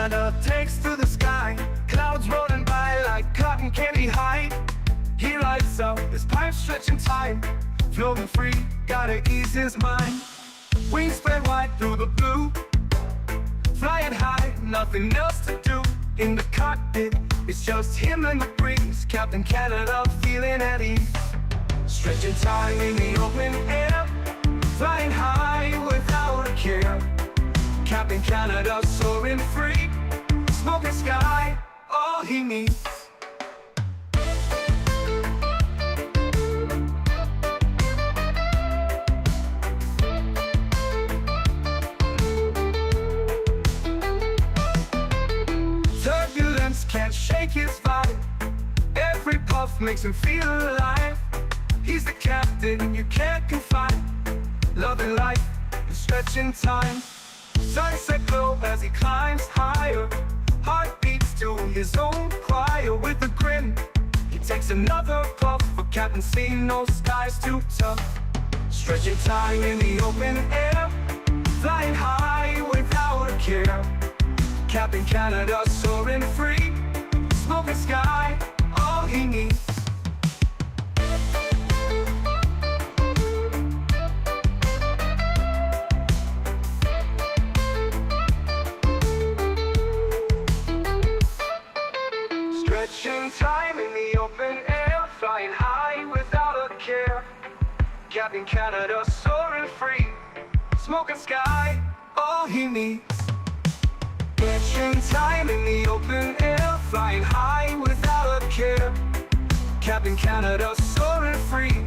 Canada takes to the sky. Clouds rolling by like cotton candy high. He lights up, his pipes stretching tight. Floating free, gotta ease his mind. Wings spread wide through the blue. Flying high, nothing else to do. In the cockpit, it's just him and the breeze. Captain Canada feeling at ease. Stretching time in the open air. Flying high without a care. Captain Canada soaring free. Smoking sky, all he needs. Turbulence can't shake his vibe. Every puff makes him feel alive. He's the captain you can't confide. Loving life, stretching time. Sunset glow as he climbs higher. Heart beats to his own choir. With a grin, he takes another puff. For Captain C, no sky's too tough. Stretching time in the open air. Flying high without a care. Captain Canada soaring free. Smoking sky, all he needs. Stretching time in the open air. Flying high without a care. Captain Canada soaring free. Smoking sky, all he needs. Stretching time in the open air. Flying high without a care. Captain Canada soaring free.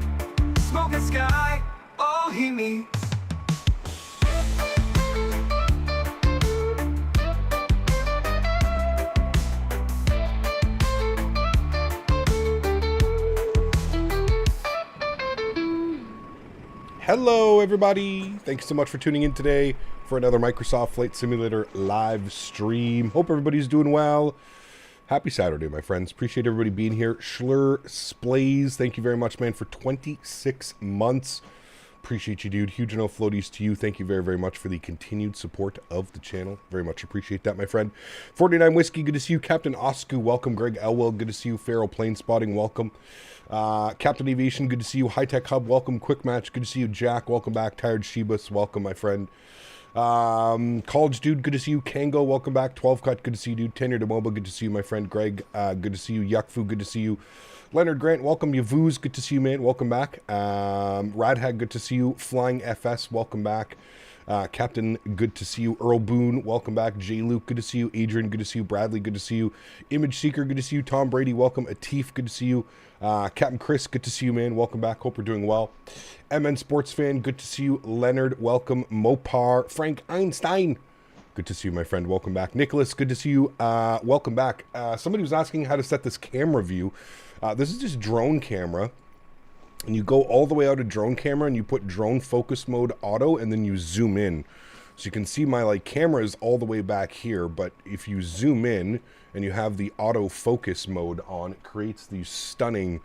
Smoking sky, all he needs. Hello everybody, thanks so much for tuning in today for another Microsoft Flight Simulator live stream. Hope everybody's doing well. Happy Saturday, my friends. Appreciate everybody being here. Schlur Splays, thank you very much, man, for 26 months. Appreciate you, dude. Huge no floaties to you. Thank you very, very much for the continued support of the channel. Very much appreciate that, my friend. 49 Whiskey, good to see you. Captain Oscu, welcome. Greg Elwell, good to see you. Pharaoh Plane Spotting, welcome. Captain Aviation, good to see you. High Tech Hub, welcome. Quick Match, good to see you. Jack, welcome back. Tired Shebus, welcome, my friend. College Dude, good to see you. Kango, welcome back. 12 Cut, good to see you, dude. Tenure to Mobile, good to see you, my friend. Greg, good to see you. Yuckfu, good to see you. Leonard Grant, welcome. Yavuz, good to see you, man. Welcome back. Radhag, good to see you. Flying FS, welcome back. Captain, good to see you. Earl Boone, welcome back. J. Luke, good to see you. Adrian, good to see you. Bradley, good to see you. Image Seeker, good to see you. Tom Brady, welcome. Atif, good to see you. Captain Chris, good to see you, man. Welcome back. Hope you're doing well. MN Sports Fan, good to see you. Leonard, welcome. Mopar, Frank Einstein, good to see you, my friend. Welcome back. Nicholas, good to see you. Welcome back. Somebody was asking how to set this camera view. This is just drone camera. And you go all the way out of drone camera and you put drone focus mode auto and then you zoom in. So you can see my camera is all the way back here, but if you zoom in and you have the auto focus mode on, it creates these stunning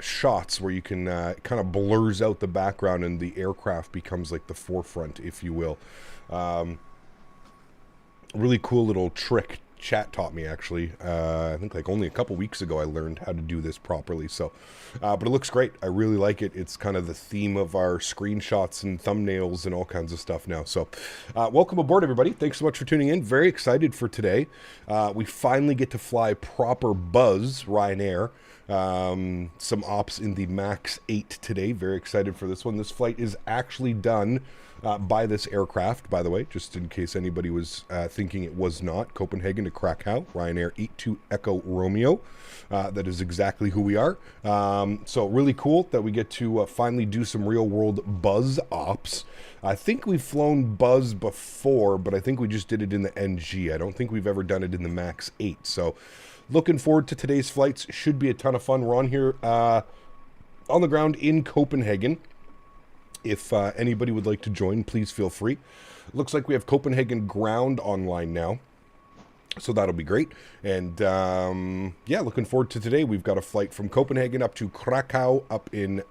shots where you can kind of blurs out the background and the aircraft becomes like the forefront, if you will. Really cool little trick Chat taught me, actually. I think only a couple weeks ago I learned how to do this properly. So, but it looks great. I really like it. It's kind of the theme of our screenshots and thumbnails and all kinds of stuff now. So, welcome aboard, everybody. Thanks so much for tuning in. Very excited for today. We finally get to fly proper Buzz Ryanair. Some ops in the MAX8 today. Very excited for this one. This flight is actually done by this aircraft, by the way, just in case anybody was thinking it was not. Copenhagen to Krakow, Ryanair 82 Echo Romeo. That is exactly who we are. So really cool that we get to finally do some real-world Buzz ops. I think we've flown Buzz before, but I think we just did it in the NG. I don't think we've ever done it in the MAX8. So looking forward to today's flights. Should be a ton of fun. We're on here on the ground in Copenhagen. If anybody would like to join, please feel free. Looks like we have Copenhagen ground online now, so that'll be great. And yeah, looking forward to today. We've got a flight from Copenhagen up to Krakow up in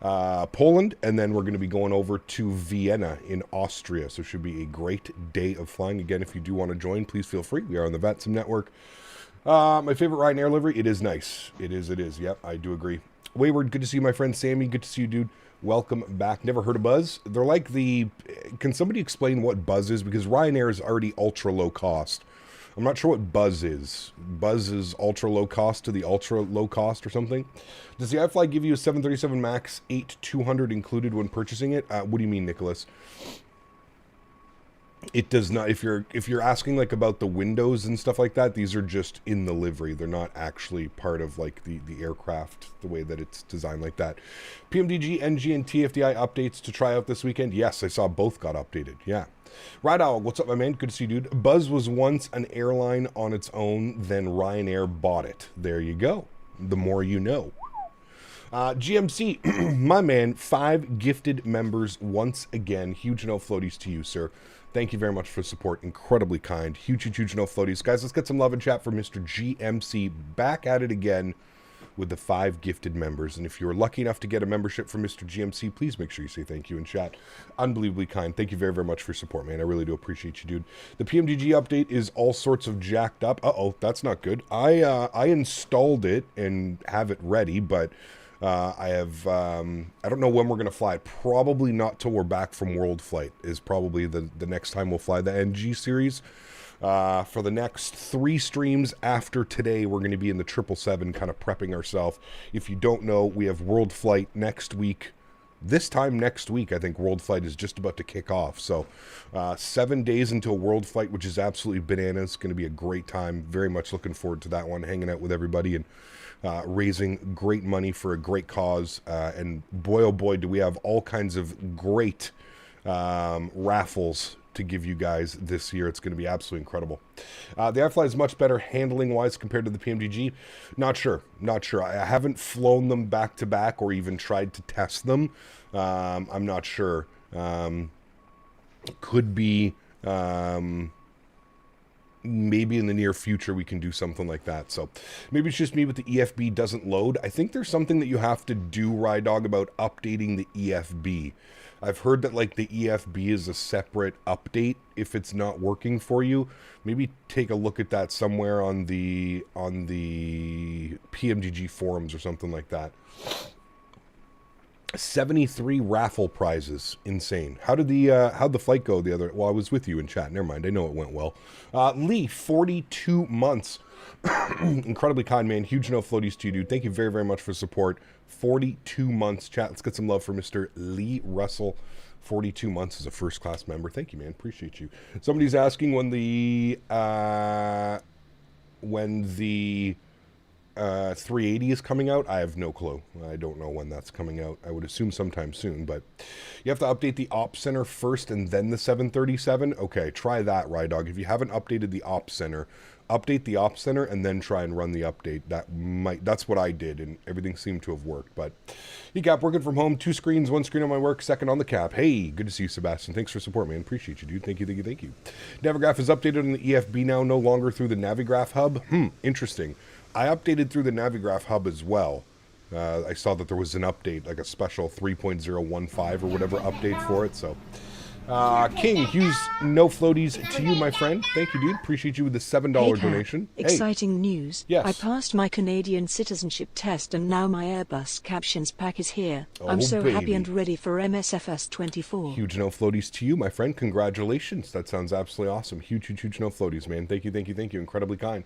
Poland, and then we're going to be going over to Vienna in Austria. So it should be a great day of flying. Again, if you do want to join, please feel free. We are on the VATSIM network. My favorite Ryanair livery, it is nice. It is. Yep, I do agree. Wayward, good to see you, my friend Sammy. Good to see you, dude. Welcome back. Never heard of Buzz? They're like the... Can somebody explain what Buzz is? Because Ryanair is already ultra low cost. I'm not sure what Buzz is. Buzz is ultra low cost to the ultra low cost or something. Does the iFly give you a 737 MAX 8 200 included when purchasing it? What do you mean, Nicholas? It does not. If you're asking like about the windows and stuff like that, these are just in the livery. They're not actually part of like the aircraft, the way that it's designed like that. PMDG, NG, and TFDI updates to try out this weekend. Yes, I saw both got updated. Yeah. Ride Owl, what's up, my man? Good to see you, dude. Buzz was once an airline on its own, then Ryanair bought it. There you go. The more you know. GMC, my man, 5 gifted members once again. Huge no floaties to you, sir. Thank you very much for the support. Incredibly kind. Huge no floaties. Guys, let's get some love and chat for Mr. GMC. Back at it again with the 5 gifted members. And if you were lucky enough to get a membership from Mr. GMC, please make sure you say thank you in chat. Unbelievably kind. Thank you very, very much for your support, man. I really do appreciate you, dude. The PMDG update is all sorts of jacked up. Uh-oh, that's not good. I installed it and have it ready, but... I don't know when we're going to fly. Probably not till we're back from World Flight is probably the next time we'll fly the NG series. For the next 3 streams after today, we're going to be in the 777 kind of prepping ourselves. If you don't know, we have World Flight next week. This time next week, I think World Flight is just about to kick off. So 7 days until World Flight, which is absolutely bananas. It's going to be a great time. Very much looking forward to that one, hanging out with everybody and raising great money for a great cause. And boy, oh boy, do we have all kinds of great raffles to give you guys this year. It's going to be absolutely incredible. The iFly is much better handling-wise compared to the PMDG. Not sure. I haven't flown them back-to-back or even tried to test them. I'm not sure. Could be... maybe in the near future we can do something like that. So maybe it's just me, but the EFB doesn't load. I think there's something that you have to do, Ride Dog, about updating the EFB. I've heard that like the EFB is a separate update if it's not working for you. Maybe take a look at that somewhere on the PMDG forums or something like that. 73 raffle prizes. Insane. How'd the flight go the other... Well, I was with you in chat. Never mind. I know it went well. Lee, 42 months. Incredibly kind, man. Huge no floaties to you, dude. Thank you very, very much for support. 42 months. Chat, let's get some love for Mr. Lee Russell. 42 months as a first-class member. Thank you, man. Appreciate you. Somebody's asking when the 380 is coming out. I have no clue. I don't know when that's coming out. I would assume sometime soon, but you have to update the Ops Center first and then the 737. Okay, try that, Ride Dog. If you haven't updated the Ops Center, update the Ops Center and then try and run the update. That's what I did, and everything seemed to have worked. But Cap, working from home, 2 screens, 1 screen on my work, second on the cap. Hey, good to see you, Sebastian. Thanks for support, man. Appreciate you, dude. Thank you. Navigraph is updated on the EFB now, no longer through the Navigraph hub. Interesting. I updated through the Navigraph hub as well. I saw that there was an update, like a special 3.015 or whatever update for it. So, King, Hughes, no floaties to you, my friend. Thank you, dude. Appreciate you with the $7 donation. Exciting news. Yes. I passed my Canadian citizenship test and now my Airbus captions pack is here. I'm so happy and ready for MSFS 24. Huge no floaties to you, my friend. Congratulations. That sounds absolutely awesome. Huge no floaties, man. Thank you. Incredibly kind.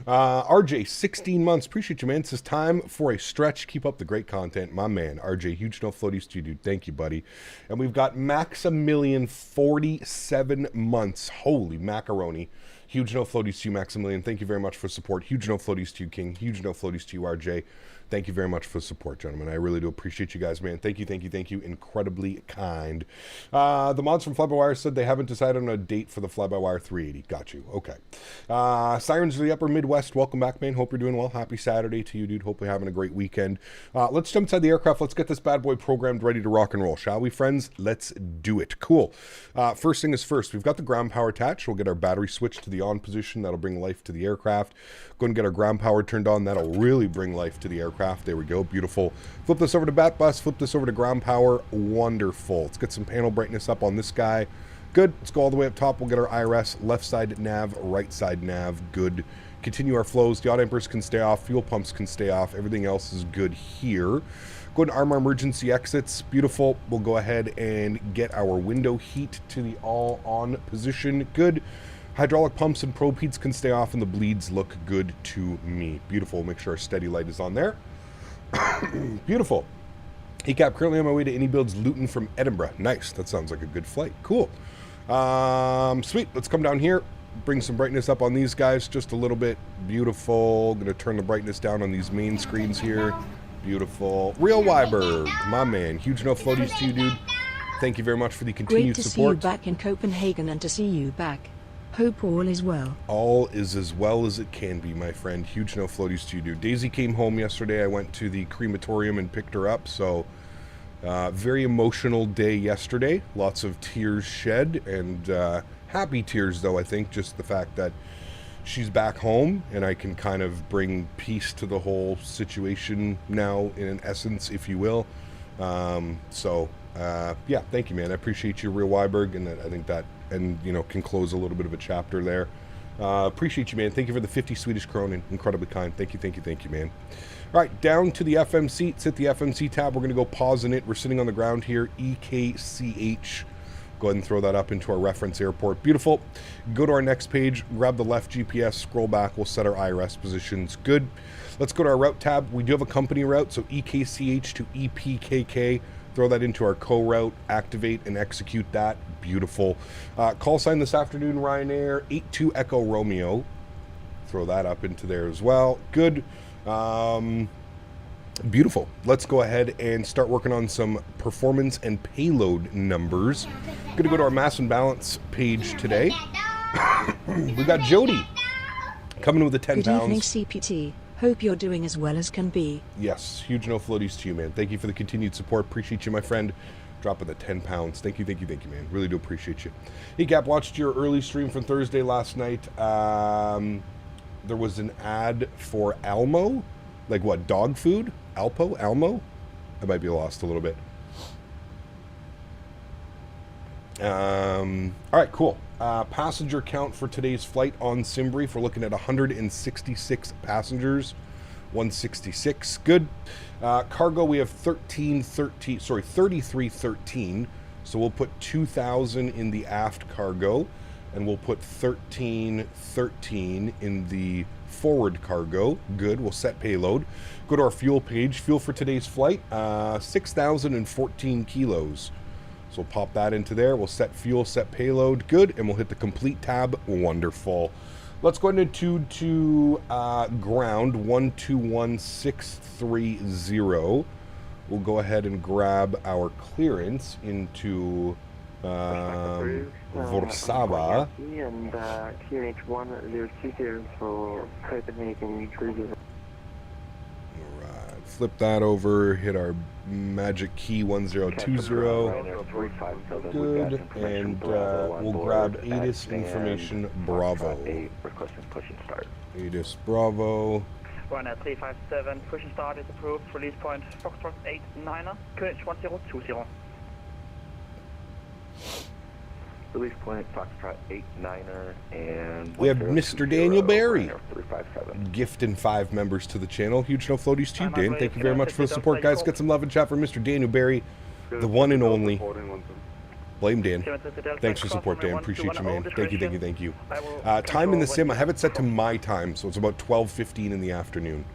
RJ, 16 months. Appreciate you, man. It says time for a stretch. Keep up the great content. My man, RJ, huge no floaties to you, dude. Thank you, buddy. And we've got Maximilian, 47 months. Holy macaroni. Huge no floaties to you, Maximilian. Thank you very much for support. Huge no floaties to you, King. Huge no floaties to you, RJ. Thank you very much for the support, gentlemen. I really do appreciate you guys, man. Thank you. Incredibly kind. The mods from Fly-by-Wire said they haven't decided on a date for the Fly-by-Wire 380. Got you. Okay. Sirens of the Upper Midwest, welcome back, man. Hope you're doing well. Happy Saturday to you, dude. Hopefully having a great weekend. Let's jump inside the aircraft. Let's get this bad boy programmed, ready to rock and roll, shall we, friends? Let's do it. Cool. First thing is first. We've got the ground power attached. We'll get our battery switched to the the on position. That'll bring life to the aircraft. Go and get our ground power turned on. That'll really bring life to the aircraft. There we go. Beautiful. Flip this over to bat bus. Flip this over to ground power. Wonderful. Let's get some panel brightness up on this guy. Good. Let's go all the way up top. We'll get our IRS. Left side nav, right side nav. Good. Continue our flows. The yaw dampers can stay off. Fuel pumps can stay off. Everything else is good here. Go and arm our emergency exits. Beautiful. We'll go ahead and get our window heat to the all on position. Good. Hydraulic pumps and probe heats can stay off, and the bleeds look good to me. Beautiful. Make sure our steady light is on there. Beautiful. ECAP, currently on my way to Any Builds Luton from Edinburgh. Nice. That sounds like a good flight. Cool. Sweet. Let's come down here. Bring some brightness up on these guys just a little bit. Beautiful. Going to turn the brightness down on these main screens here. Beautiful. Real Wyberg, my man. Huge enough floaties to you, dude. Thank you very much for the continued support. Great to see you back in Copenhagen and to see you back. Hope all is well. All is as well as it can be, my friend. Huge no floaties to you, dude. Daisy came home yesterday. I went to the crematorium and picked her up. So, very emotional day yesterday. Lots of tears shed, and happy tears, though, I think. Just the fact that she's back home, and I can kind of bring peace to the whole situation now, in an essence, if you will. Yeah, thank you, man. I appreciate you, Real Wyberg, and I think that, and you know, can close a little bit of a chapter there. Appreciate you, man. Thank you for the 50 Swedish kronen. Incredibly kind. Thank you, man. All right, down to the FM seats. Hit the FMC tab. We're going to go pause in it. We're sitting on the ground here. EKCH. Go ahead and throw that up into our reference airport. Beautiful. Go to our next page, grab the left GPS, scroll back. We'll set our IRS positions. Good. Let's go to our route tab. We do have a company route, so EKCH to EPKK. Throw that into our co-route, activate and execute that. Beautiful. Call sign this afternoon, Ryanair, 82 Echo Romeo. Throw that up into there as well. Good. Beautiful. Let's go ahead and start working on some performance and payload numbers. Going to go to our mass and balance page today. We got Jody coming with the 10 Good pounds. evening, CPT. Hope you're doing as well as can be. Yes, huge no floaties to you, man. Thank you for the continued support. Appreciate you, my friend. Dropping the 10 pounds. Thank you, man. Really do appreciate you. Hey, Gap, watched your early stream from Thursday last night. There was an ad for Almo. Like what, dog food? Almo? I might be lost a little bit. All right, cool. Passenger count for today's flight on SimBrief. We're looking at 166 passengers. 166. Good. Cargo, we have 3313. So we'll put 2,000 in the aft cargo, and we'll put 1313 in the forward cargo. Good. We'll set payload. Go to our fuel page. Fuel for today's flight, 6,014 kilos. So we'll pop that into there. We'll set fuel, set payload. Good. And we'll hit the complete tab. Wonderful. Let's go into ground 121630. We'll go ahead and grab our clearance into Warszawa. And QNH 1020 for Copenhagen cruises. Alright, flip that over, hit our magic key 1020. Good, and we'll grab ATIS information Bravo. ATIS Bravo. Ryanair 357, push and start is approved, release point Foxtrot 89er, QNH 1020. Release point Foxtrot 89er, and we have Mr. Daniel Barry gifting 5 members to the channel. Huge no floaties to you, Dan. Thank you very much for the support, guys. Get some love and chat for Mr. Daniel Barry, the one and only. Blame Dan. Thanks for support, Dan. Appreciate you, man. Thank you. Time in the sim, I have it set to my time, so it's about 12:15 in the afternoon.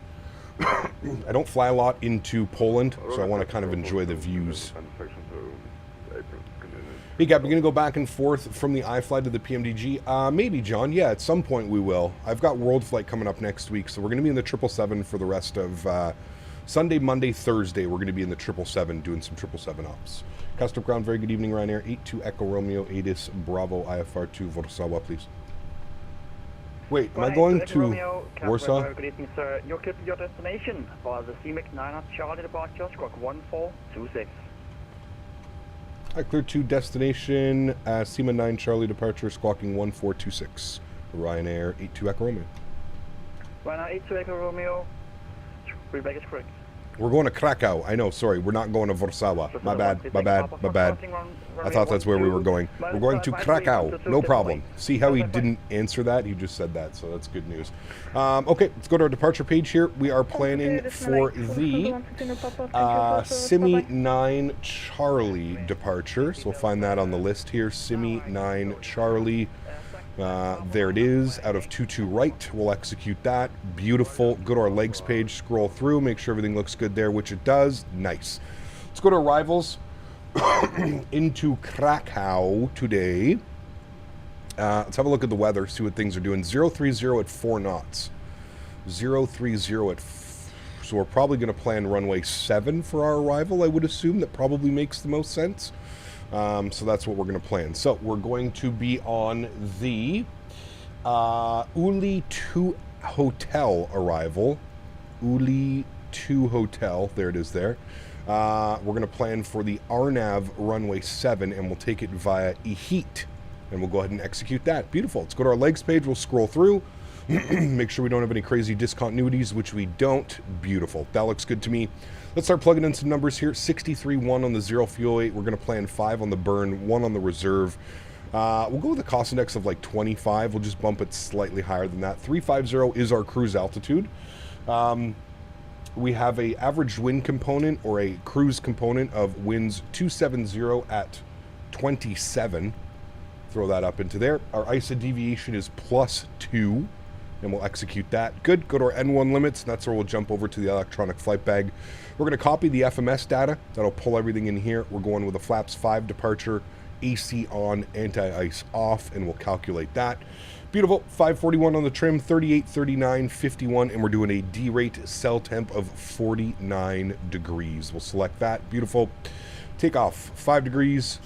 I don't fly a lot into Poland, so I want to kind of enjoy the views. Hey, Gab, we're going to go back and forth from the iFly to the PMDG. Maybe, John. Yeah, at some point we will. I've got World Flight coming up next week, so we're going to be in the 777 for the rest of Sunday, Monday, Thursday. We're going to be in the 777 doing some 777 ops. Custom ground, very good evening, Ryanair. 82 Echo Romeo, ATIS Bravo, IFR2, Warszawa, please. Wait, am I going to Warsaw? Good evening, sir. You're clear to your destination for the CMAX 9 Charlie departure, squawk 1426. I cleared to destination, SEMA 9 Charlie departure, squawking 1426. Ryanair 82 Echo Romeo. Ryanair 82 Echo Romeo. Readback is correct. We're going to Krakow. I know, sorry, we're not going to Warsaw. My bad, my bad, my bad. I thought that's where we were going. We're going to Krakow. No problem. See how he didn't answer that? He just said that, so that's good news. Okay, let's go to our departure page here. We are planning for the Simi 9 Charlie departure. So we'll find that on the list here. Simi 9 Charlie. There it is, out of 22 right. We'll execute that. Beautiful. Go to our legs page, scroll through, make sure everything looks good there, which it does. Nice. Let's go to arrivals into Krakow today. Let's have a look at the weather, see what things are doing. 030 at 4 knots. 030 at so we're probably going to plan runway 7 for our arrival, I would assume. That probably makes the most sense. So that's what we're going to plan. So we're going to be on the Uli 2 Hotel arrival. Uli 2 Hotel. There it is there. We're going to plan for the Arnav runway 7, and we'll take it via Ihit. And we'll go ahead and execute that. Beautiful. Let's go to our legs page. We'll scroll through. Make sure we don't have any crazy discontinuities, which we don't. Beautiful. That looks good to me. Let's start plugging in some numbers here. 63.1 on the 0 fuel weight. We're going to plan 5 on the burn, 1 on the reserve. We'll go with a cost index of like 25. We'll just bump it slightly higher than that. 350 is our cruise altitude. We have a average wind component or a cruise component of winds 270 at 27. Throw that up into there. Our ISA deviation is +2. And we'll execute that. Good. Go to our N1 limits. That's where we'll jump over to the electronic flight bag. We're going to copy the FMS data. That'll pull everything in here. We're going with a flaps 5 departure, AC on, anti-ice off, and we'll calculate that. Beautiful. 541 on the trim, 38, 39, 51, and we're doing a D-rate cell temp of 49 degrees. We'll select that. Beautiful. Takeoff 5 degrees,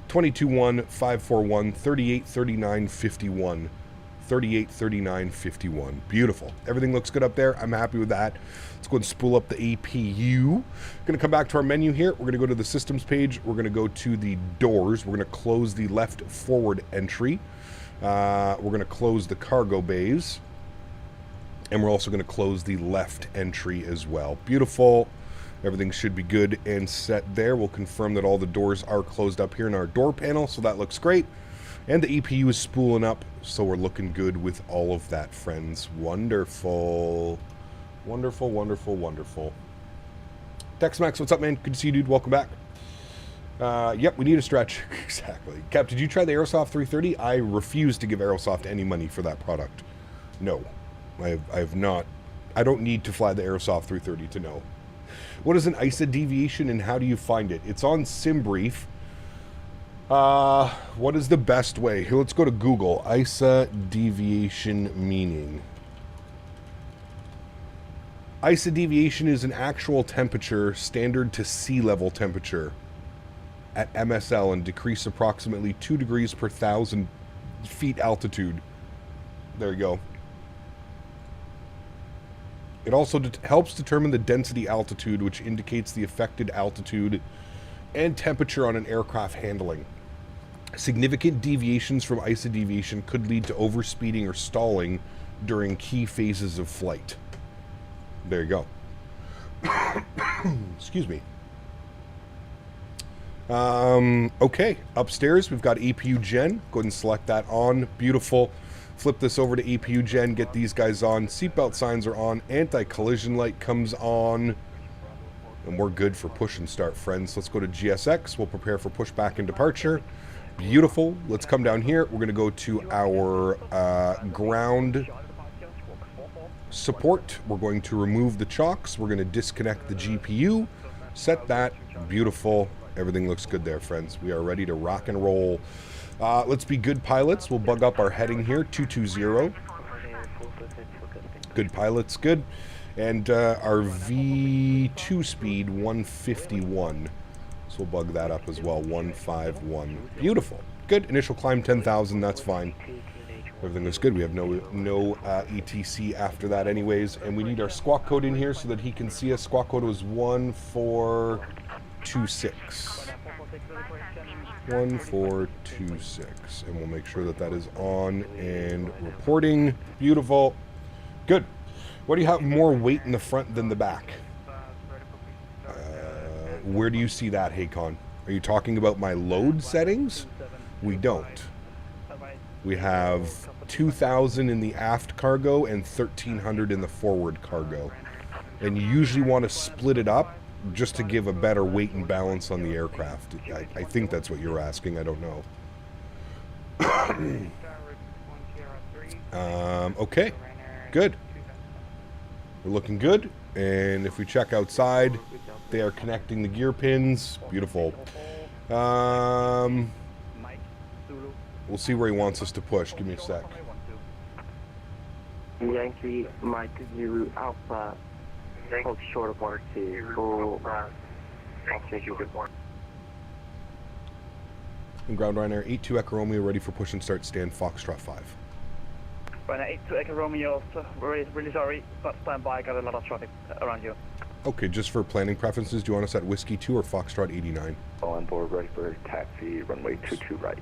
22.1, 541, 38, 39, 51. 38, 39, 51. Beautiful. Everything looks good up there. I'm happy with that. Let's go and spool up the APU. Going to come back to our menu here. We're going to go to the systems page. We're going to go to the doors. We're going to close the left forward entry. We're going to close the cargo bays. And we're also going to close the left entry as well. Beautiful. Everything should be good and set there. We'll confirm that all the doors are closed up here in our door panel. So that looks great. And the EPU is spooling up, so we're looking good with all of that, friends. Wonderful. Wonderful, wonderful, wonderful. Tex-Max, what's up, man? Good to see you, dude. Welcome back. Yep, we need a stretch. Exactly. Cap, did you try the Aerosoft 330? I refuse to give Aerosoft any money for that product. No, I have not. I don't need to fly the Aerosoft 330 to know. What is an ISA deviation and how do you find it? It's on SimBrief. What is the best way? Here, let's go to Google. ISA deviation meaning. ISA deviation is an actual temperature standard to sea level temperature at MSL and decrease approximately 2 degrees per 1,000 feet altitude. There you go. It also helps determine the density altitude, which indicates the affected altitude and temperature on an aircraft handling. Significant deviations from ISA deviation could lead to overspeeding or stalling during key phases of flight. There you go. Excuse me. Okay, upstairs we've got APU Gen. Go ahead and select that on. Beautiful. Flip this over to APU Gen, get these guys on. Seatbelt signs are on. Anti-collision light comes on. And we're good for push and start, friends. Let's go to GSX. We'll prepare for pushback and departure. Beautiful. Let's come down here. We're going to go to our ground support. We're going to remove the chocks. We're going to disconnect the GPU. Set that. Beautiful. Everything looks good there, friends. We are ready to rock and roll. Let's be good pilots. We'll bug up our heading here. 220. Good pilots. Good. And our V2 speed, 151. So we'll bug that up as well, 151. Beautiful. Good. Initial climb 10,000. That's fine. Everything looks good. We have no ETC after that anyways. And we need our squawk code in here so that he can see us. Squawk code was 1426. 1426. And we'll make sure that that is on and reporting. Beautiful. Good. What do you have more weight in the front than the back? Where do you see that, Haycon? Are you talking about my load settings? We don't. We have 2,000 in the aft cargo and 1,300 in the forward cargo. And you usually want to split it up just to give a better weight and balance on the aircraft. I think that's what you're asking. I don't know. Okay. Good. We're looking good. And if we check outside, they are connecting the gear pins. Beautiful. We'll see where he wants us to push. Give me a sec. Yankee, Mike Zulu Alpha, hold short of 1 or 2, full, And ground Ryanair 82 Echo Romeo ready for push and start, stand Foxtrot 5. Ryanair 82 Echo Romeo, really sorry, but stand by, got a lot of traffic around you. Okay, just for planning preferences, do you want us at Whiskey 2 or Foxtrot 89? on board, ready for taxi, runway 22 right.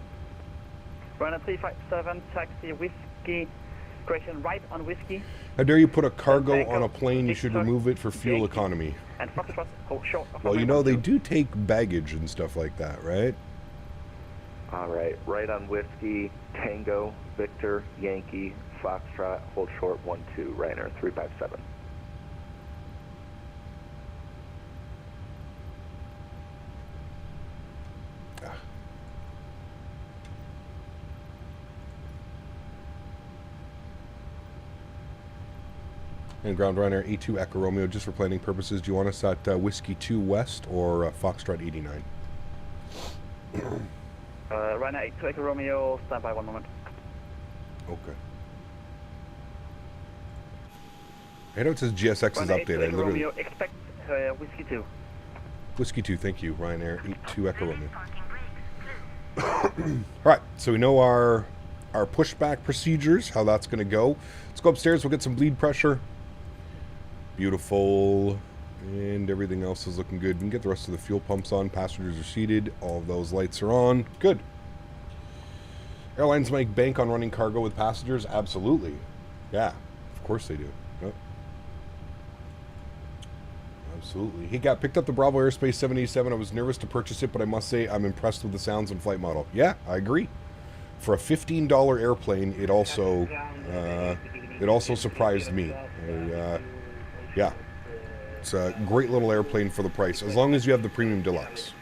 Ryanair 357, taxi, Whiskey, correction, right on Whiskey. How dare you put a cargo on a plane? You should remove it for fuel economy. And Foxtrot, hold short. Well, you know, they do take baggage and stuff like that, right? Alright, right on Whiskey, Tango, Victor, Yankee, Foxtrot, hold short 12, Ryanair 357. And ground Ryanair 82 Echo Romeo, just for planning purposes, do you want us at Whiskey 2 West or Foxtrot 89? Ryanair 82 Echo Romeo, stand by 1 moment. Okay. I know it says GSX is updated. I literally... Romeo, expect Whiskey 2. Whiskey 2, thank you. Ryanair 82 Echo Romeo. Alright, so we know our pushback procedures, how that's going to go. Let's go upstairs, we'll get some bleed pressure. Beautiful. And everything else is looking good. We can get the rest of the fuel pumps on. Passengers are seated. All of those lights are on. Good. Airlines make bank on running cargo with passengers? Absolutely. Yeah, of course they do. Yep. Absolutely. He got picked up the Bravo Aerospace 787. I was nervous to purchase it, but I must say I'm impressed with the sounds and flight model. Yeah, I agree. For a $15 airplane, it also surprised me. Yeah, it's a great little airplane for the price, as long as you have the Premium Deluxe.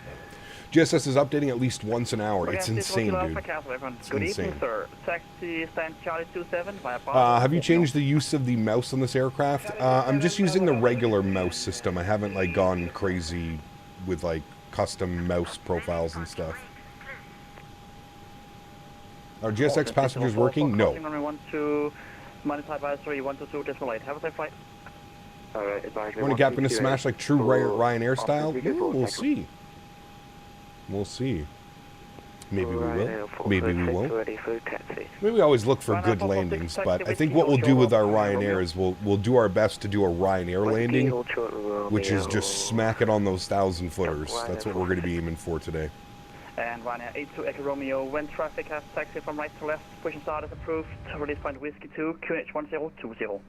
GSS is updating at least once an hour. It's insane, dude. It's insane. Sir. Taxi stand Charlie 27 via have you changed the use of the mouse on this aircraft? I'm just using the regular mouse system. I haven't like gone crazy with like custom mouse profiles and stuff. Are GSX passengers working? No. Have a safe flight. Want to gap in a smash like true Ryanair style? Ooh, we'll see. We'll see. Maybe we will. Maybe we won't. Maybe we always look for good landings, but I think what we'll do with our Ryanair is we'll do our best to do a Ryanair landing, which is just smack it on those 1,000-footers. That's what we're going to be aiming for today. And Ryanair 82 Echo Romeo, when traffic has taxi from right to left, push and start is approved. Release point Whiskey 2, QNH 1020.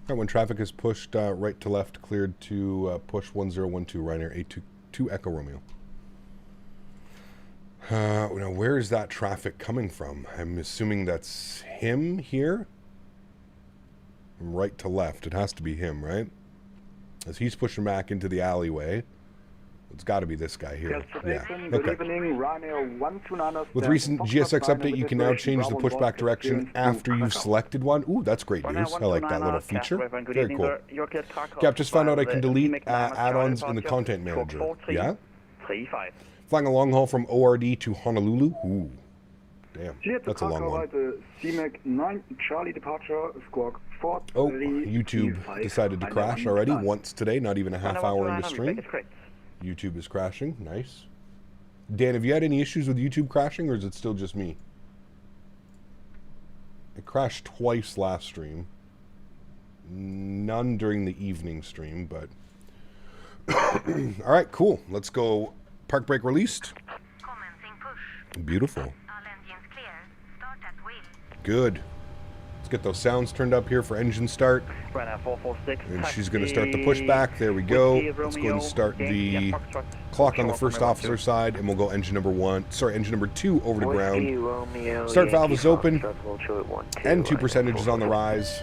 When traffic is pushed right to left, cleared to push 1012, Ryanair 82 Echo Romeo. Now, where is that traffic coming from? I'm assuming that's him here. From right to left. It has to be him, right? As he's pushing back into the alleyway. It's got to be this guy here. Yeah. Okay. With recent GSX update, you can now change the pushback direction after you've selected one. Ooh, that's great news. I like that little feature. Very cool. Cap, just found out I can delete add-ons in the content manager. Yeah? Flying a long haul from ORD to Honolulu. Ooh. Damn, that's a long one. Oh, YouTube decided to crash already once today, not even a half hour into stream. YouTube is crashing. Nice. Dan, have you had any issues with YouTube crashing, or is it still just me? It crashed twice last stream. None during the evening stream, but... Alright, cool. Let's go. Park brake released. Beautiful. All engines clear. Start at wheel. Good. Let's get those sounds turned up here for engine start. Ryanair 446. And she's going to start the pushback. There we go. Let's go and start the clock on the first officer side, and we'll go engine number 2 over to ground. Start valve is open, and 2% is on the rise.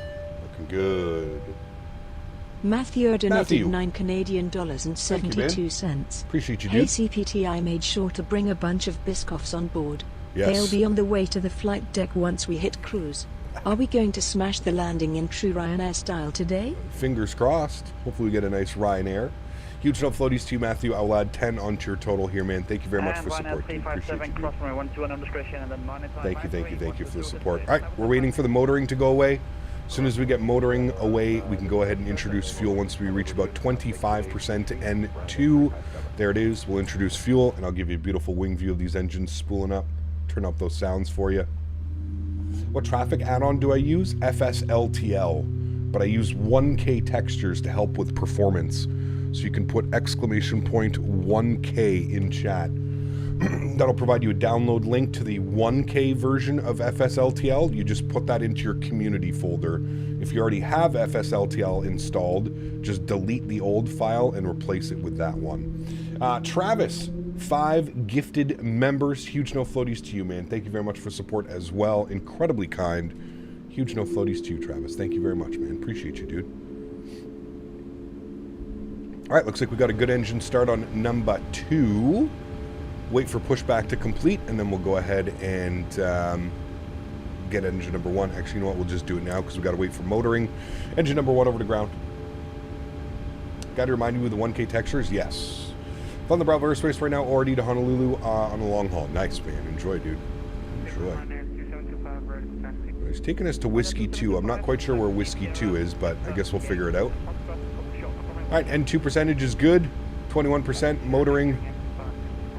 Looking good. Matthew donated Matthew. $9 Canadian and 72 cents. Appreciate you, Hey dude. CPT, I made sure to bring a bunch of Biscoffs on board. Yes. They'll be on the way to the flight deck once we hit cruise. Are we going to smash the landing in true Ryanair style today? Fingers crossed. Hopefully we get a nice Ryanair. Huge no floaties to you, Matthew. I will add 10 onto your total here, man. Thank you very much for support, dude. Appreciate you, dude. Thank you for the support. All right, we're waiting for the motoring to go away. As soon as we get motoring away, we can go ahead and introduce fuel once we reach about 25% N2. There it is. We'll introduce fuel, and I'll give you a beautiful wing view of these engines spooling up. Turn up those sounds for you. What traffic add-on do I use? FSLTL. But I use 1K textures to help with performance. So you can put exclamation point 1K in chat. That'll provide you a download link to the 1K version of FSLTL. You just put that into your community folder. If you already have FSLTL installed, just delete the old file and replace it with that one. Travis, 5 gifted members. Huge no floaties to you, man. Thank you very much for support as well. Incredibly kind. Huge no floaties to you, Travis. Thank you very much, man. Appreciate you, dude. All right, looks like we got a good engine start on number 2. Wait for pushback to complete, and then we'll go ahead and get engine number 1. Actually, you know what? We'll just do it now because we got to wait for motoring. Engine number 1 over to ground. Got to remind you of the 1K textures? Yes. On the Bravo airspace right now, already to Honolulu on a long haul. Nice, man. Enjoy, dude. Enjoy. He's taking us to Whiskey 2. I'm not quite sure where Whiskey 2 is, but I guess we'll figure it out. All right, N2 percentage is good. 21% motoring.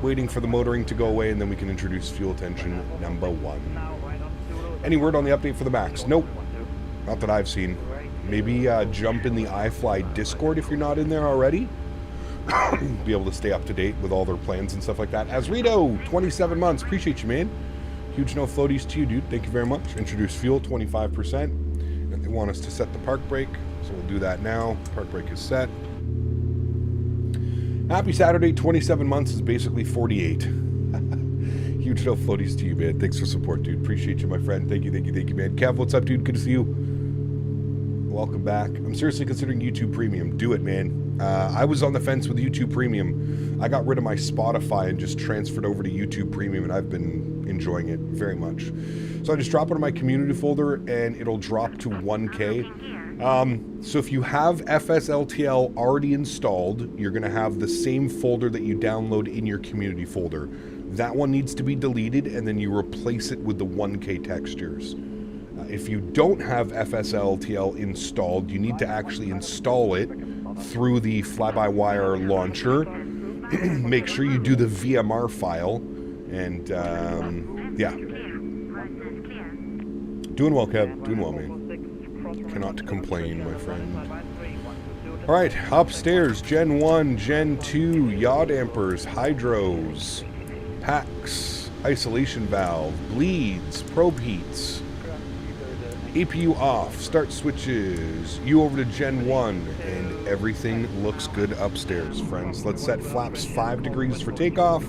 Waiting for the motoring to go away, and then we can introduce fuel to engine number 1. Any word on the update for the MAX? Nope. Not that I've seen. Maybe jump in the iFly Discord if you're not in there already. Be able to stay up to date with all their plans and stuff like that. Azrito, 27 months. Appreciate you, man. Huge no floaties to you, dude. Thank you very much. Introduce fuel, 25%. And they want us to set the park brake, so we'll do that now. Park brake is set. Happy Saturday. 27 months is basically 48. Huge no floaties to you, man. Thanks for support, dude. Appreciate you, my friend. Thank you, man. Kev, what's up, dude? Good to see you. Welcome back. I'm seriously considering YouTube Premium. Do it, man. I was on the fence with YouTube Premium. I got rid of my Spotify and just transferred over to YouTube Premium, and I've been enjoying it very much. So I just drop it in my community folder, and it'll drop to 1K. So if you have FSLTL already installed, you're going to have the same folder that you download in your community folder. That one needs to be deleted, and then you replace it with the 1K textures. If you don't have FSLTL installed, you need to actually install it through the fly-by-wire launcher. Make sure you do the VMR file, and yeah. Doing well, Kev. Doing well, man. Cannot complain, my friend. All right, upstairs, Gen 1, Gen 2, yaw dampers, hydros, packs, isolation valve, bleeds, probe heats, APU off, start switches, you over to Gen 1, and everything looks good upstairs, friends. Let's set flaps 5 degrees for takeoff.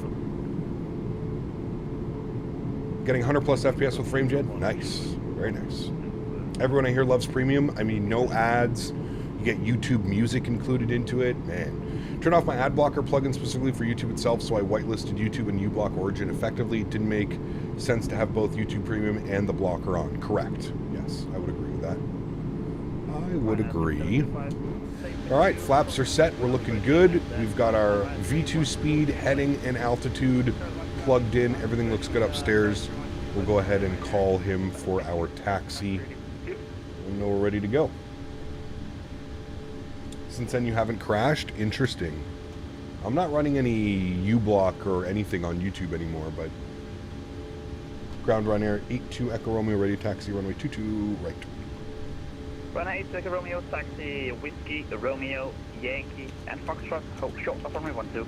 Getting 100 plus FPS with frame gen? Nice, very nice. Everyone I hear loves premium. I mean, no ads. You get YouTube music included into it. Man. Turn off my ad blocker plugin specifically for YouTube itself, so I whitelisted YouTube and uBlock Origin effectively. It didn't make sense to have both YouTube Premium and the blocker on. Correct. Yes, I would agree with that. I would agree. All right, flaps are set. We're looking good. We've got our V2 speed, heading, and altitude plugged in. Everything looks good upstairs. We'll go ahead and call him for our taxi. We know we're ready to go. Since then you haven't crashed? Interesting. I'm not running any uBlock or anything on YouTube anymore, but ground Ryanair 82 Echo Romeo ready taxi runway 22 right. Ryanair 82 Echo Romeo taxi Whiskey Romeo Yankee and Foxtrot hold short of runway 12.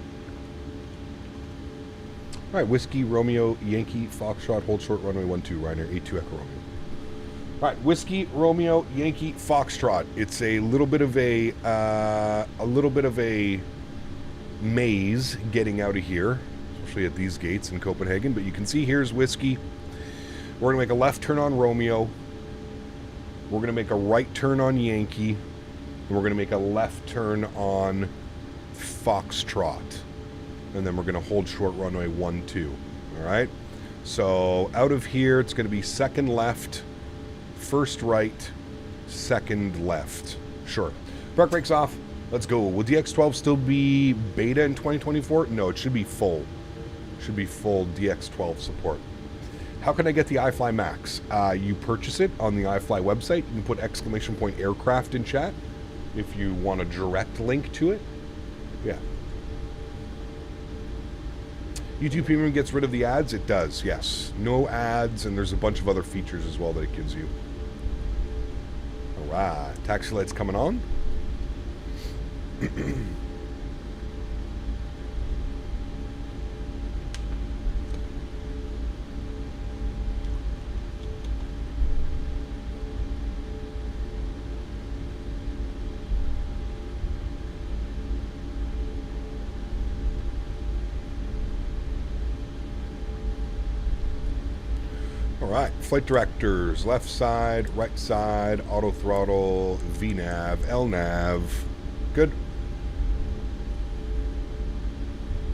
All right, Whiskey, Romeo, Yankee, Foxtrot, hold short, runway 12, Ryanair 82 Echo Romeo. All right, Whiskey, Romeo, Yankee, Foxtrot. It's a little bit of a maze getting out of here, especially at these gates in Copenhagen. But you can see here's Whiskey. We're gonna make a left turn on Romeo. We're gonna make a right turn on Yankee, and we're gonna make a left turn on Foxtrot. And then we're going to hold short runway 12. All right. So out of here, it's going to be second left, first right, second left. Sure. Park brakes off. Let's go. Will DX12 still be beta in 2024? No, it should be full. It should be full DX12 support. How can I get the iFly Max? You purchase it on the iFly website. You can put !aircraft in chat if you want a direct link to it. Yeah. YouTube Premium gets rid of the ads? It does, yes. No ads, and there's a bunch of other features as well that it gives you. Alright, taxi lights coming on. Alright, flight directors, left side, right side, auto throttle, VNav, LNav. Good.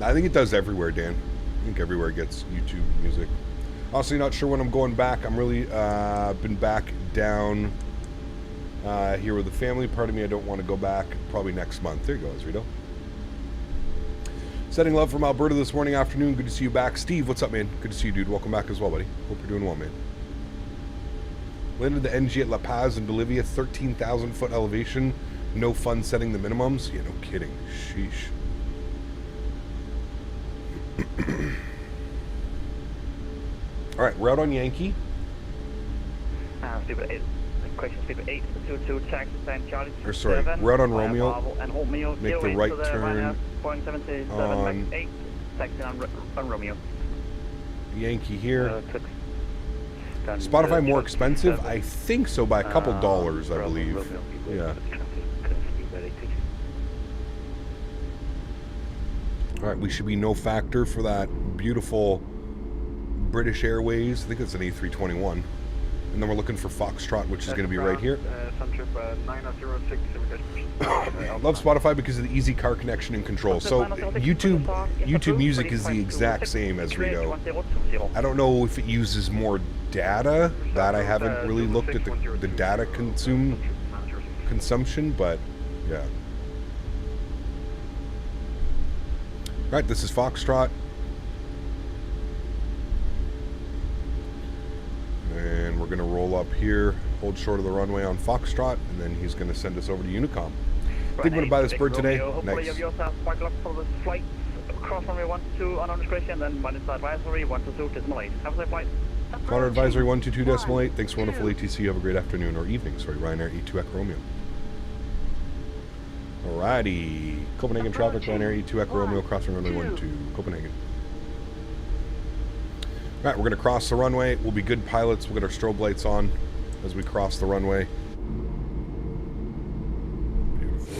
I think it does everywhere, Dan. I think everywhere gets YouTube music. Honestly, not sure when I'm going back. I'm really been back down here with the family. Part of me, I don't want to go back. Probably next month. There you go, Rito. Sending love from Alberta this morning, afternoon. Good to see you back. Steve, what's up, man? Good to see you, dude. Welcome back as well, buddy. Hope you're doing well, man. Landed the NG at La Paz in Bolivia, 13,000 foot elevation. No fun setting the minimums. Yeah, no kidding. Sheesh. All right, we're out on Yankee. Question speed 822 taxi stand Charlie. Or sorry, we're out on Romeo. And Romeo. Make the right turn Boeing 77 on MAX8 taxi on Romeo. Yankee here. Spotify more expensive? I think so, by a couple dollars, I believe. Yeah. All right, we should be no factor for that beautiful British Airways. I think it's an A321. And then we're looking for Foxtrot, which is going to be right here. Love Spotify because of the easy car connection and control. So YouTube Music is the exact same as Rito. I don't know if it uses more data. That I haven't really looked at the data consumption, but yeah. All right, this is Foxtrot. And we're going to roll up here, hold short of the runway on Foxtrot, and then he's going to send us over to Unicom. I think I'm going to buy this bird today. Nice. Cross runway 12 on discretion, then minus advisory 122.8. Have a safe flight. Honor advisory 122.8. Thanks for wonderful ATC. Have a great afternoon or evening. Sorry, Ryanair 82 Echo Romeo. Alrighty. Copenhagen traffic, Ryanair 82 Echo Romeo, crossing runway 12, Copenhagen. All right, we're going to cross the runway. We'll be good pilots. We'll get our strobe lights on as we cross the runway. Beautiful.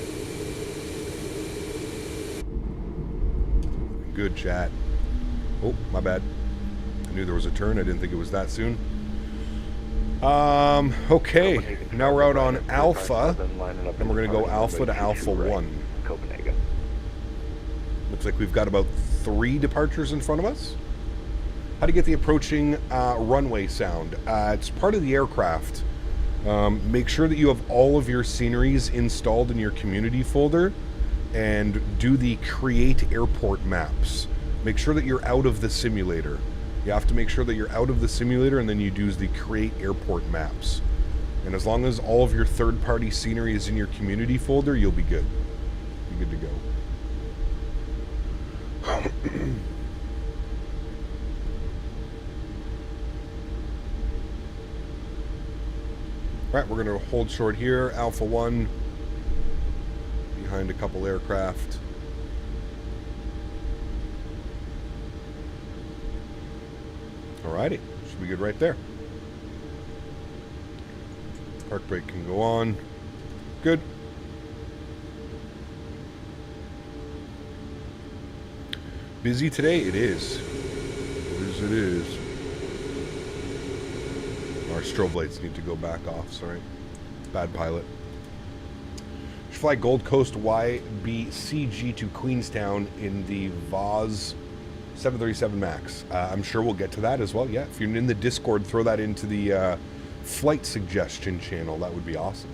Good chat. Oh, my bad. I knew there was a turn. I didn't think it was that soon. Okay. Now we're out on Alpha, and we're going to go Alpha to Alpha 1. Copenhagen. Looks like we've got about 3 departures in front of us. How to get the approaching runway sound. It's part of the aircraft. Make sure that you have all of your sceneries installed in your community folder and do the create airport maps. Make sure that you're out of the simulator. You have to make sure that you're out of the simulator and then you do the create airport maps. And as long as all of your third-party scenery is in your community folder, you'll be good. You're good to go. Right, we're going to hold short here. Alpha 1 behind a couple aircraft. Alrighty, should be good right there. Park brake can go on. Good. Busy today? It is. It is. Our strobe lights need to go back off, sorry. Bad pilot. Should fly Gold Coast YBCG to Queenstown in the VAZ 737 MAX. I'm sure we'll get to that as well. Yeah, if you're in the Discord, throw that into the flight suggestion channel. That would be awesome.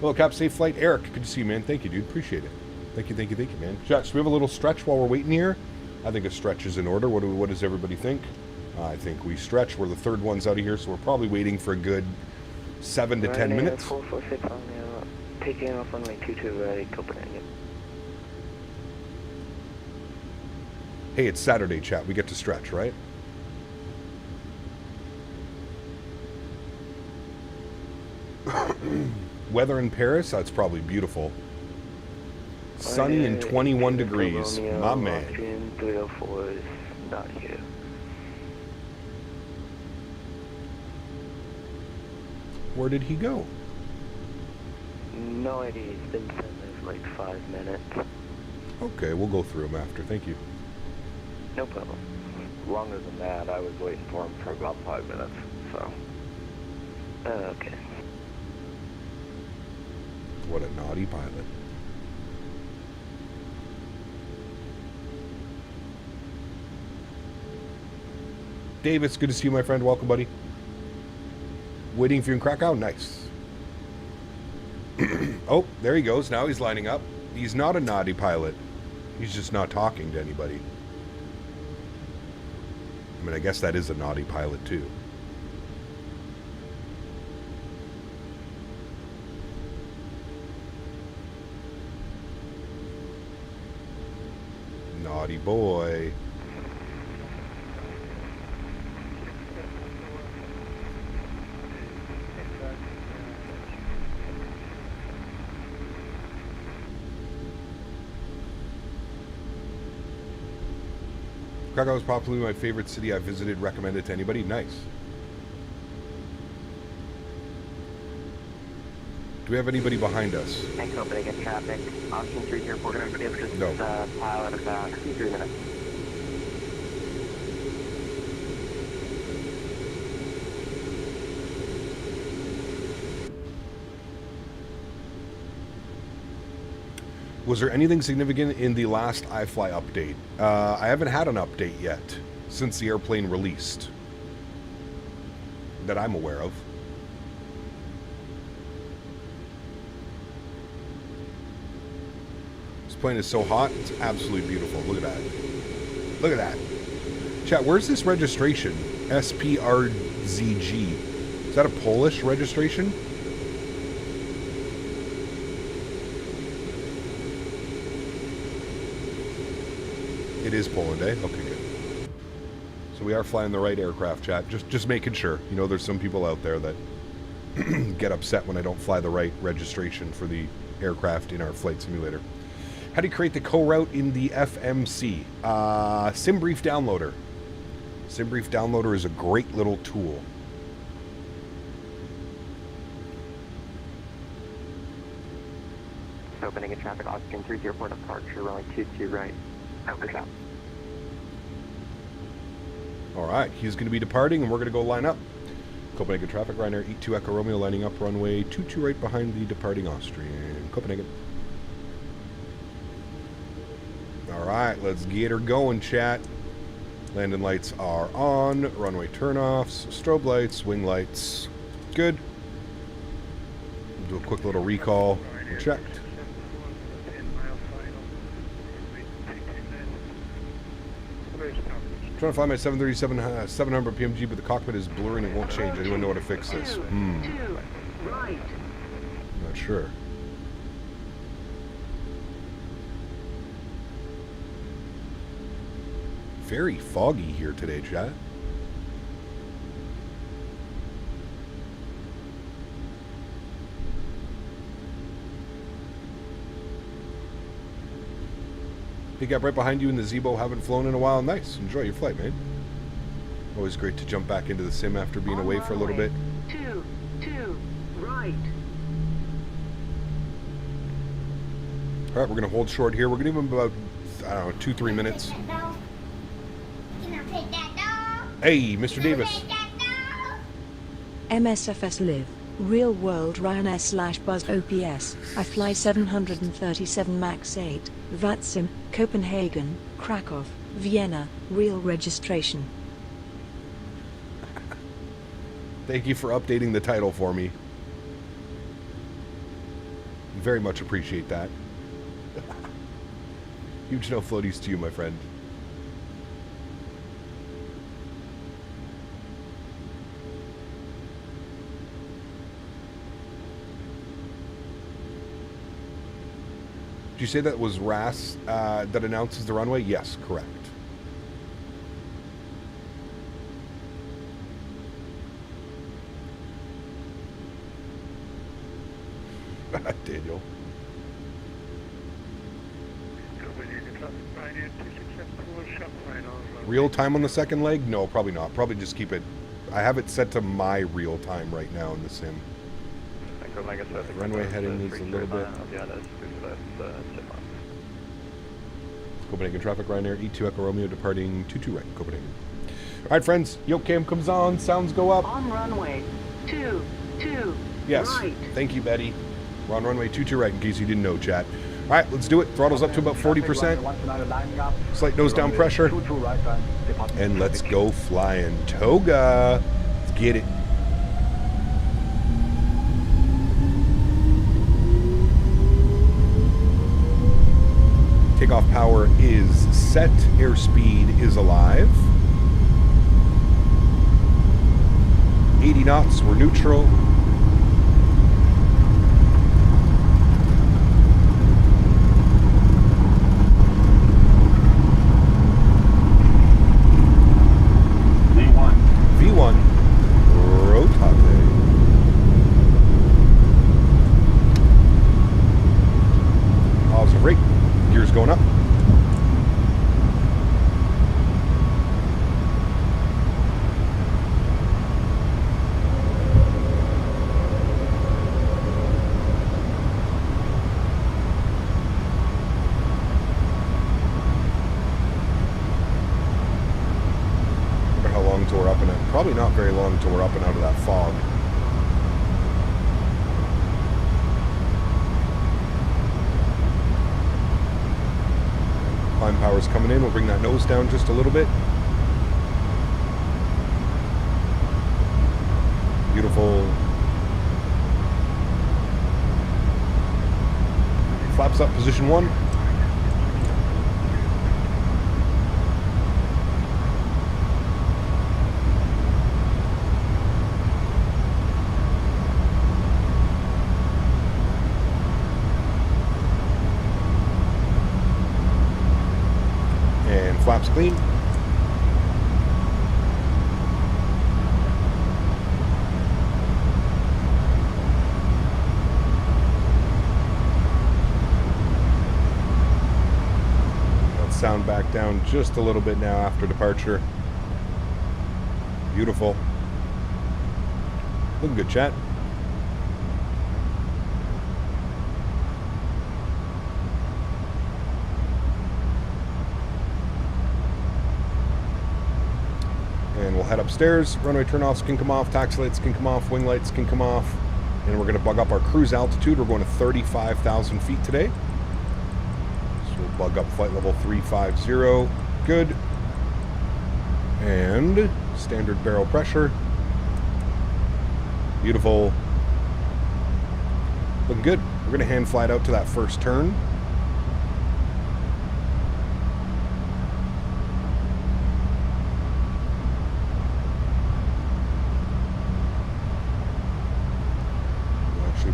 Well, Cap, safe flight. Eric, good to see you, man. Thank you, dude. Appreciate it. Thank you, man. Chat, should we have a little stretch while we're waiting here? I think a stretch is in order. What does everybody think? I think we stretch. We're the third ones out of here, so we're probably waiting for a good 7 to 10 minutes. 446 on taking off runway 22 Copenhagen. Hey, it's Saturday, chat. We get to stretch, right? Weather in Paris? That's probably beautiful. Sunny and 21 degrees. My man. 304 is Nadya. Where did he go? No idea. He's been sent there for like 5 minutes. Okay, we'll go through him after. Thank you. No problem. Longer than that, I was waiting for him for about 5 minutes, so. Okay. What a naughty pilot. Dave, it's good to see you, my friend. Welcome, buddy. Waiting for you in Krakow? Nice. Oh, there he goes. Now he's lining up. He's not a naughty pilot. He's just not talking to anybody. I mean, I guess that is a naughty pilot, too. Naughty boy. Krakow is probably my favorite city I've visited. Recommend it to anybody. Nice. Do we have anybody behind us? Thanks, Copenhagen traffic. Option 3 airport. No. Pilot about 3 minutes. Was there anything significant in the last iFly update? I haven't had an update yet since the airplane released that I'm aware of. This plane is so hot, it's absolutely beautiful. Look at that. Look at that. Chat, where's this registration? SPRZG. Is that a Polish registration? It is Poland, eh? Okay, good. So we are flying the right aircraft, chat. Just making sure. You know, there's some people out there that get upset when I don't fly the right registration for the aircraft in our flight simulator. How do you create the co-route in the FMC? SimBrief Downloader. SimBrief Downloader is a great little tool. Opening a traffic oxygen 304 departure, runway 22 right. Over out. All right, he's going to be departing, and we're going to go line up. Copenhagen traffic, Ryanair 82 Echo Romeo lining up runway 22 right behind the departing Austrian. Copenhagen. All right, let's get her going, chat. Landing lights are on. Runway turnoffs, strobe lights, wing lights. Good. Do a quick little recall. Checked. Trying to fly my 737 700 PMG, but the cockpit is blurring and won't change. Anyone know how to fix this? Not sure. Very foggy here today, chat. Pick up right behind you in the Zebo. Haven't flown in a while. Nice. Enjoy your flight, man. Always great to jump back into the sim after being away for a little bit. 2, right. All right, we're going to hold short here. We're going to give him about, I don't know, 2-3 minutes. Hey, Mr. Davis. MSFS Live. Real World Ryanair / Buzz OPS. I fly 737 MAX8. VATSIM. Copenhagen. Krakow. Vienna. Real registration. Thank you for updating the title for me. Very much appreciate that. Huge no floaties to you, my friend. Did you say that was RAS that announces the runway? Yes, correct. Daniel. Real time on the second leg? No, probably not. Probably just keep it. I have it set to my real time right now in the sim. Runway heading is a little bit. Copenhagen traffic, Ryanair, E2 Echo Romeo departing 22 right, Copenhagen. All right, friends, yoke cam comes on, sounds go up. On runway 22 yes, right. Thank you, Betty. We're on runway 22 right, in case you didn't know, chat. All right, let's do it. Throttle's up to about 40%. Slight nose down pressure. And let's go flying. Toga. Let's get it. Takeoff power is set. Airspeed is alive. 80 knots. We're neutral. V1. Rotate. Positive rate. Gears going up. Wonder how long till we're up and out. Probably not very long till we're up and out of that fog. Climb power's coming in. We'll bring that nose down just a little bit. Beautiful. Flaps up, position 1. Flaps clean. Let's sound back down just a little bit now after departure. Beautiful. Looking good, chat. And we'll head upstairs. Runway turnoffs can come off, taxi lights can come off, wing lights can come off. And we're going to bug up our cruise altitude. We're going to 35,000 feet today. So we'll bug up flight level 350. Good. And standard barrel pressure. Beautiful. Looking good. We're going to hand fly it out to that first turn.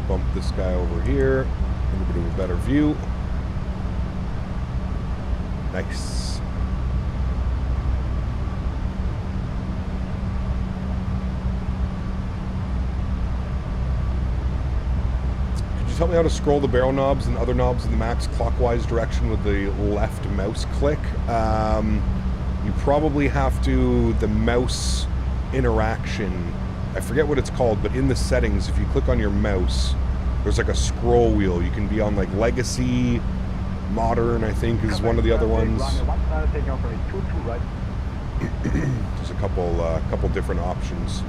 Bump this guy over here. A little bit of a better view. Nice. Could you Just tell me how to scroll the barrel knobs and other knobs in the MAX clockwise direction with the left mouse click. You probably have to, the mouse interaction, I forget what it's called, but in the settings, if you click on your mouse, there's like a scroll wheel. You can be on like Legacy, Modern, I think, is one of the other ones. There's a couple different options.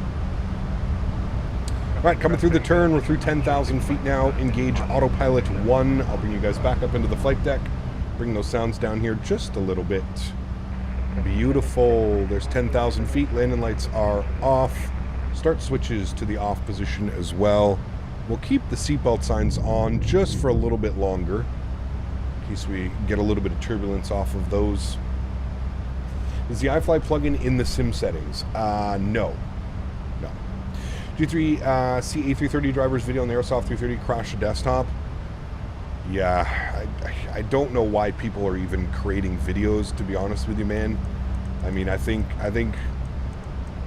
All right, coming through the turn, we're through 10,000 feet now. Engage autopilot 1. I'll bring you guys back up into the flight deck. Bring those sounds down here just a little bit. Beautiful. There's 10,000 feet. Landing lights are off. Start switches to the off position as well. We'll keep the seatbelt signs on just for a little bit longer, in case we get a little bit of turbulence off of those. Is the iFly plugin in the sim settings? No. G3, see A330 driver's video on the Aerosoft 330 crash the desktop. Yeah, I don't know why people are even creating videos, to be honest with you, man. I mean, I think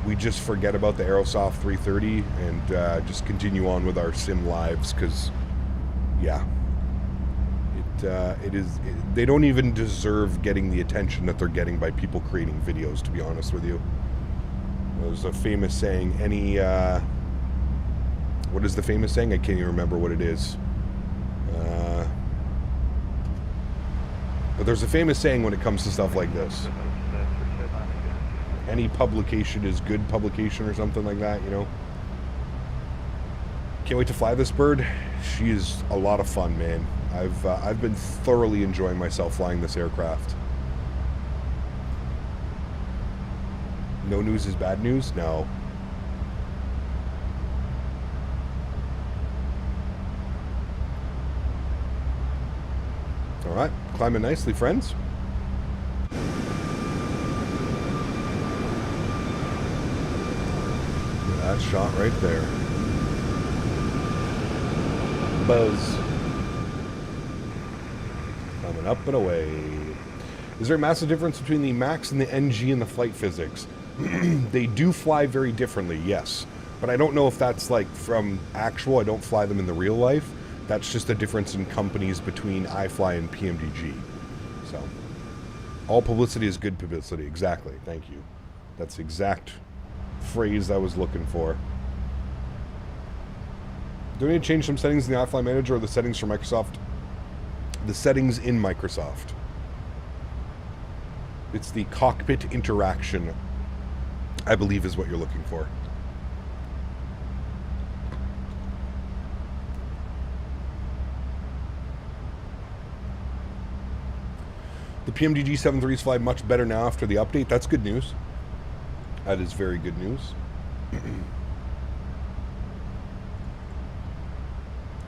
we just forget about the Aerosoft 330 and just continue on with our sim lives, because, yeah, they don't even deserve getting the attention that they're getting by people creating videos, to be honest with you. There's a famous saying, what is the famous saying? I can't even remember what it is. But there's a famous saying when it comes to stuff like this. Any publication is good publication or something like that, you know? Can't wait to fly this bird. She is a lot of fun, man. I've been thoroughly enjoying myself flying this aircraft. No news is bad news? No. All right, climbing nicely, friends. That shot right there. Buzz. Coming up and away. Is there a massive difference between the MAX and the NG and the flight physics? They do fly very differently, yes. But I don't know if that's like from actual, I don't fly them in the real life. That's just a difference in companies between iFly and PMDG. So, all publicity is good publicity. Exactly. Thank you. That's the exact phrase I was looking for. Do we need to change some settings in the iFly Manager or the settings for Microsoft? The settings in Microsoft. It's the cockpit interaction, I believe, is what you're looking for. The PMDG 7.3s fly much better now after the update. That's good news. That is very good news.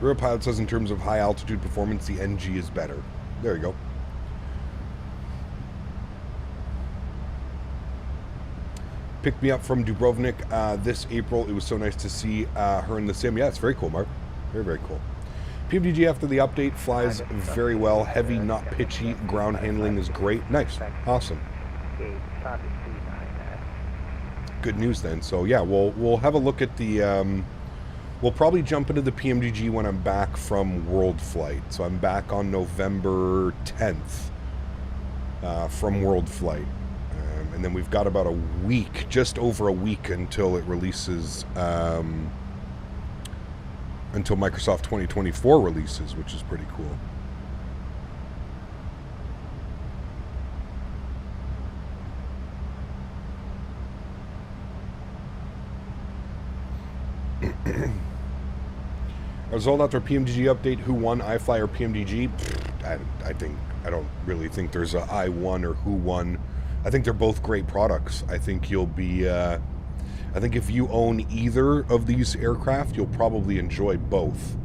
Real Pilot says in terms of high altitude performance, the NG is better. There you go. Picked me up from Dubrovnik this April. It was so nice to see her in the sim. Yeah, it's very cool, Mark. Very, very cool. PMDG after the update flies very well. Heavy, not pitchy. Ground handling is great. Nice. Awesome. Good news then. So yeah, we'll have a look at the... we'll probably jump into the PMDG when I'm back from World Flight. So I'm back on November 10th from World Flight. And then we've got about a week, just over a week until it releases... until Microsoft 2024 releases, which is pretty cool. Result after PMDG update, who won, iFly or PMDG? I don't really think there's a I won or who won. I think they're both great products. I think you'll be... I think if you own either of these aircraft, you'll probably enjoy both.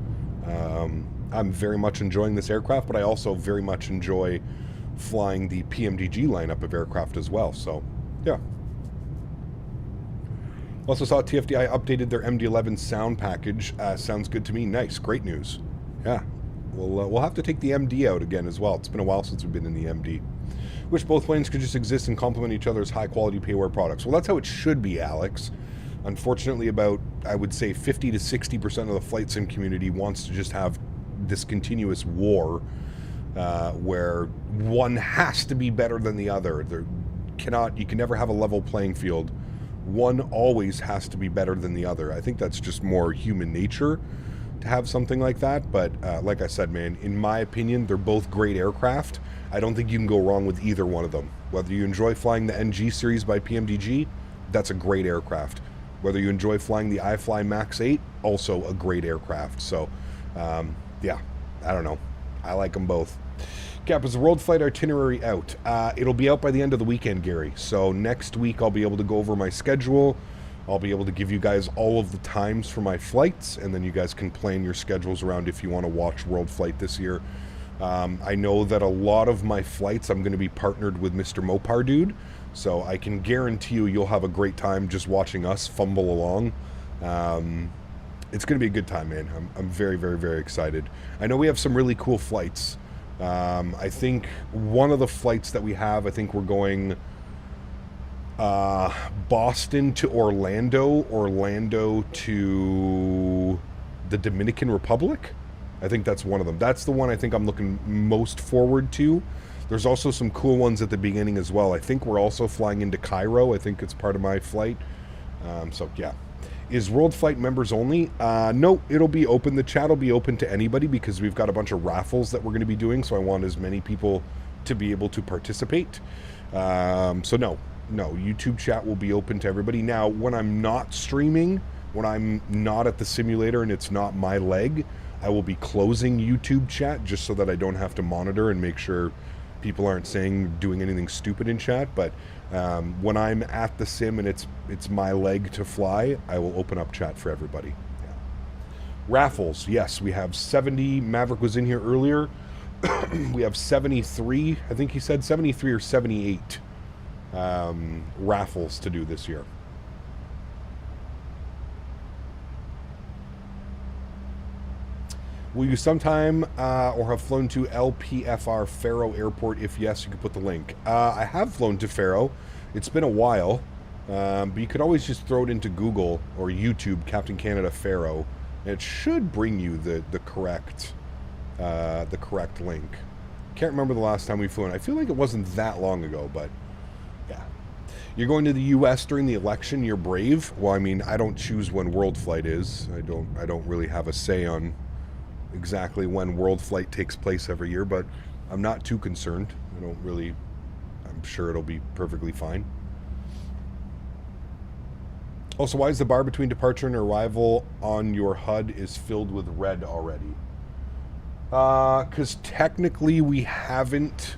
I'm very much enjoying this aircraft, but I also very much enjoy flying the PMDG lineup of aircraft as well. So, yeah. Also saw TFDI updated their MD-11 sound package. Sounds good to me. Nice. Great news. Yeah. We'll have to take the MD out again as well. It's been a while since we've been in the MD. Wish both planes could just exist and complement each other's high-quality payware products. Well, that's how it should be, Alex. Unfortunately, about, I would say, 50 to 60% of the flight sim community wants to just have this continuous war where one has to be better than the other. You can never have a level playing field. One always has to be better than the other. I think that's just more human nature to have something like that. But like I said, man, in my opinion, they're both great aircraft. I don't think you can go wrong with either one of them. Whether you enjoy flying the NG series by PMDG, that's a great aircraft. Whether you enjoy flying the iFly MAX8, also a great aircraft. So, yeah, I don't know. I like them both. Cap, is the world flight itinerary out? It'll be out by the end of the weekend, Gary. So next week I'll be able to go over my schedule. I'll be able to give you guys all of the times for my flights, and then you guys can plan your schedules around if you want to watch World Flight this year. I know that a lot of my flights I'm going to be partnered with Mr. Mopar Dude, so I can guarantee you'll have a great time just watching us fumble along. It's going to be a good time, man. I'm very, very, very excited. I know we have some really cool flights. I think one of the flights that we have, I think we're going Boston to Orlando, Orlando to the Dominican Republic. I think that's one of them. That's the one I think I'm looking most forward to. There's also some cool ones at the beginning as well. I think we're also flying into Cairo. I think it's part of my flight. So yeah. Is World Flight members only? No, it'll be open. The chat will be open to anybody because we've got a bunch of raffles that we're going to be doing, so I want as many people to be able to participate. So no, YouTube chat will be open to everybody. Now, when I'm not streaming, when I'm not at the simulator and it's not my leg, I will be closing YouTube chat just so that I don't have to monitor and make sure people aren't doing anything stupid in chat. But when I'm at the sim and it's my leg to fly, I will open up chat for everybody. Yeah. Raffles, yes, we have 70. Maverick was in here earlier. We have 73. I think he said 73 or 78 raffles to do this year. Will you sometime or have flown to LPFR Faro Airport? If yes, you could put the link. I have flown to Faro. It's been a while, but you could always just throw it into Google or YouTube, Captain Canada Faro. And it should bring you the correct link. Can't remember the last time we flew in. I feel like it wasn't that long ago, but yeah. You're going to the U.S. during the election. You're brave. Well, I mean, I don't choose when World Flight is. I don't really have a say on exactly when World Flight takes place every year, but I'm not too concerned. I'm sure it'll be perfectly fine. Also, why is the bar between departure and arrival on your HUD is filled with red already? Because technically we haven't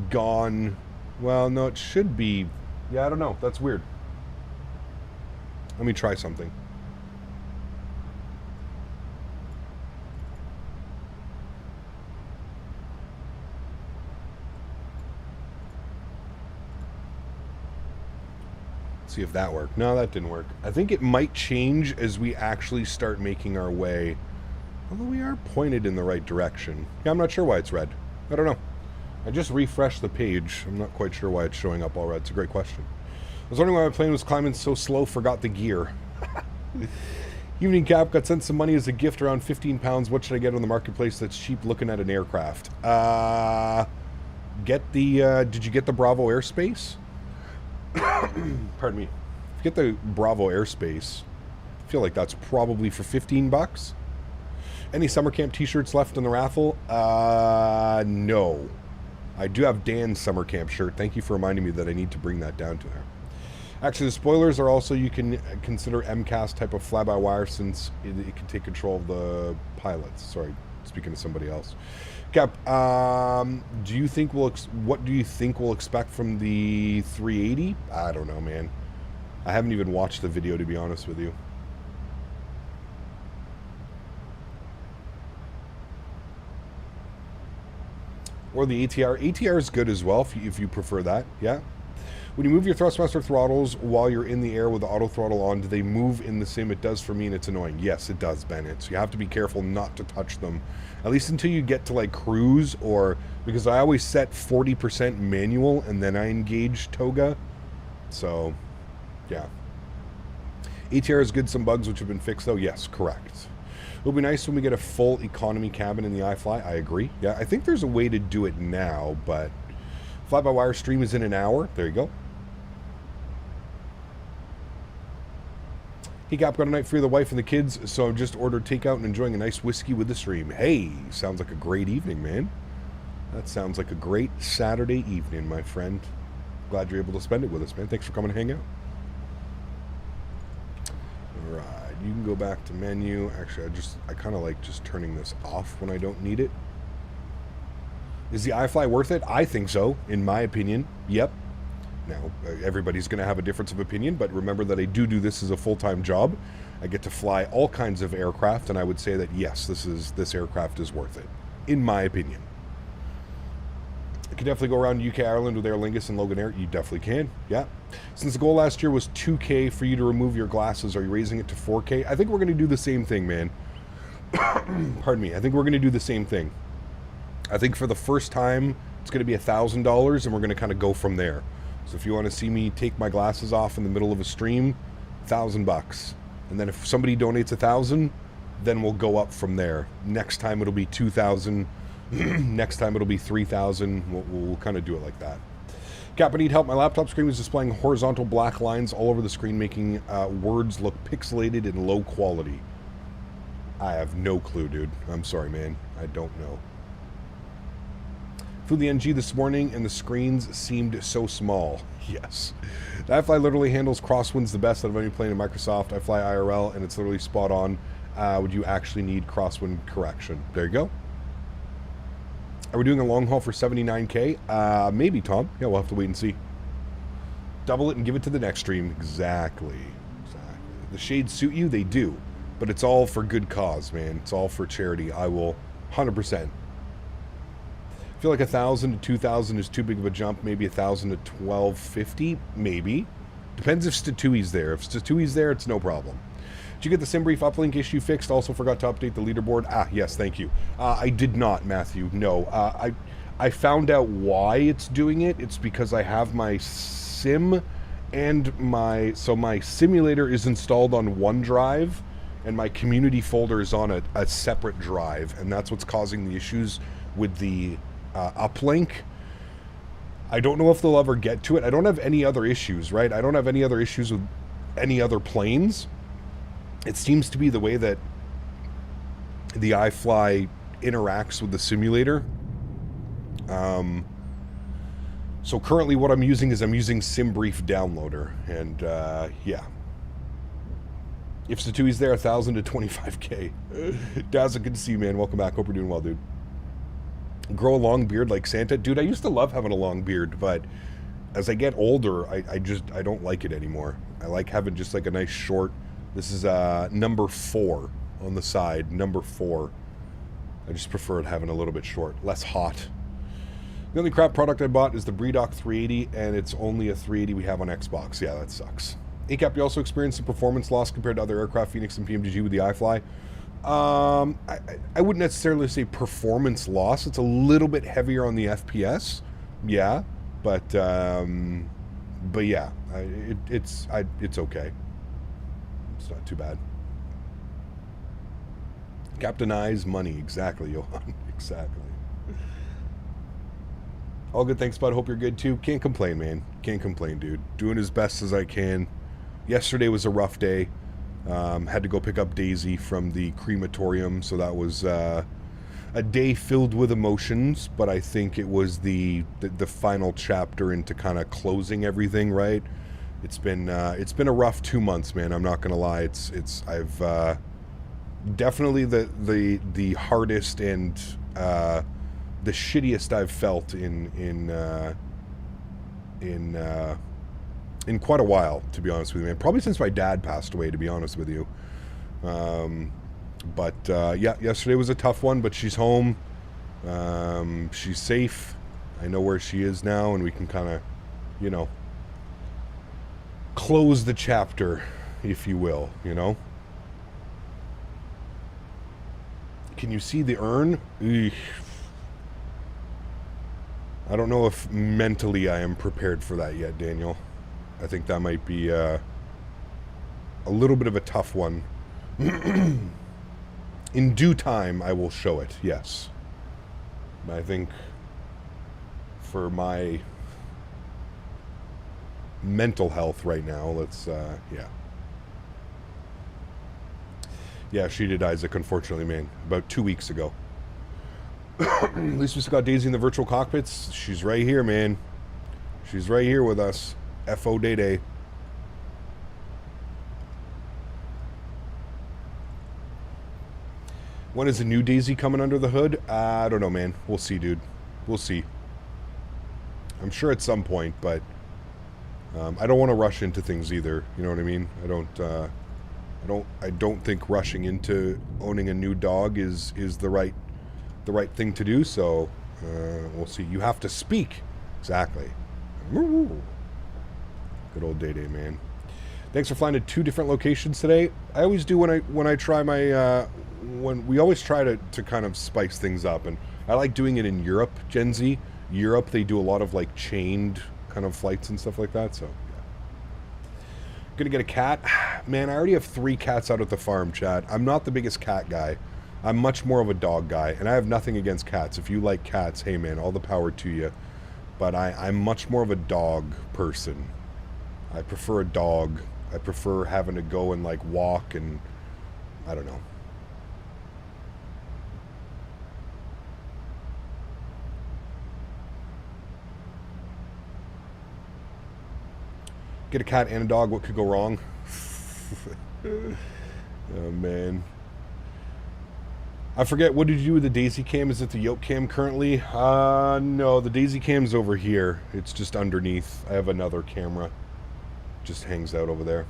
gone... Well, no, it should be... Yeah, I don't know. That's weird. Let me try something. See if that worked. No, that didn't work. I think it might change as we actually start making our way. Although we are pointed in the right direction. Yeah, I'm not sure why it's red. I don't know. I just refreshed the page. I'm not quite sure why it's showing up all red. It's a great question. I was wondering why my plane was climbing so slow, forgot the gear. Evening Cap, got sent some money as a gift, around 15 pounds. What should I get on the marketplace that's cheap looking at an aircraft? Did you get the Bravo Airspace? Pardon me. If you get the Bravo Airspace, I feel like that's probably for 15 bucks. Any summer camp t-shirts left in the raffle? No. I do have Dan's summer camp shirt. Thank you for reminding me that I need to bring that down to there. Actually, the spoilers are also, you can consider MCAS type of fly-by-wire since it can take control of the pilots. Sorry, speaking to somebody else. Cap, what do you think we'll expect from the 380? I don't know, man. I haven't even watched the video, to be honest with you. Or the ATR. ATR is good as well if you prefer that. Yeah. When you move your Thrustmaster throttles while you're in the air with the auto throttle on, do they move in the sim? It does for me, and it's annoying. Yes, it does, Bennett. So you have to be careful not to touch them, at least until you get to like cruise, or because I always set 40% manual and then I engage toga. So, yeah. ATR is good. Some bugs which have been fixed, though. Yes, correct. It'll be nice when we get a full economy cabin in the iFly. I agree. Yeah, I think there's a way to do it now, but fly-by-wire stream is in an hour. There you go. Hey, Cap, got a night for the wife and the kids, so I've just ordered takeout and enjoying a nice whiskey with the stream. Hey, sounds like a great evening, man. That sounds like a great Saturday evening, my friend. Glad you're able to spend it with us, man. Thanks for coming to hang out. All right. You can go back to menu. Actually, I kind of like just turning this off when I don't need it. Is the iFly worth it? I think so, in my opinion. Yep. Now, everybody's going to have a difference of opinion, but remember that I do this as a full-time job. I get to fly all kinds of aircraft, and I would say that, yes, this aircraft is worth it, in my opinion. You can definitely go around UK, Ireland with Aer Lingus and Logan Air. You definitely can, yeah. Since the goal last year was 2K for you to remove your glasses, are you raising it to 4K? I think we're going to do the same thing, man. Pardon me. I think we're going to do the same thing. I think for the first time, it's going to be $1,000, and we're going to kind of go from there. So if you want to see me take my glasses off in the middle of a stream, $1,000. And then if somebody donates $1,000, then we'll go up from there. Next time it'll be $2,000. Next time it'll be $3,000. We'll kind of do it like that. Cap, I need help. My laptop screen is displaying horizontal black lines all over the screen, making words look pixelated and low quality. I have no clue, dude. I'm sorry, man. I don't know. Flew the NG this morning, and the screens seemed so small. Yes. The iFly literally handles crosswinds the best out of any plane in Microsoft. I fly IRL, and it's literally spot on. Would you actually need crosswind correction? There you go. Are we doing a long haul for 79K? Maybe, Tom. Yeah, we'll have to wait and see. Double it and give it to the next stream. Exactly. The shades suit you? They do. But it's all for good cause, man. It's all for charity. I will 100%. I feel like 1,000 to 2,000 is too big of a jump. Maybe 1,000 to 1,250. Maybe. Depends if Statewi's there. If Statewi's there, it's no problem. Did you get the SimBrief uplink issue fixed? Also forgot to update the leaderboard. Yes, thank you. I did not, Matthew. No. I found out why it's doing it. It's because I have my sim and my simulator is installed on OneDrive, and my community folder is on a separate drive, and that's what's causing the issues with the uplink. I don't know if they'll ever get to it. I don't have any other issues, right? I don't have any other issues with any other planes. It seems to be the way that the iFly interacts with the simulator. So currently what I'm using is SimBrief Downloader. And yeah. If Statewi's there, 1,000 to 25K. Dazzle, good to see you, man. Welcome back. Hope you're doing well, dude. Grow a long beard like Santa. Dude, I used to love having a long beard, but as I get older, I don't like it anymore. I like having just like a nice short... This is number 4 on the side, number 4. I just prefer it having a little bit short, less hot. The only crap product I bought is the Breedoc 380, and it's only a 380 we have on Xbox. Yeah, that sucks. ACAP, you also experienced some performance loss compared to other aircraft, Phoenix and PMDG with the iFly. I wouldn't necessarily say performance loss. It's a little bit heavier on the FPS. Yeah, but yeah, it's okay. It's not too bad. Captain Eyes money. Exactly, Johan. Exactly. All good, thanks, bud. Hope you're good, too. Can't complain, man. Can't complain, dude. Doing as best as I can. Yesterday was a rough day. Had to go pick up Daisy from the crematorium, so that was a day filled with emotions, but I think it was the final chapter into kind of closing everything, right? It's been a rough 2 months, man. I'm not gonna lie. I've definitely the hardest and the shittiest I've felt in quite a while, to be honest with you, man. Probably since my dad passed away, to be honest with you. But yeah, yesterday was a tough one, but she's home. She's safe. I know where she is now, and we can kind of, you know, close the chapter, if you will, you know? Can you see the urn? Eesh. I don't know if mentally I am prepared for that yet, Daniel. I think that might be a little bit of a tough one. In due time, I will show it, yes. But I think for my mental health right now, let's, yeah. Yeah, she did, Isaac, unfortunately, man. About 2 weeks ago. At least we still got Daisy in the virtual cockpits. She's right here, man. She's right here with us. F.O. Day-Day. When is the new Daisy coming under the hood? I don't know, man. We'll see, dude. We'll see. I'm sure at some point, but I don't want to rush into things either. You know what I mean? I don't think rushing into owning a new dog is the right thing to do. So we'll see. You have to speak. Exactly. Good old Day-Day, man. Thanks for flying to 2 different locations today. I always do when I try my when we always try to kind of spice things up, and I like doing it in Europe. Gen Z, Europe, they do a lot of like chained kind of flights and stuff like that. So yeah. Gonna get a cat, man. I already have 3 cats out at the farm, Chad. I'm not the biggest cat guy. I'm much more of a dog guy, and I have nothing against cats. If you like cats, hey man, all the power to you. But I'm much more of a dog person. I prefer a dog. I prefer having to go and like walk and I don't know. Get a cat and a dog, what could go wrong? Oh man. I forget, what did you do with the Daisy cam? Is it the yoke cam currently? No, the Daisy cam's over here. It's just underneath. I have another camera. Just hangs out over there.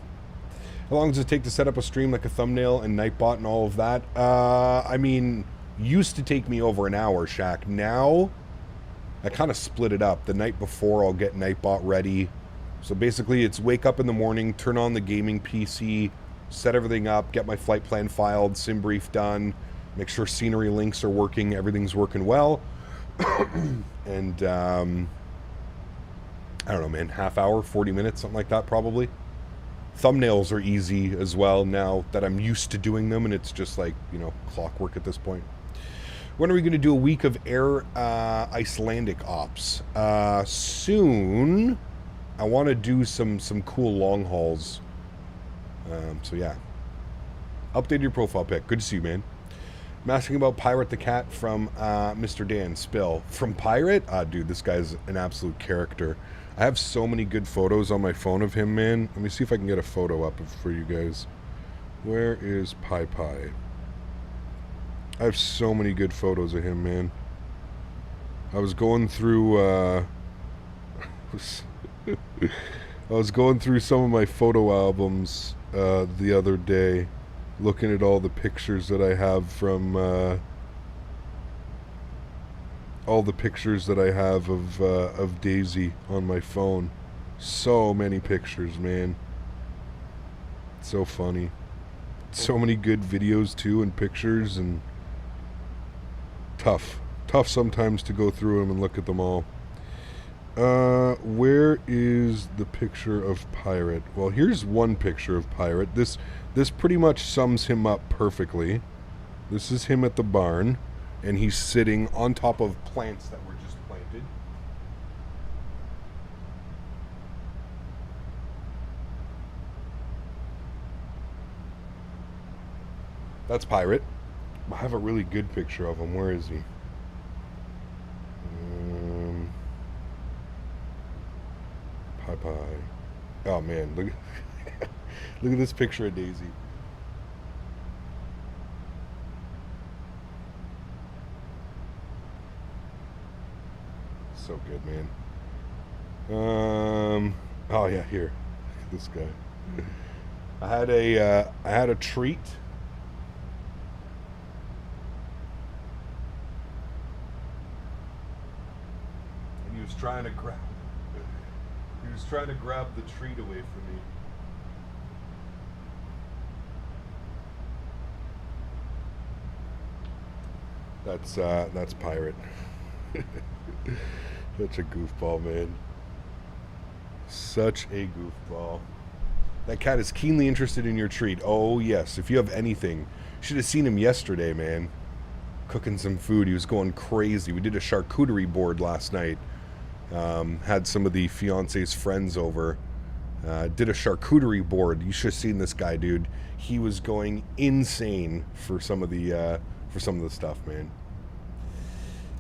How long does it take to set up a stream, like a thumbnail and Nightbot and all of that? I mean, used to take me over an hour, Shaq. Now, I kind of split it up. The night before, I'll get Nightbot ready. So basically, it's wake up in the morning, turn on the gaming PC, set everything up, get my flight plan filed, sim brief done, make sure scenery links are working, everything's working well. And, I don't know, man, half hour, 40 minutes, something like that, probably. Thumbnails are easy as well now that I'm used to doing them, and it's just like, you know, clockwork at this point. When are we going to do a week of air Icelandic ops? Soon. I want to do some cool long hauls. So yeah. Update your profile pic. Good to see you, man. I'm asking about Pirate the Cat from Mr. Dan Spill. From Pirate? Dude, this guy's an absolute character. I have so many good photos on my phone of him, man. Let me see if I can get a photo up for you guys. Where is Pi Pi? I have so many good photos of him, man. I was going through, I was going through some of my photo albums the other day, looking at all the pictures that I have from of Daisy on my phone. So many pictures, man. So funny. So many good videos too, and pictures, and tough sometimes to go through them and look at them all. Where is the picture of Pirate? Well, here's one picture of Pirate. This pretty much sums him up perfectly. This is him at the barn, and he's sitting on top of plants that were just planted. That's Pirate. I have a really good picture of him. Where is he? Pie. Oh man, look look at this picture of Daisy. So good, man. Oh yeah, here. Look at this guy. I had a treat. And he was trying to grab the treat away from me. That's Pirate. Such a goofball, man. Such a goofball. That cat is keenly interested in your treat. Oh yes, if you have anything Should have seen him yesterday, man. Cooking some food. He was going crazy. We did a charcuterie board last night. Had some of the fiance's friends over. Did a charcuterie board. You should have seen this guy, dude. He was going insane for some of the stuff, man.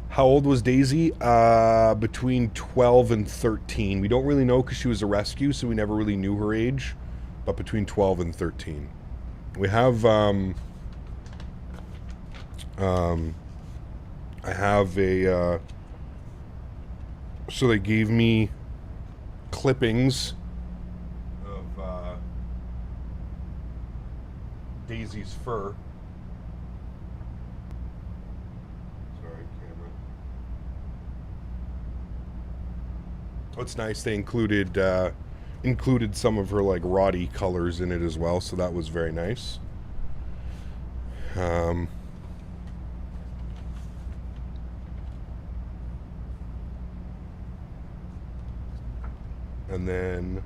How old was Daisy? Between 12 and 13. We don't really know because she was a rescue, so we never really knew her age. But between 12 and 13. We have, I have a, so they gave me clippings of Daisy's fur. Sorry, camera. What's nice, they included some of her like Roddy colors in it as well, so that was very nice. And then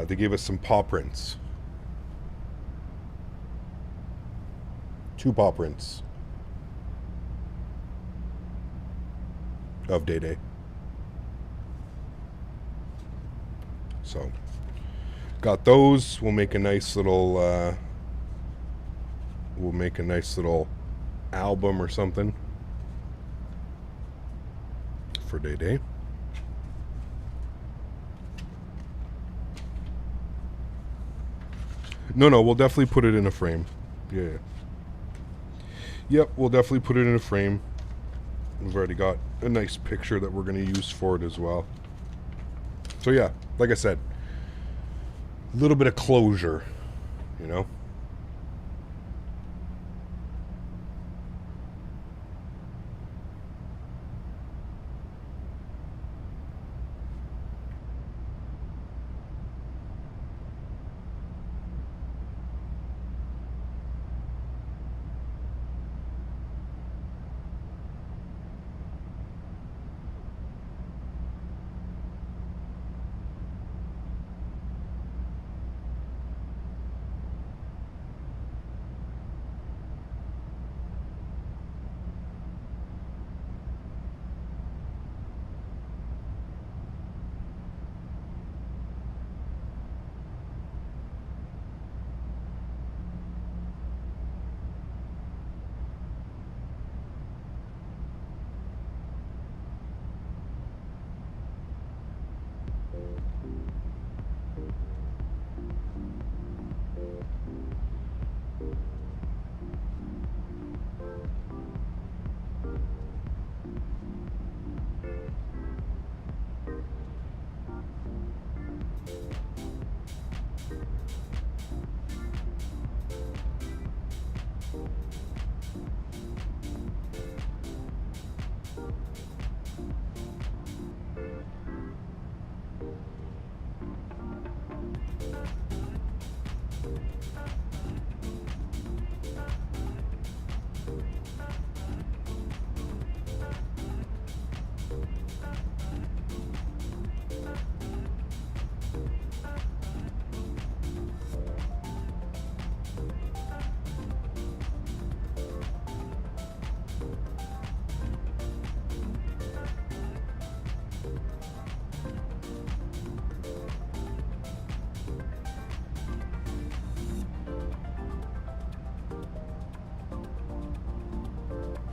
they gave us some paw prints. 2 paw prints of Day Day. So got those. We'll make a nice little album or something for Day Day. No, we'll definitely put it in a frame. Yeah. Yep, we'll definitely put it in a frame. We've already got a nice picture that we're going to use for it as well. So yeah, like I said, a little bit of closure, you know?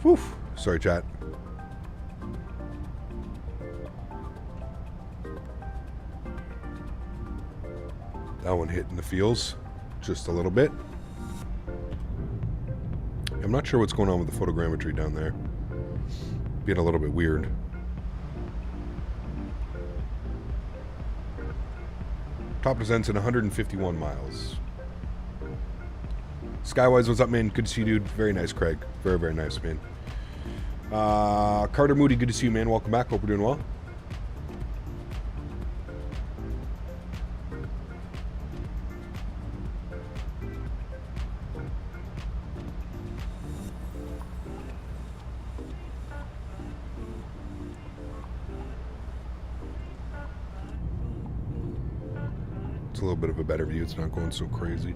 Whew. Sorry, chat. That one hit in the feels just a little bit. I'm not sure what's going on with the photogrammetry down there. Being a little bit weird. Top descents in 151 miles. Skywise, what's up, man? Good to see you, dude. Very nice, Craig. Very, very nice, man. Carter Moody, good to see you, man. Welcome back. Hope you're doing well. It's a little bit of a better view. It's not going so crazy.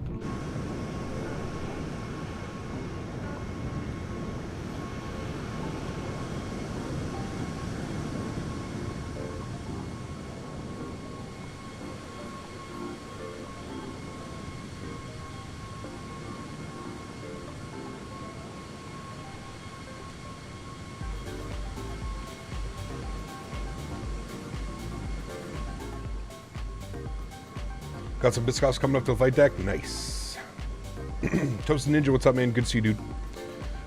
Got some Biscoffs coming up to the flight deck. Nice. Toasted Ninja, what's up, man? Good to see you, dude.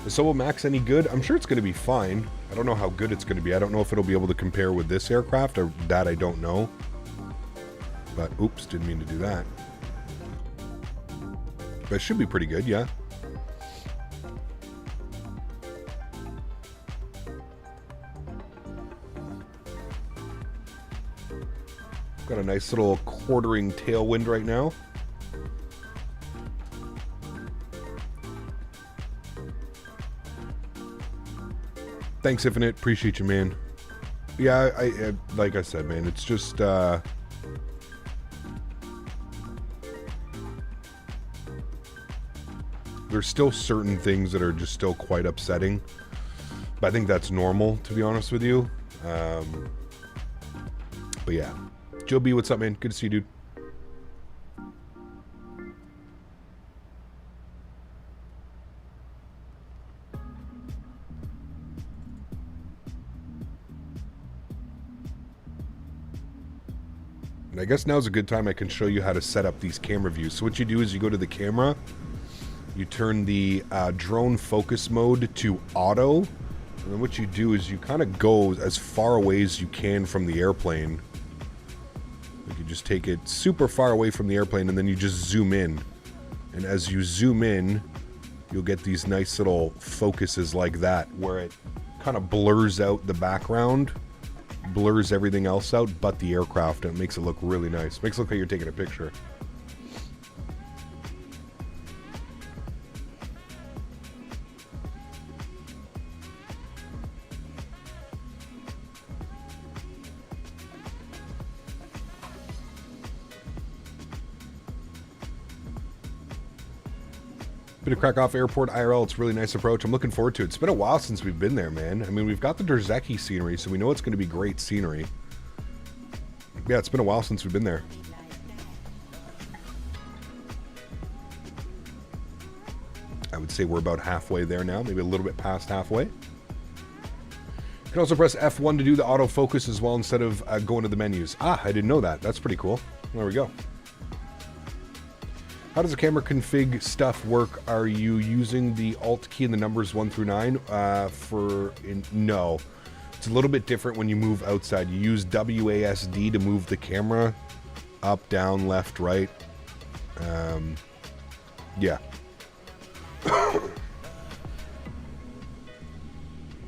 Is Solo Max any good? I'm sure it's going to be fine. I don't know how good it's going to be. I don't know if it'll be able to compare with this aircraft, or that I don't know. But, oops, didn't mean to do that. But it should be pretty good, yeah. Got a nice little quartering tailwind right now. Thanks, Infinite. Appreciate you, man. Yeah, I like I said, man, it's just there's still certain things that are just still quite upsetting. But I think that's normal, to be honest with you. But yeah. Joe B, what's up, man? Good to see you, dude. And I guess now's a good time I can show you how to set up these camera views. So what you do is you go to the camera, you turn the drone focus mode to auto, and then what you do is you kind of go as far away as you can from the airplane. You just take it super far away from the airplane, and then you just zoom in. And as you zoom in, you'll get these nice little focuses like that, where it kind of blurs out the background, blurs everything else out but the aircraft, and it makes it look really nice. Makes it look like you're taking a picture. Been to Krakow Airport IRL. It's a really nice approach. I'm looking forward to it. It's been a while since we've been there, man. I mean, we've got the Drzecki scenery, so we know it's going to be great scenery. Yeah, it's been a while since we've been there. I would say we're about halfway there now, maybe a little bit past halfway. You can also press F1 to do the autofocus as well instead of going to the menus. Ah, I didn't know that. That's pretty cool. There we go. How does the camera config stuff work? Are you using the Alt key and the numbers 1 through 9? No. It's a little bit different when you move outside. You use WASD to move the camera up, down, left, right. Yeah.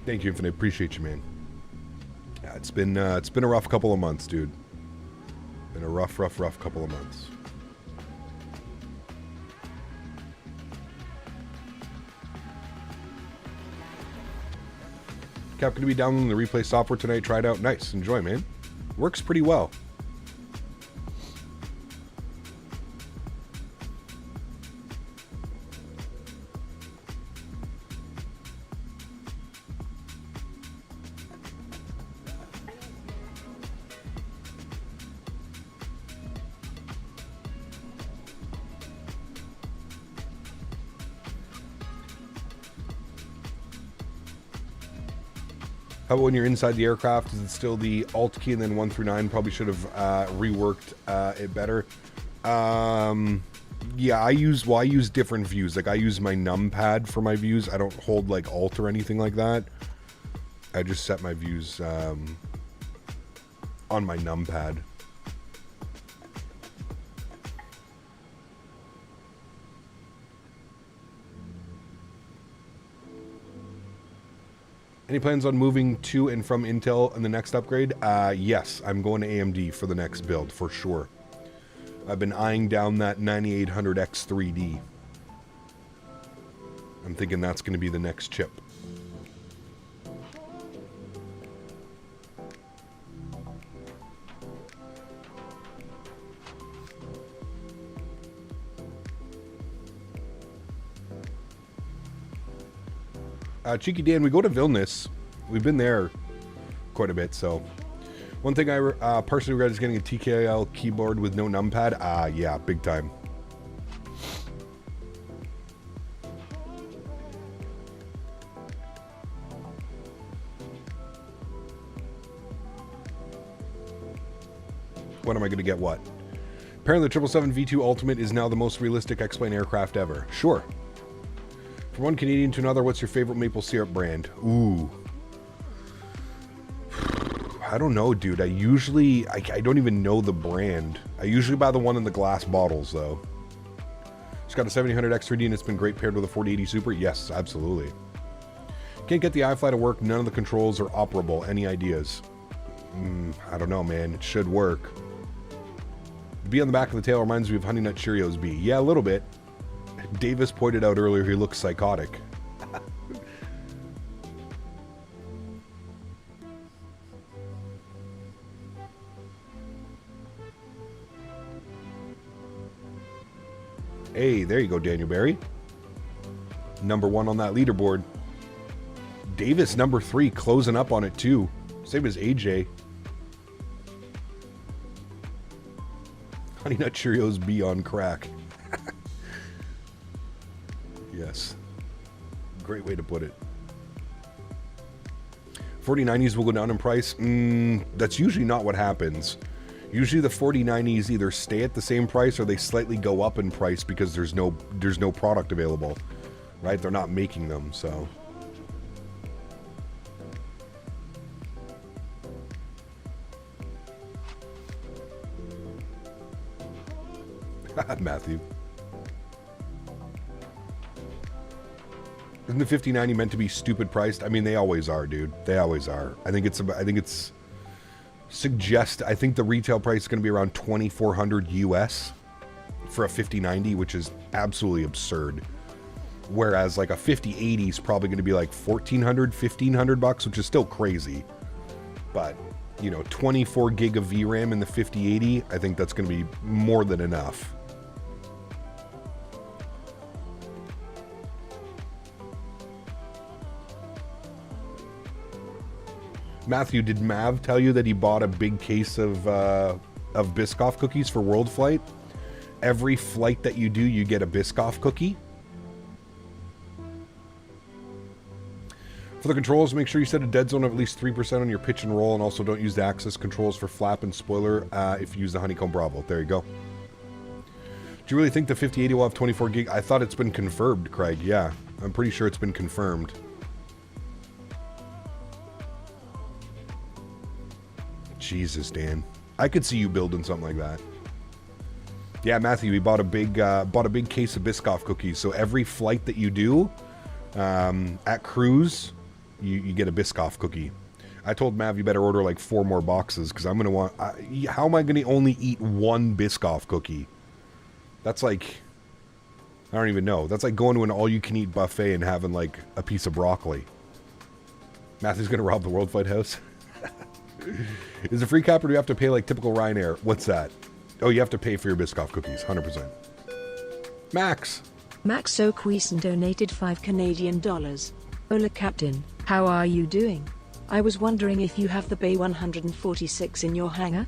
Thank you, Infinite. Appreciate you, man. Yeah, it's been a rough couple of months, dude. Been a rough couple of months. Cap, going to be downloading the replay software tonight. Try it out. Nice. Enjoy, man. Works pretty well. How about when you're inside the aircraft? Is it still the Alt key and then 1 through 9? Probably should have reworked it better. Yeah, I use different views. Like, I use my numpad for my views. I don't hold like Alt or anything like that. I just set my views on my numpad. Any plans on moving to and from Intel in the next upgrade? Yes, I'm going to AMD for the next build, for sure. I've been eyeing down that 9800X 3D. I'm thinking that's going to be the next chip. Cheeky Dan, we go to Vilnius. We've been there quite a bit, so. One thing I personally regret is getting a TKL keyboard with no numpad. Yeah, big time. When am I going to get what? Apparently the 777 V2 Ultimate is now the most realistic X-Plane aircraft ever. Sure. From one Canadian to another, what's your favorite maple syrup brand? Ooh. I don't know, dude. I don't even know the brand. I usually buy the one in the glass bottles, though. It's got a 7000 X3D and it's been great paired with a 4080 Super. Yes, absolutely. Can't get the iFly to work. None of the controls are operable. Any ideas? I don't know, man. It should work. The bee on the back of the tail reminds me of Honey Nut Cheerios bee. Yeah, a little bit. Davis pointed out earlier he looks psychotic. Hey, there you go, Daniel Barry. Number 1 on that leaderboard. Davis, number 3, closing up on it too. Same as AJ. Honey Nut Cheerios be on crack. Yes. Great way to put it. 4090s will go down in price. That's usually not what happens. Usually the 4090s either stay at the same price or they slightly go up in price because there's no product available. Right? They're not making them, so. Matthew. Isn't the 5090 meant to be stupid priced? I mean, they always are, dude. They always are. I think the retail price is going to be around $2,400 US for a 5090, which is absolutely absurd. Whereas like a 5080 is probably going to be like $1,400, $1,500, which is still crazy. But, you know, 24 gig of VRAM in the 5080, I think that's going to be more than enough. Matthew, did Mav tell you that he bought a big case of Biscoff cookies for World Flight? Every flight that you do, you get a Biscoff cookie. For the controls, make sure you set a dead zone of at least 3% on your pitch and roll, and also don't use the access controls for flap and spoiler if you use the Honeycomb Bravo. There you go. Do you really think the 5080 will have 24 gig? I thought it's been confirmed, Craig. Yeah, I'm pretty sure it's been confirmed. Jesus, Dan. I could see you building something like that. Yeah, Matthew, we bought a big case of Biscoff cookies. So every flight that you do at cruise, you get a Biscoff cookie. I told Mav you better order like 4 more boxes because I'm gonna want. How am I gonna only eat one Biscoff cookie? That's like, I don't even know. That's like going to an all-you-can-eat buffet and having like a piece of broccoli. Matthew's gonna rob the World Flight House. Is it free cap or do you have to pay like typical Ryanair? What's that? Oh, you have to pay for your Biscoff cookies, 100%. Max. Max so Cuison donated $5 Canadian. Hola Captain, how are you doing? I was wondering if you have the Bay 146 in your hangar?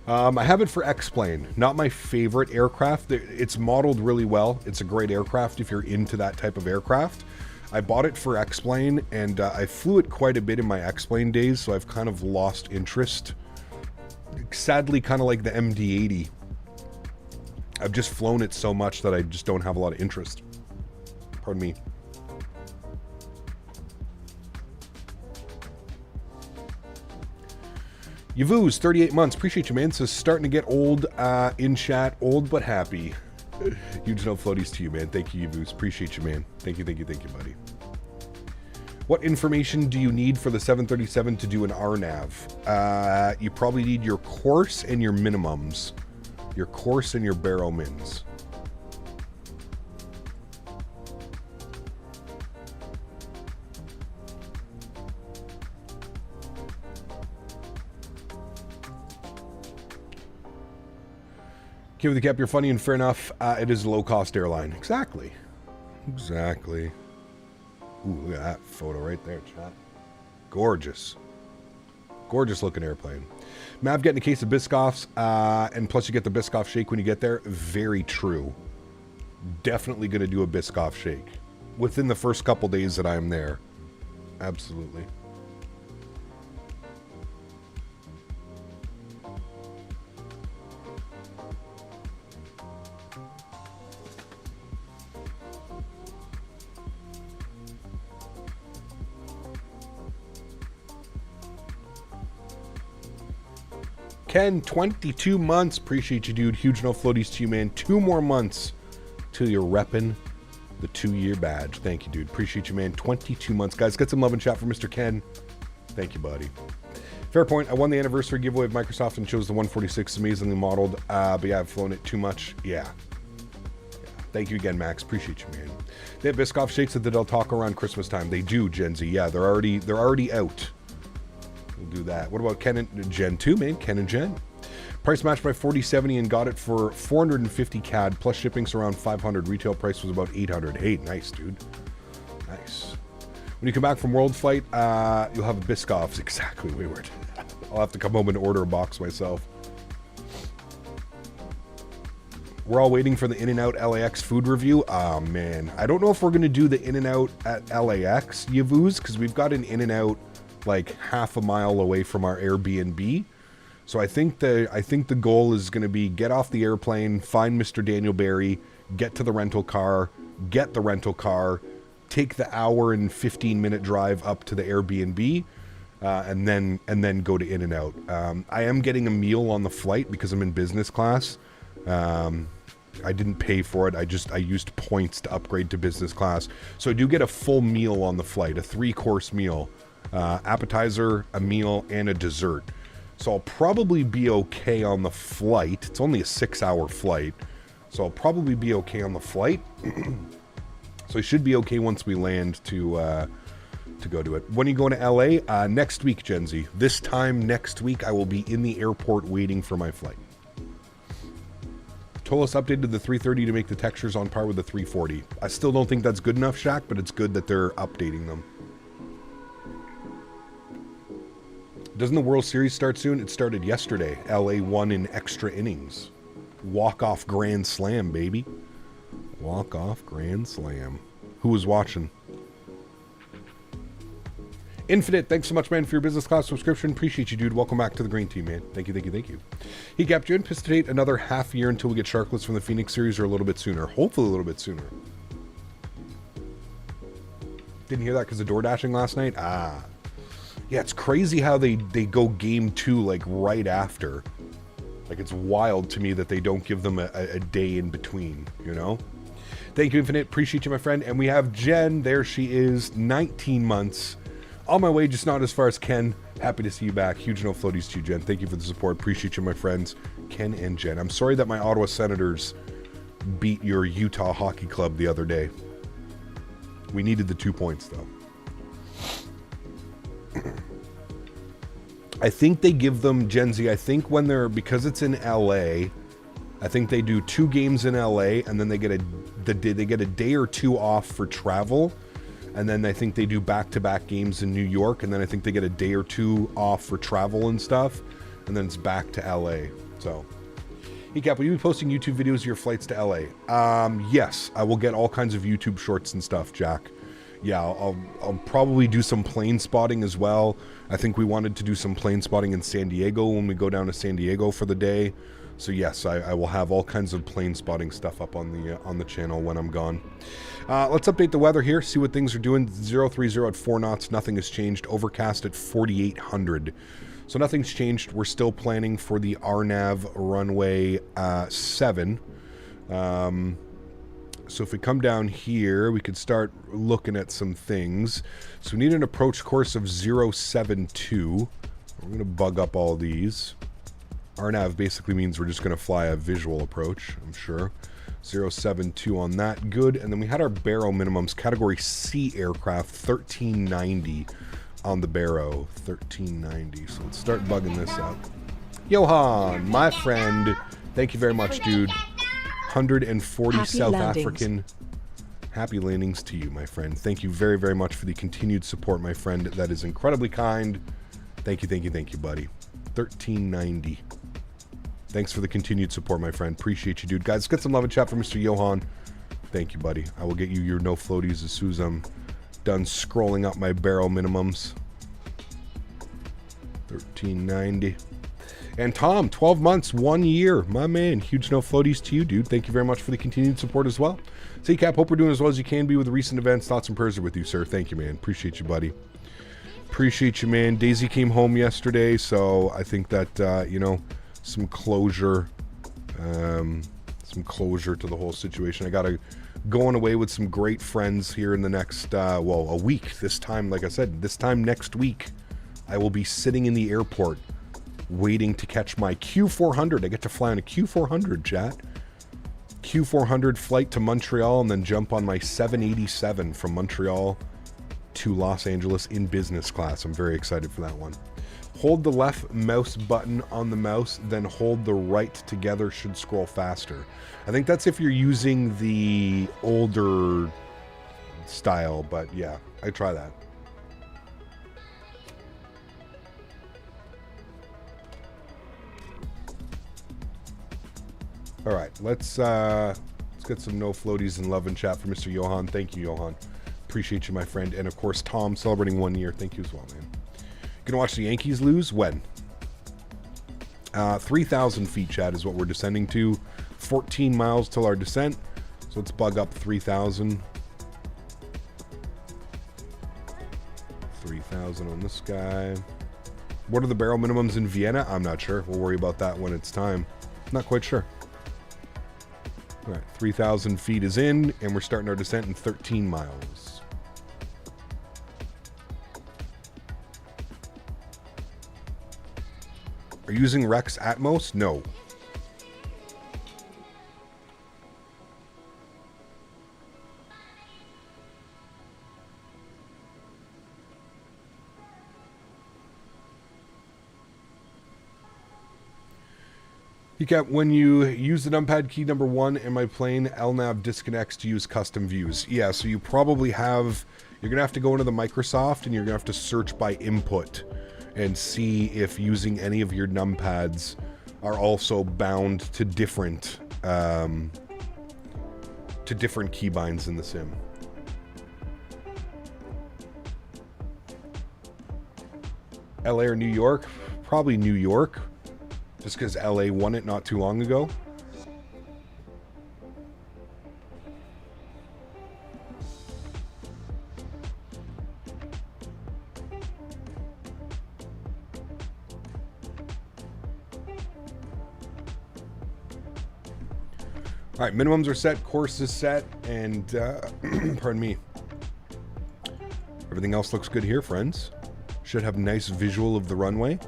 I have it for X-Plane. Not my favorite aircraft. It's modeled really well. It's a great aircraft if you're into that type of aircraft. I bought it for X-Plane, and I flew it quite a bit in my X-Plane days, so I've kind of lost interest. Sadly, kind of like the MD-80. I've just flown it so much that I just don't have a lot of interest. Pardon me. Yavuz, 38 months. Appreciate you, man. Says starting to get old in chat. Old but happy. Huge no floaties to you, man. Thank you, Yavuz. Appreciate you, man. Thank you, buddy. What information do you need for the 737 to do an RNAV? You probably need your course and your minimums. Your course and your barrel mins. Okay, with the cap, you're funny and fair enough. It is a low-cost airline. Exactly. Ooh, look at that photo right there, chat. Gorgeous. Gorgeous looking airplane. Mav getting a case of Biscoffs, and plus you get the Biscoff shake when you get there. Very true. Definitely going to do a Biscoff shake within the first couple days that I'm there. Absolutely. Ken, 22 months. Appreciate you, dude. Huge no floaties to you, man. 2 more months till you're repping the 2-year badge. Thank you, dude. Appreciate you, man. 22 months. Guys, get some love and chat for Mr. Ken. Thank you, buddy. Fair point. I won the anniversary giveaway of Microsoft and chose the 146. Amazingly modeled. But yeah, I've flown it too much. Yeah. Thank you again, Max. Appreciate you, man. They have Biscoff shakes at the Del Taco around Christmas time. They do, Gen Z. Yeah, they're already out. We'll do that. What about Ken and Jen 2, man? Ken and Jen. Price matched by 4070 and got it for 450 CAD plus shipping's around 500. Retail price was about 800. Hey, nice, dude. Nice. When you come back from World Flight, you'll have Biscoffs. Exactly, Wayward. I'll have to come home and order a box myself. We're all waiting for the In-N-Out LAX food review. Oh, man. I don't know if we're going to do the In-N-Out at LAX, Yavuz, because we've got an In-N-Out like half a mile away from our Airbnb. So I think the goal is going to be get off the airplane, find Mr. Daniel Barry, get to the rental car, get the rental car, take the hour and 15-minute drive up to the Airbnb, and then go to In-N-Out. I am getting a meal on the flight because I'm in business class. I didn't pay for it. I used points to upgrade to business class. So I do get a full meal on the flight, a 3-course meal. Appetizer, a meal, and a dessert. So I'll probably be okay on the flight. It's only a 6-hour flight, so I'll probably be okay on the flight. So I should be okay once we land to go to it. When are you going to LA? Next week, Gen Z. This time next week, I will be in the airport waiting for my flight. Tolos updated the 330 to make the textures on par with the 340. I still don't think that's good enough, Shaq, but it's good that they're updating them. Doesn't the World Series start soon? It started yesterday. LA won in extra innings. Walk-off grand slam, baby. Walk-off grand slam. Who was watching? Infinite, thanks so much, man, for your business class subscription. Appreciate you, dude. Welcome back to the Green Team, man. Thank you, thank you, thank you. He capped you in. Pistate another half year until we get Sharkless from the Phoenix series, or a little bit sooner. Hopefully a little bit sooner. Didn't hear that because of door dashing last night? Ah. Yeah, it's crazy how they go game 2 like right after. Like, it's wild to me that they don't give them a day in between, you know? Thank you, Infinite. Appreciate you, my friend. And we have Jen. There she is, 19 months. On my way, just not as far as Ken. Happy to see you back. Huge no floaties to you, Jen. Thank you for the support. Appreciate you, my friends. Ken and Jen. I'm sorry that my Ottawa Senators beat your Utah Hockey Club the other day. We needed the 2 points, though. I think they give them, Gen Z, I think when they're, because it's in LA, I think they do 2 games in LA, and then they get a day or 2 off for travel, and then I think they do back-to-back games in New York, and then I think they get a day or 2 off for travel and stuff, and then it's back to LA. So, hey Cap, will you be posting YouTube videos of your flights to LA? Yes, I will get all kinds of YouTube shorts and stuff, Jack. Yeah, I'll probably do some plane spotting as well. I think we wanted to do some plane spotting in San Diego when we go down to San Diego for the day. So yes, I will have all kinds of plane spotting stuff up on the channel when I'm gone. Let's update the weather here, see what things are doing. 030 at 4 knots, nothing has changed. Overcast at 4,800. So nothing's changed. We're still planning for the RNAV runway 7. So if we come down here, we could start looking at some things. So we need an approach course of 072. We're going to bug up all these. RNAV basically means we're just going to fly a visual approach, I'm sure. 072 on that. Good. And then we had our Barrow minimums. Category C aircraft, 1390 on the Barrow. 1390. So let's start bugging this up. Johan, my friend. Thank you very much, dude. 140 Happy South landings. African Happy landings to you, my friend. Thank you very, very much for the continued support, my friend. That is incredibly kind. Thank you, thank you, thank you, buddy. 1390. Thanks for the continued support, my friend. Appreciate you, dude. Guys, let's get some love and chat from Mr. Johan. Thank you, buddy. I will get you your no floaties as soon as I'm done scrolling up my barrel minimums. 1390. And Tom, 12 months, 1 year. My man, huge no floaties to you, dude. Thank you very much for the continued support as well. CCAP, hope we're doing as well as you can be with the recent events. Thoughts and prayers are with you, sir. Thank you, man. Appreciate you, buddy. Appreciate you, man. Daisy came home yesterday, so I think that, you know, some closure to the whole situation. I got to going away with some great friends here in the next, well, a week. This time, like I said, this time next week, I will be sitting in the airport waiting to catch my Q400. I get to fly on a Q400, chat. Q400 flight to Montreal and then jump on my 787 from Montreal to Los Angeles in business class. I'm very excited for that one. Hold the left mouse button on the mouse, then hold the right together, should scroll faster. I think that's if you're using the older style, but yeah, I try that. All right, let's get some no floaties and love and chat for Mr. Johan. Thank you, Johan. Appreciate you, my friend. And of course, Tom, celebrating 1 year. Thank you as well, man. Gonna watch the Yankees lose? When? 3,000 feet, chat, is what we're descending to. 14 miles till our descent. So let's bug up 3,000. 3,000 on this guy. What are the barrel minimums in Vienna? I'm not sure. We'll worry about that when it's time. Not quite sure. All right, 3,000 feet is in, and we're starting our descent in 13 miles. Are you using Rex Atmos? No. When you use the numpad key number 1 in my plane, LNAV disconnects to use custom views. Yeah, so you probably have, you're going to have to go into the Microsoft and you're going to have to search by input and see if using any of your numpads are also bound to different keybinds in the sim. LA or New York? Probably New York. Just because LA won it not too long ago. All right, minimums are set, course is set, and pardon me. Everything else looks good here, friends. Should have a nice visual of the runway.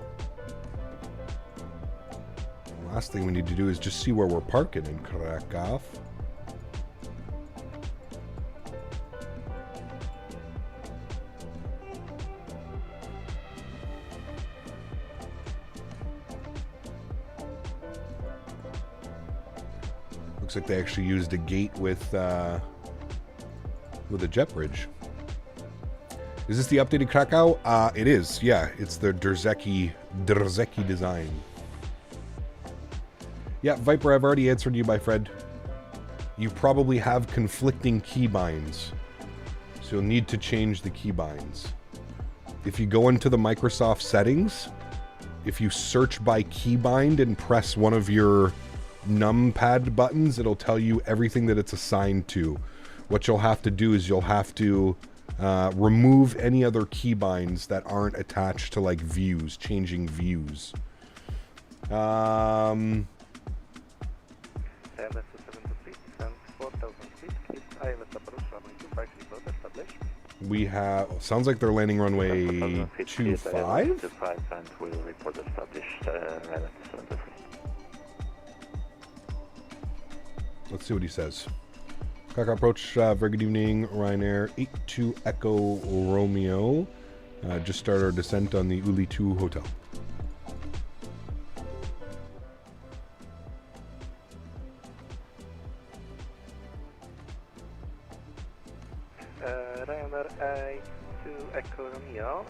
Last thing we need to do is just see where we're parking in Krakow. Looks like they actually used a gate with a jet bridge. Is this the updated Krakow? It is. Yeah, it's the Drzecki design. Yeah, Viper, I've already answered you, my friend. You probably have conflicting keybinds, so you'll need to change the keybinds. If you go into the Microsoft settings, if you search by keybind and press one of your numpad buttons, it'll tell you everything that it's assigned to. What you'll have to do is you'll have to remove any other keybinds that aren't attached to like views, changing views. We have, sounds like they're landing runway 25? And we'll report established Let's see what he says. Krakow approach, very good evening, Ryanair 82 Echo Romeo. Just started our descent on the Uli 2 hotel. Ryanair A2 Echo Romeo,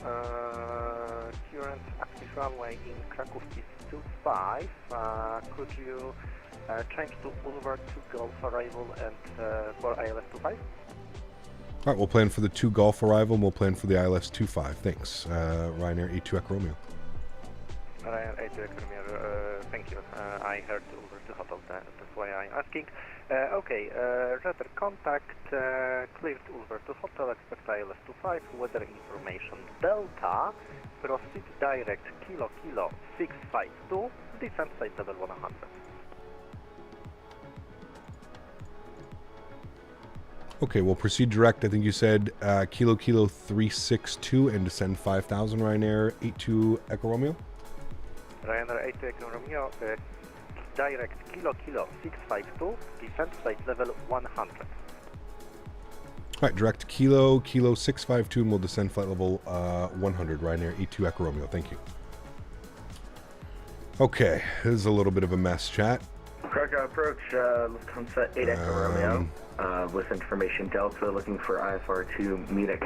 current active runway in Krakow is 25. Could you change to Ulver to Golf arrival and for ILS 25? All right, we'll plan for the 2 Golf arrival, and we'll plan for the ILS 25. Thanks. Ryanair A2 Echo Romeo. Ryanair A2 Echo Romeo, thank you. I heard Ulver to Hotel, that's why I'm asking. Okay, radar contact, cleared Ulver to Hotel, expect ILS 25, weather information, Delta, proceed direct, Kilo 652, descent flight level 100. Okay, we'll proceed direct. I think you said Kilo 362 and descend 5,000. Ryanair 82 Echo Romeo. Ryanair 82 Echo Romeo, direct Kilo 652, descent flight level 100. All right, direct Kilo 652, and we'll descend flight level 100. Ryanair 82 Echo Romeo. Thank you. Okay, this is a little bit of a mess, chat. Krakow approach, Lufthansa 8 Echo Romeo, with information Delta, looking for IFR to Munich.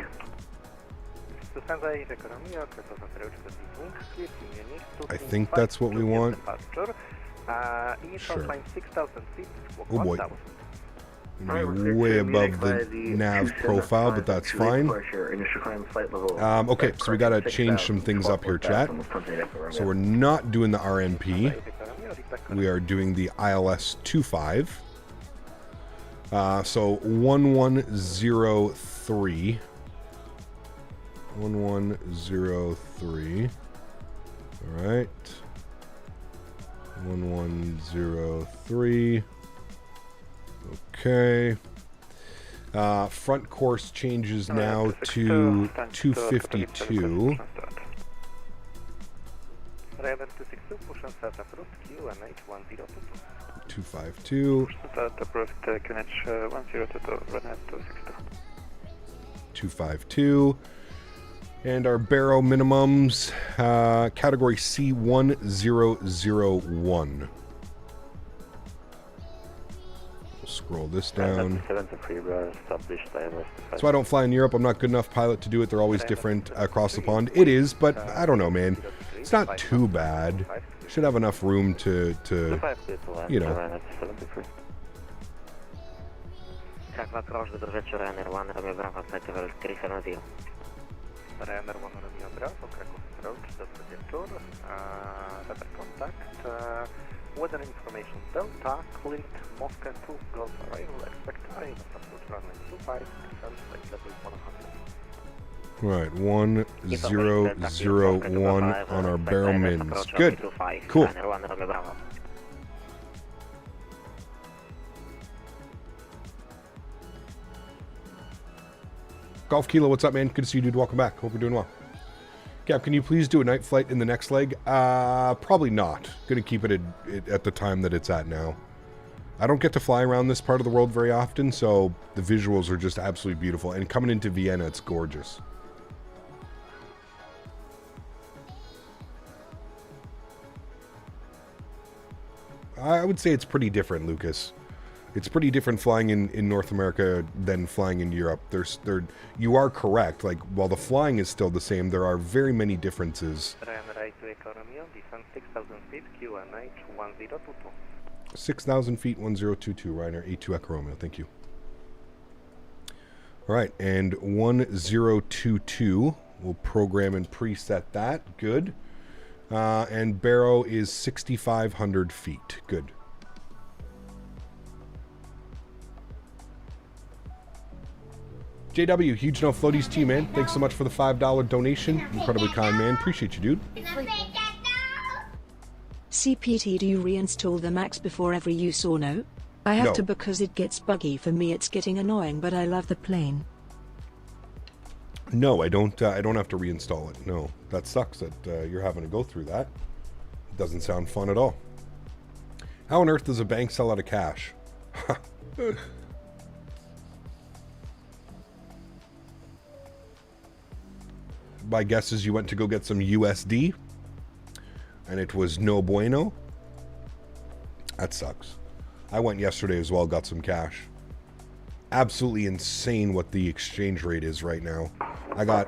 Lufthansa 8 Echo Romeo, Krakow approach, clear to Munich. I think that's what we want. Initial Sure. climb 6,000 feet, Oh boy. 1,000. We're way above the nav profile, but that's fine. Okay, so we got to change some things up here, chat. So we're not doing the RNP. We are doing the ILS 25. So 1103. 1103. All right. 1103. Okay. Front course changes now to 252. 252. 252. And our barrow minimums, category C1001. Scroll this down. So I don't fly in Europe. I'm not good enough pilot to do it. They're always different across the pond. It is, but I don't know, man. It's not too bad. Should have enough room to you know. Ryanair 1 Romeo Bravo, Krakow approach, dobry wieczór, radar contact, weather information Delta, cleared Moscow 2, Golf arrival, expect ILS approach runway 25, descent flight level 100. Right, 1001 on our barrel mins. Good, cool. Golf Kilo, what's up, man? Good to see you, dude. Welcome back. Hope you're doing well. Cap, can you please do a night flight in the next leg? Probably not. Gonna keep it at the time that it's at now. I don't get to fly around this part of the world very often, so the visuals are just absolutely beautiful. And coming into Vienna, it's gorgeous. I would say it's pretty different, Lucas. It's pretty different flying in North America than flying in Europe. You are correct. Like, while the flying is still the same, there are very many differences. 6,000 feet, 1022, Ryanair A2 Echo Romeo. Thank you. All right, and 1022. We'll program and preset that. Good. And Barrow is 6,500 feet. Good. JW, huge no floaties to you, man. Thanks so much for the $5 donation. Incredibly kind, man. Appreciate you, dude. CPT, do you reinstall the Max before every use or no? I have to because it gets buggy for me. It's getting annoying, but I love the plane. No, I don't have to reinstall it. No, that sucks that you're having to go through that. It doesn't sound fun at all. How on earth does a bank sell out of cash? My guess is you went to go get some USD and it was no bueno. That sucks. I went yesterday as well, got some cash. absolutely insane what the exchange rate is right now. I got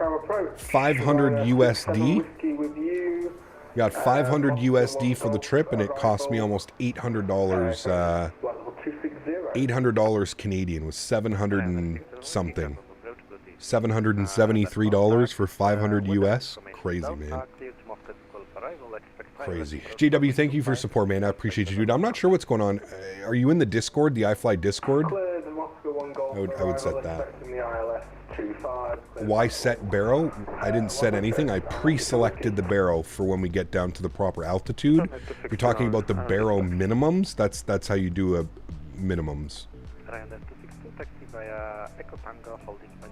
500 USD. Got 500 USD for the trip, and it cost me almost $800. $800 Canadian was 700 and something. $773 for 500 US. Crazy, man. Crazy. JW, thank you for support, man. I appreciate you, dude. I'm not sure what's going on. Are you in the Discord, the iFly Discord? I would set that. Why set barrow? I didn't set anything. I pre-selected the barrow for when we get down to the proper altitude. You're talking about the barrow minimums? That's how you do a minimums.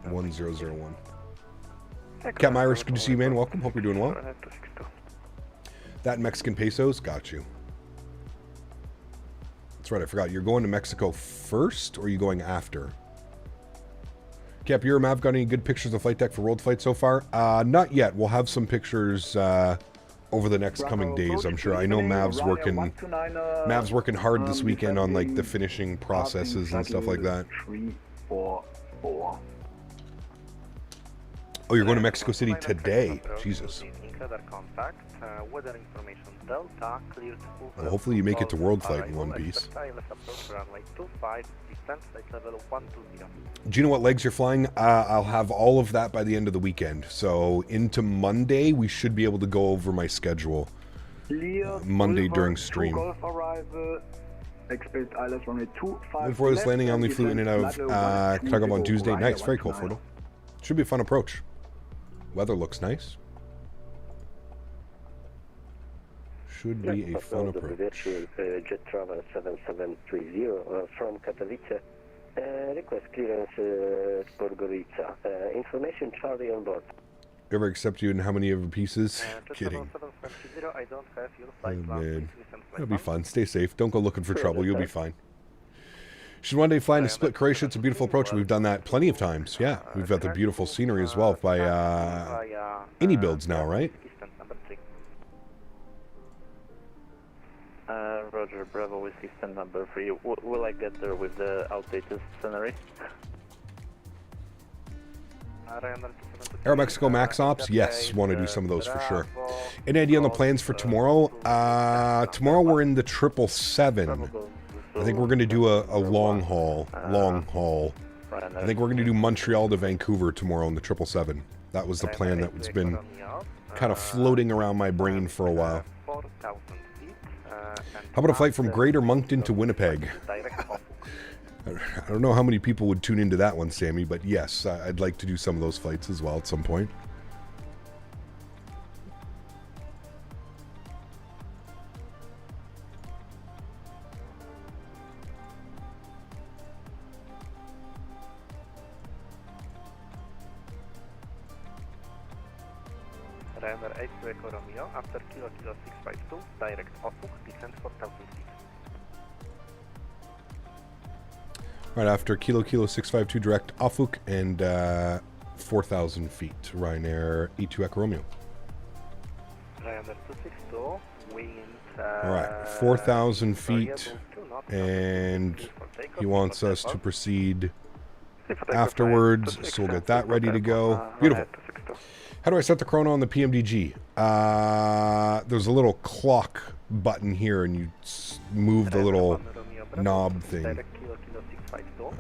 1001. Cat Myris, good to see you, man. Welcome. Hope you're doing well. That Mexican pesos, got you. That's right, I forgot. You're going to Mexico first, or are you going after? Cap, you or Mav got any good pictures of flight deck for World Flight so far? Not yet. We'll have some pictures over the next coming days, I'm sure. I know Mav's working hard this weekend on like the finishing processes and stuff like that. Oh, you're going to Mexico City today? Jesus. Well, hopefully you make it to World Flight in one piece. Do you know what legs you're flying? I'll have all of that by the end of the weekend. So into Monday, we should be able to go over my schedule. Monday during stream. Before this landing, I only flew in and out of Krakow on Tuesday. Nice, very cool, Frodo. Should be a fun approach. Weather looks nice. Should be a fun approach. Jet Travel 7730 from Katowice. Request clearance Podgorica. Information Charlie on board. Ever accept you in how many of your pieces? Kidding. Oh, man. It'll be fun. Stay safe. Don't go looking for trouble. You'll be fine. Should one day fly into Split, Croatia. It's a beautiful approach. We've done that plenty of times. Yeah. We've got the beautiful scenery as well by any builds now, right? Roger, Bravo with system number 3. Will I get there with the outdated scenery? Aero Mexico Max Ops? Yes, want to do some of those for sure. Any idea on the plans for tomorrow? Tomorrow we're in the 777. I think we're going to do a long haul. I think we're going to do Montreal to Vancouver tomorrow in the 777. That was the plan that's been kind of floating around my brain for a while. How about a flight from Greater Moncton to Winnipeg? I don't know how many people would tune into that one, Sammy, but yes, I'd like to do some of those flights as well at some point. Ryanair 8 to Echo Romeo, after Kilo 652, direct Ofuk, descent 4,000 feet. Right after Kilo 652, direct Ofuk and 4,000 feet. Ryanair 8 to Echo Romeo. Ryanair 262, wind... Alright, 4,000 feet, and he wants us to proceed afterwards, so we'll get that ready to go. Beautiful. How do I set the chrono on the PMDG? There's a little clock button here, and you move the little knob thing. I'm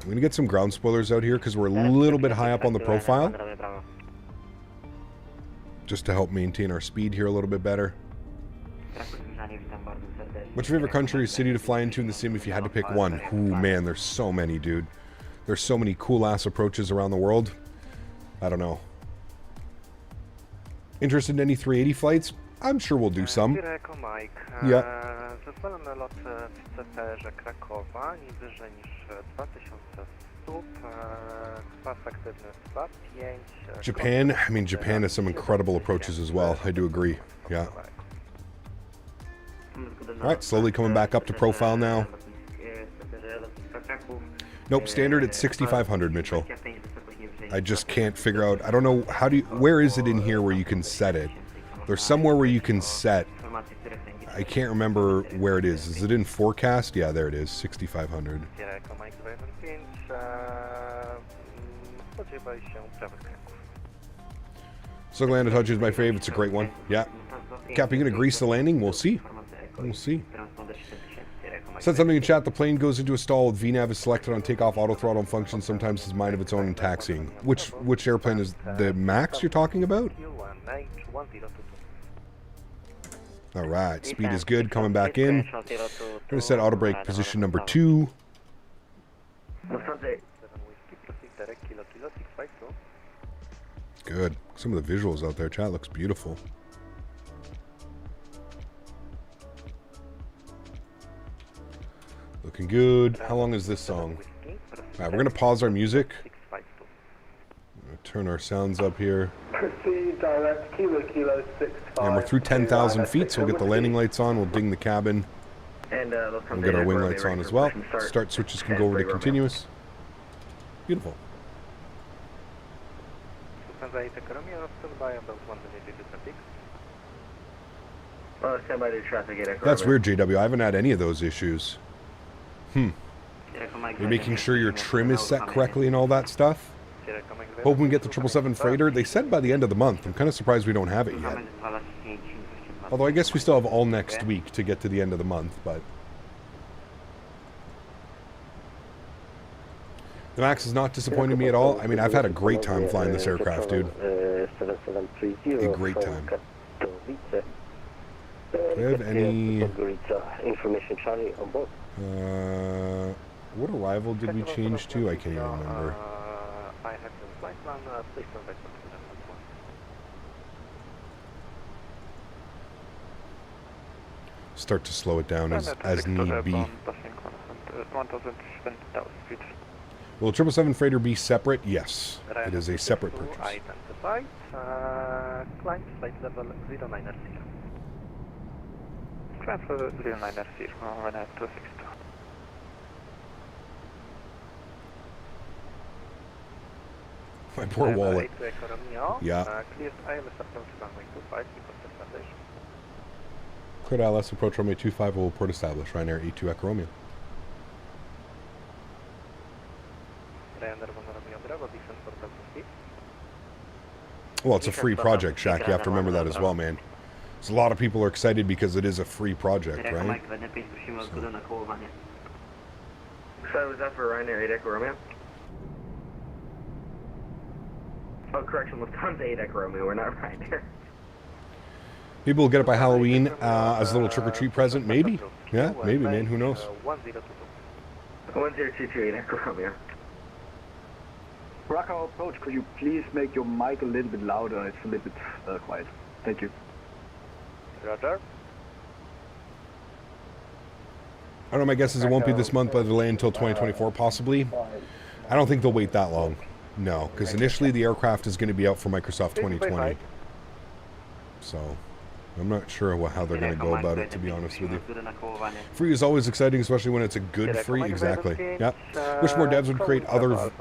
going to get some ground spoilers out here because we're a little bit high up on the profile. Just to help maintain our speed here a little bit better. What's your favorite country or city to fly into in the sim if you had to pick one? Ooh, man, there's so many, dude. There's so many cool-ass approaches around the world. I don't know. Interested in any 380 flights? I'm sure we'll do some. Yeah. Zezwolony lot w CFR-ze Krakowa, nie wyżej niż 2000 stóp, kwas aktywny 2.5. Japan, I mean, Japan has some incredible approaches as well. I do agree. Yeah. Alright, slowly coming back up to profile now. Nope, standard at 6,500, Mitchell. I just can't figure out, I don't know, where is it in here where you can set it? There's somewhere where you can set. I can't remember where it is. Is it in forecast? Yeah, there it is, 6,500. So glad to touch is my fave. It's a great one. Yeah. Cap, you gonna grease the landing? We'll see. We'll see. Said something in chat. The plane goes into a stall with VNAV is selected on takeoff. Auto throttle functions sometimes has mind of its own in taxiing. Which airplane is the MAX you're talking about? All right, speed is good. Coming back in. I'm gonna set auto brake position number 2. Good. Some of the visuals out there, chat, looks beautiful. Looking good. How long is this song? Alright, we're going to pause our music. Turn our sounds up here. Proceed direct, kilo 65. And we're through 10,000 feet, so we'll get the landing lights on. We'll ding the cabin. And we'll get our wing lights on as well. Start switches can go over to continuous. Beautiful. That's weird, JW. I haven't had any of those issues. You're making sure your trim is set correctly and all that stuff. Hoping we get the 777 freighter. They said by the end of the month. I'm kind of surprised we don't have it yet. Although I guess we still have all next week to get to the end of the month, but... The MAX is not disappointing me at all. I mean, I've had a great time flying this aircraft, dude. A great time. Do I have any... what arrival did we change to? I can't even remember. Start to slow it down as need be. Will 777 freighter be separate? Yes. It is a separate purchase. Climb flight level 090. Climb for 090, run out to 6. My poor wallet. Yeah. Cleared ILS approach runway 25 will port established. Ryanair 82 Echo Romeo. Well, it's a free project, Shaq. You have to remember that as well, man. So a lot of people are excited because it is a free project, right? So was that for Ryanair 8 Echo Romeo? Oh, correction, Lufthansa 8 Echo Romeo. We're not Ryanair. People will get it by Halloween as a little trick-or-treat present. Maybe. Yeah, maybe, man. Who knows? 10228 Echo Romeo. Krakow approach, could you please make your mic a little bit louder? It's a little bit quiet. Thank you. Roger. I don't know, my guess is it won't be this month, but delay until 2024, possibly. I don't think they'll wait that long. No, because initially the aircraft is going to be out for Microsoft 2020. So, I'm not sure how they're going to go about it, to be honest with you. Free is always exciting, especially when it's a good free. Exactly. Yeah. Wish more devs would create other...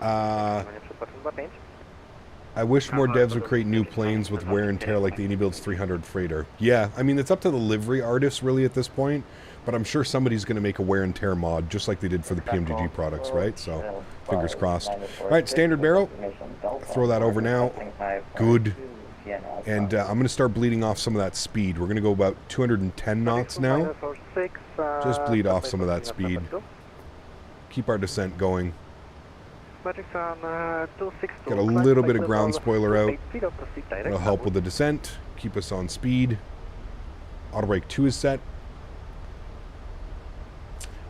I wish more devs would create new planes with wear and tear like the Anybuilds 300 freighter. Yeah, I mean, it's up to the livery artists, really, at this point. But I'm sure somebody's going to make a wear and tear mod, just like they did for the PMGG products, right? So, fingers crossed. All right, standard barrel. Throw that over now. Good. And I'm going to start bleeding off some of that speed. We're going to go about 210 knots now. Just bleed off some of that speed. Keep our descent going. Got a little bit of ground spoiler out. That'll help with the descent. Keep us on speed. Auto brake 2 is set.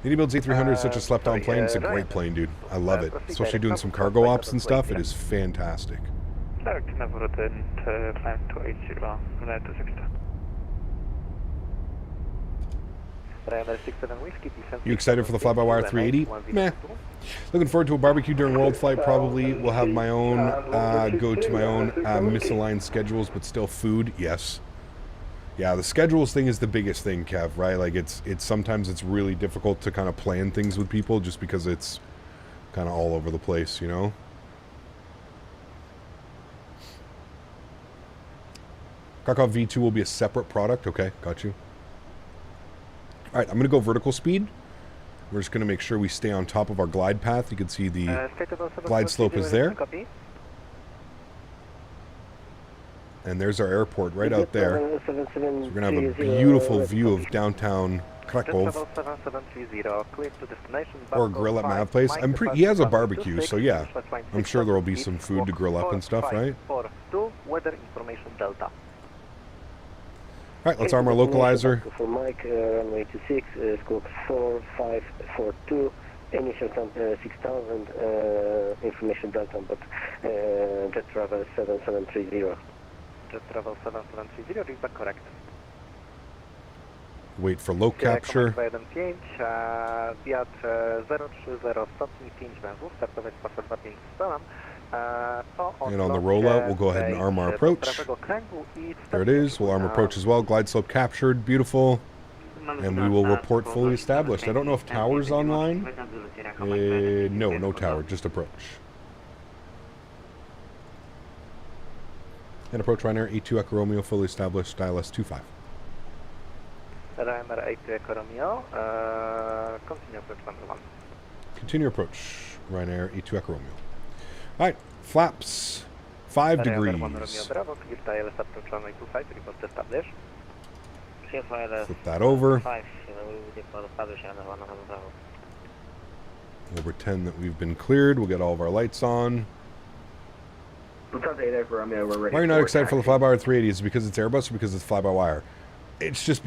The Anybuilds A300 is such a slept-on plane. It's a great plane, dude. I love it. Especially doing some cargo ops and stuff. It is fantastic. You excited for the fly-by-wire 380? Meh. Looking forward to a barbecue during World Flight. Probably will have my own, go to my own misaligned schedules, but still food, yes. Yeah, the schedules thing is the biggest thing, Kev, right? Like, it's sometimes it's really difficult to kind of plan things with people just because it's kind of all over the place, you know? Krakow V2 will be a separate product. Okay, got you. All right, I'm going to go vertical speed. We're just going to make sure we stay on top of our glide path. You can see the glide slope is there. And there's our airport right out there. So we're going to have a beautiful view of downtown Krakow. Or grill at Mav Place. He has a barbecue, so yeah. I'm sure there will be some food to grill up and stuff, right? Alright, let's arm our localizer. For Mike, runway 26, squawk 4542, initial time 6000, information Delta, but jet travel 7730. Jet travel 7730, is that correct? Wait for low capture. Wiatr 030 stopni 5 węzłów, startować pasem 25 stolam. And on the rollout, we'll go ahead and arm our approach. There it is. We'll arm approach as well. Glide slope captured. Beautiful. And we will report fully established. I don't know if tower's online. No, no tower. Just approach. And approach Ryanair 82 Echo Romeo, fully established. Dial S25. Ryanair 82 Echo Romeo. Continue approach number 1. Continue approach Ryanair 82 Echo Romeo. Alright, flaps 5 degrees. Flip that over. We'll pretend that we've been cleared. We'll get all of our lights on. Why are you not excited for the fly-by-wire 380? Is it because it's Airbus or because it's fly-by-wire? It's just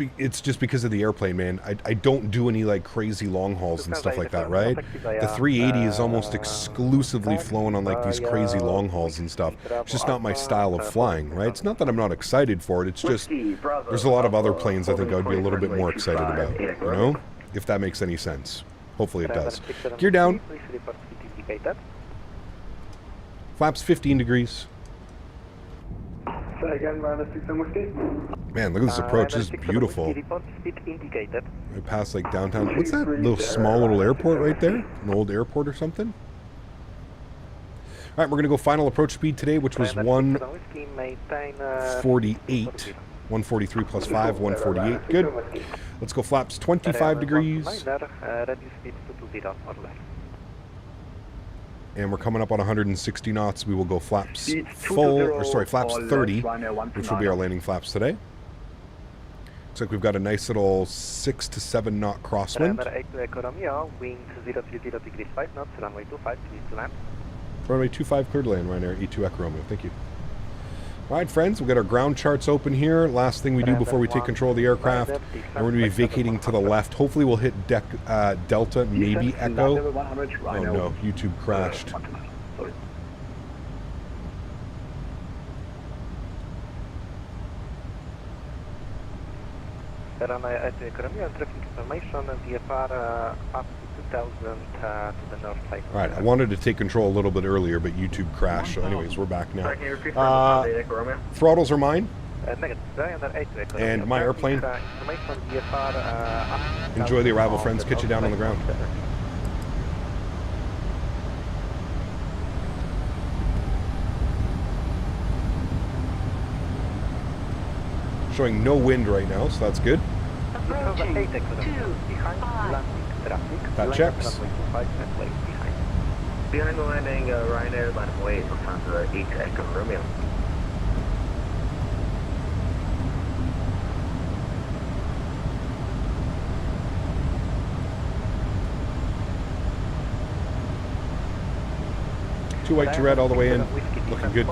because of the airplane, man. I don't do any like crazy long hauls and stuff like that, right? The 380 is almost exclusively flown on like these crazy long hauls and stuff. It's just not my style of flying, right? It's not that I'm not excited for it. It's just there's a lot of other planes I think I would be a little bit more excited about, you know? If that makes any sense. Hopefully it does. Gear down. Flaps 15 degrees. Man, look at this approach. This is beautiful. Right past like downtown. What's that little small little airport right there? An old airport or something? Alright, we're going to go final approach speed today, which was 148. 143 plus 5, 148. Good. Let's go flaps 25 degrees. And we're coming up on 160 knots. We will go flaps flaps 30, which will be our landing flaps today. Looks like we've got a nice little 6 to 7 knot crosswind. Runway 25 clear to land, Ryanair E2 Echo Romeo. Thank you. All right, friends, we've got our ground charts open here. Last thing we do before we take control of the aircraft, and we're going to be vacating to the left. Hopefully we'll hit Delta, maybe Echo. Oh no, YouTube crashed. Alright, I wanted to take control a little bit earlier, but YouTube crashed. So anyways, we're back now. Throttles are mine. And my airplane. Enjoy the arrival, friends. Catch you down on the ground. Showing no wind right now, so that's good. That checks. Behind the landing, Ryanair, line of way, Lufthansa 8 Echo Romeo. Two white, two red all the way in. Looking good.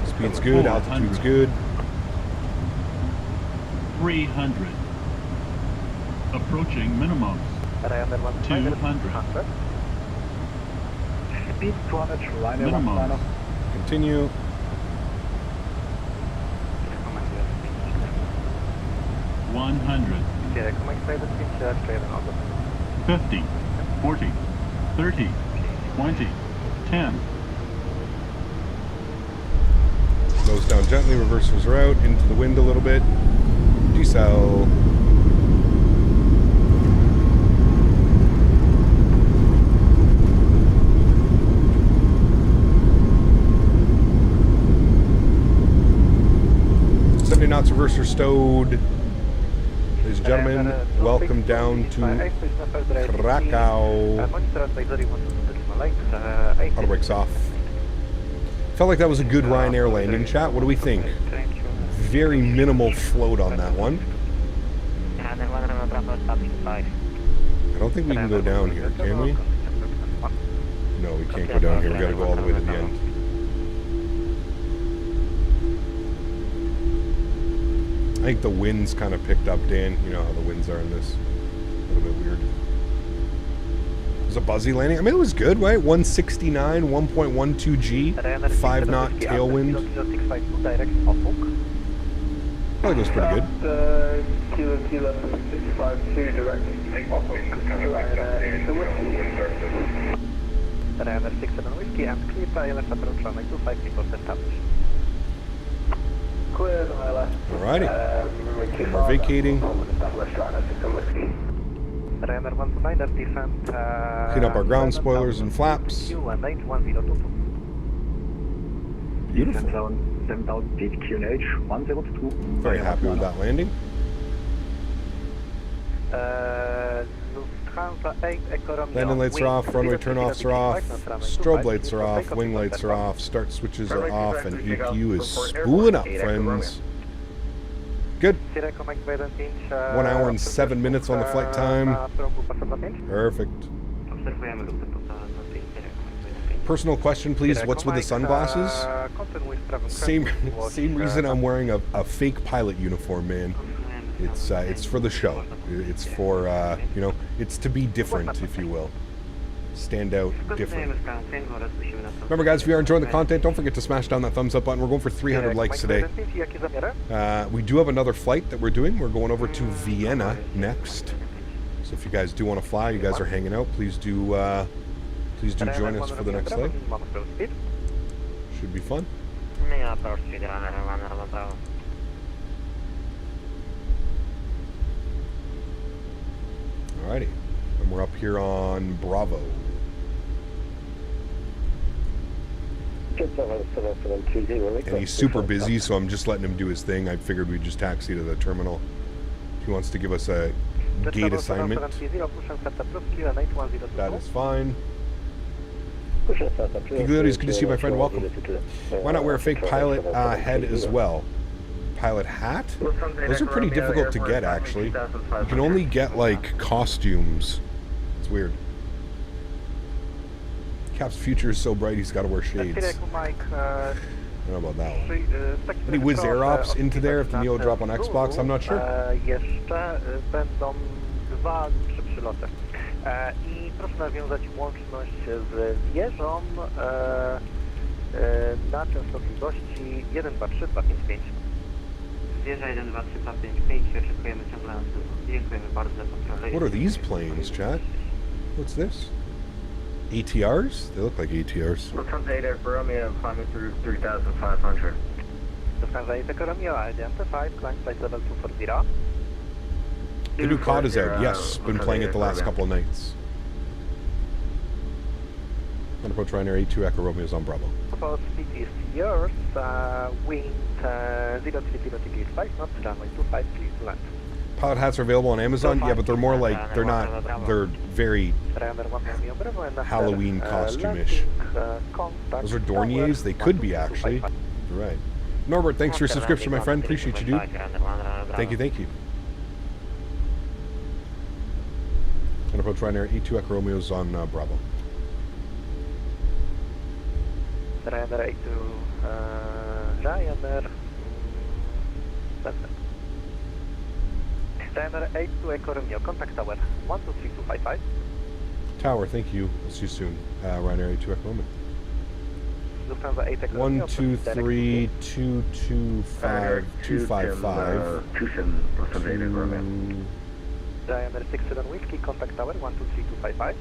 Speed's good, altitude's good. 300. Approaching minimums. 200. Speed 200, Minimum. Continue. $100. 50. 40. 30. 20. 10. Goes down gently, reversers are out, into the wind a little bit. Decel. COTS reverser stowed. Ladies and gentlemen, welcome down to Krakow. Auto brakes off. Felt like that was a good Ryanair landing, chat. What do we think? Very minimal float on that one. I don't think we can go down here, can we? No, we can't go down here. We gotta go all the way to the end. I think the winds kind of picked up, Dan. You know how the winds are in this. A little bit weird. It was a buzzy landing. I mean, it was good, right? 169, 1.12 G, 5 knot tailwind. I think it was pretty good. Ryanair 67 whiskey and clear ILS approach runway 25 people established. Alrighty. We're vacating. Ryanair 129 descent. Clean up our ground spoilers and flaps. Beautiful. 7000 feet, QNH 102. Very happy with that landing. Landing lights are off, runway turn-offs are off, strobe lights are off, wing lights are off, start switches are off, and EPU is spooling up, friends. Good. 1 hour and 7 minutes on the flight time. Perfect. Personal question, please. What's with the sunglasses? Same reason I'm wearing a fake pilot uniform, man. It's for the show. It's for you know, it's to be different, if you will. Stand out different. Remember, guys, if you are enjoying the content, don't forget to smash down that thumbs up button. We're going for 300 likes today. We do have another flight that we're doing. We're going over to Vienna next. So if you guys do want to fly, you guys are hanging out, please do join us for the next leg. Should be fun. Alrighty, and we're up here on Bravo. And he's super busy, so I'm just letting him do his thing. I figured we'd just taxi to the terminal. He wants to give us a gate assignment. That is fine. It's good to see you, my friend. Welcome. Why not wear a fake pilot head as well? Pilot hat? Those are pretty difficult to get, actually. You can only get, like, costumes. It's weird. Cap's future is so bright he's got to wear shades. I don't know about that one. Any Wizz Air Ops into there if the Neo drop on Xbox? I'm not sure. I proszę nawiązać łączność z wieżą na częstotliwości 123-255. Wieża 123-255, oczekujemy ciągle. Dziękujemy bardzo za kontrolę. What are these planes, chat? What's this? ATRs? They look like ATRs. Lufthansa 8 for Romeo, climbing through 3,500. Lufthansa 8 Echo Romeo, identified, climb flight level 240. The new COD is out, yes. Been playing it the last couple of nights. Approach Ryanair 82 Echo Romeo is on Bravo. Speed is yours, wind 030 degrees 5 knots, runway 25, please land. Pilot hats are available on Amazon, yeah, but they're more like, they're not, they're very Halloween costume-ish. Those are Dorniers? They could be, actually. You're right. Norbert, thanks for your subscription, my friend. Appreciate you, dude. Thank you, thank you. And approach Ryanair 82 Echo Romeo's on Bravo. Ryanair 82, Ryanair, Ryanair 82 Echo Romeo, contact tower, 123255. Tower, thank you. We'll see you soon. Ryanair 82 Echo Romeo. Lufthansa 8 Echo 1, 2, 3, 2, 2, 5, 2, 5, 5. Ryanair 67 Whiskey, contact tower, 123255.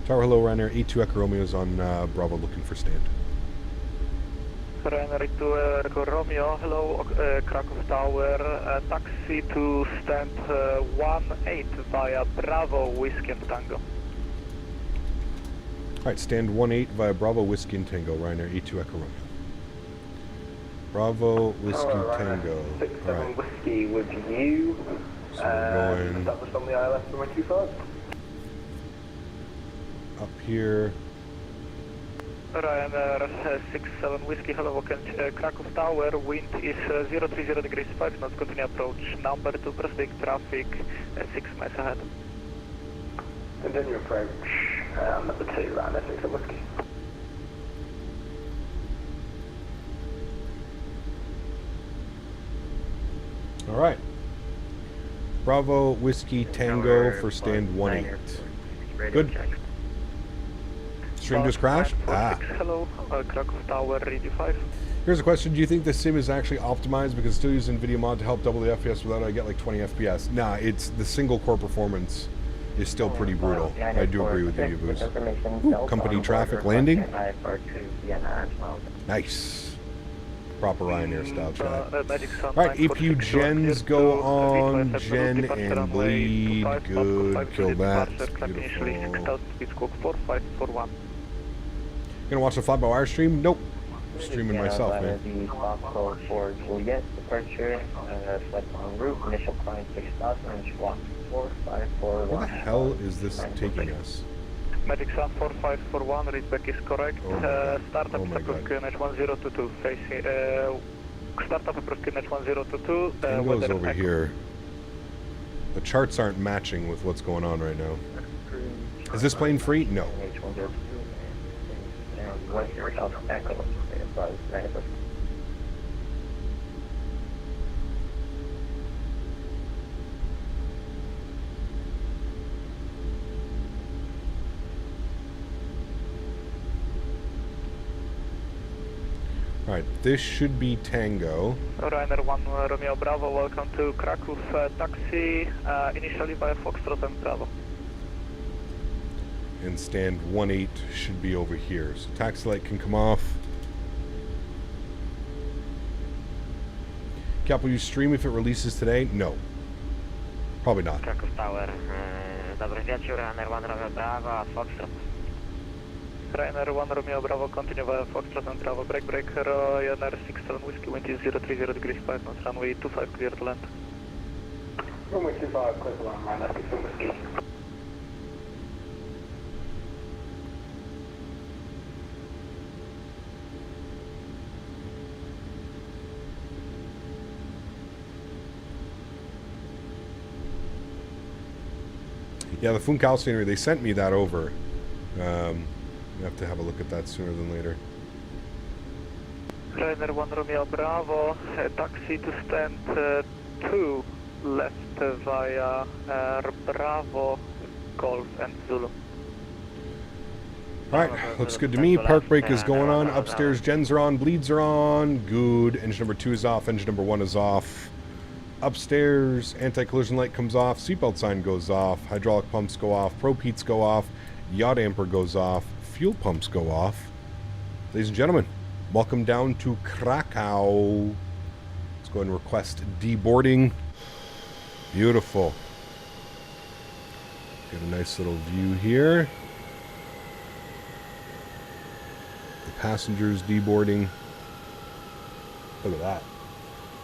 Tower, hello, Ryanair 82 Echo Romeo is on Bravo looking for stand. Ryanair 82 Echo Romeo, hello, Krakow Tower, taxi to stand 18 via Bravo, Whiskey and Tango. Alright, stand 18 via Bravo, Whiskey and Tango, Ryanair 82 Echo Romeo. Bravo, Whiskey, Tango. 6-7 Alright, Whiskey with you. so we're going Established on the ILS for 125. up here. Ryanair 6-7 Whiskey, hello, welcome to Krakow Tower, wind is 030 degrees 5 knots, continue approach, number 2, proceeding traffic, 6 miles ahead. Continue approach, number 2, Ryanair 6-7 Whiskey. Alright. Bravo, Whiskey, Tango for stand 18. Good. Stream just crashed? Ah. Hello, Krakow Tower, ready 5. Here's a question. Do you think the sim is actually optimized because it's still using video mod to help double the FPS without I get like 20 FPS? Nah, it's the single core performance is still pretty brutal. I do agree with you, Boost. Company traffic landing. Nice. Proper Ryanair style chat. Alright, APU gens go on. Gen and bleed. Good. Kill that. Beautiful. Gonna watch the fly-by-wire stream? Nope. Streaming myself, man. For Juliet, departure, flight en route, initial climb 6,000, and walk 4541. Where the hell is this taking us? Medic Sun 4541, readback is correct. Start up approach QNH 1022, facing, start up approach QNH 1022. Tango's over here. The charts aren't matching with what's going on right now. Is this plane free? No. Alright, this should be Tango. Ryanair 1 Romeo Bravo, welcome to Krakow taxi, initially via Foxtrot and Bravo. And stand 18 should be over here. So taxi light can come off. Cap, will you stream if it releases today? No. Probably not. Krakow Tower, dobry wieczór, Ryanair 1 Romeo Bravo, Foxtrot. Ryanair 1 Romeo Bravo, continue via Foxtrot and Bravo, break, Ryanair 6-7 Whiskey, wind is 030 degrees 5 knots, runway 25 clear to land. Runway 25 clear to land, Ryanair 6-7 Whiskey. Yeah, the Funchal scenery, they sent me that over. I have to have a look at that sooner than later. Ryanair 1 Romeo Bravo, taxi to stand 2 left via Bravo, Golf and Zulu. Alright, looks good to me. Park brake is going on. Upstairs, gens are on. Bleeds are on. Good. Engine number 2 is off. Engine number 1 is off. Upstairs, anti-collision light comes off. Seatbelt sign goes off. Hydraulic pumps go off. Pro-Peats go off. Yacht amper goes off. Fuel pumps go off. Ladies and gentlemen, welcome down to Krakow. Let's go ahead and request deboarding. Beautiful. Get a nice little view here. The passengers deboarding. Look at that.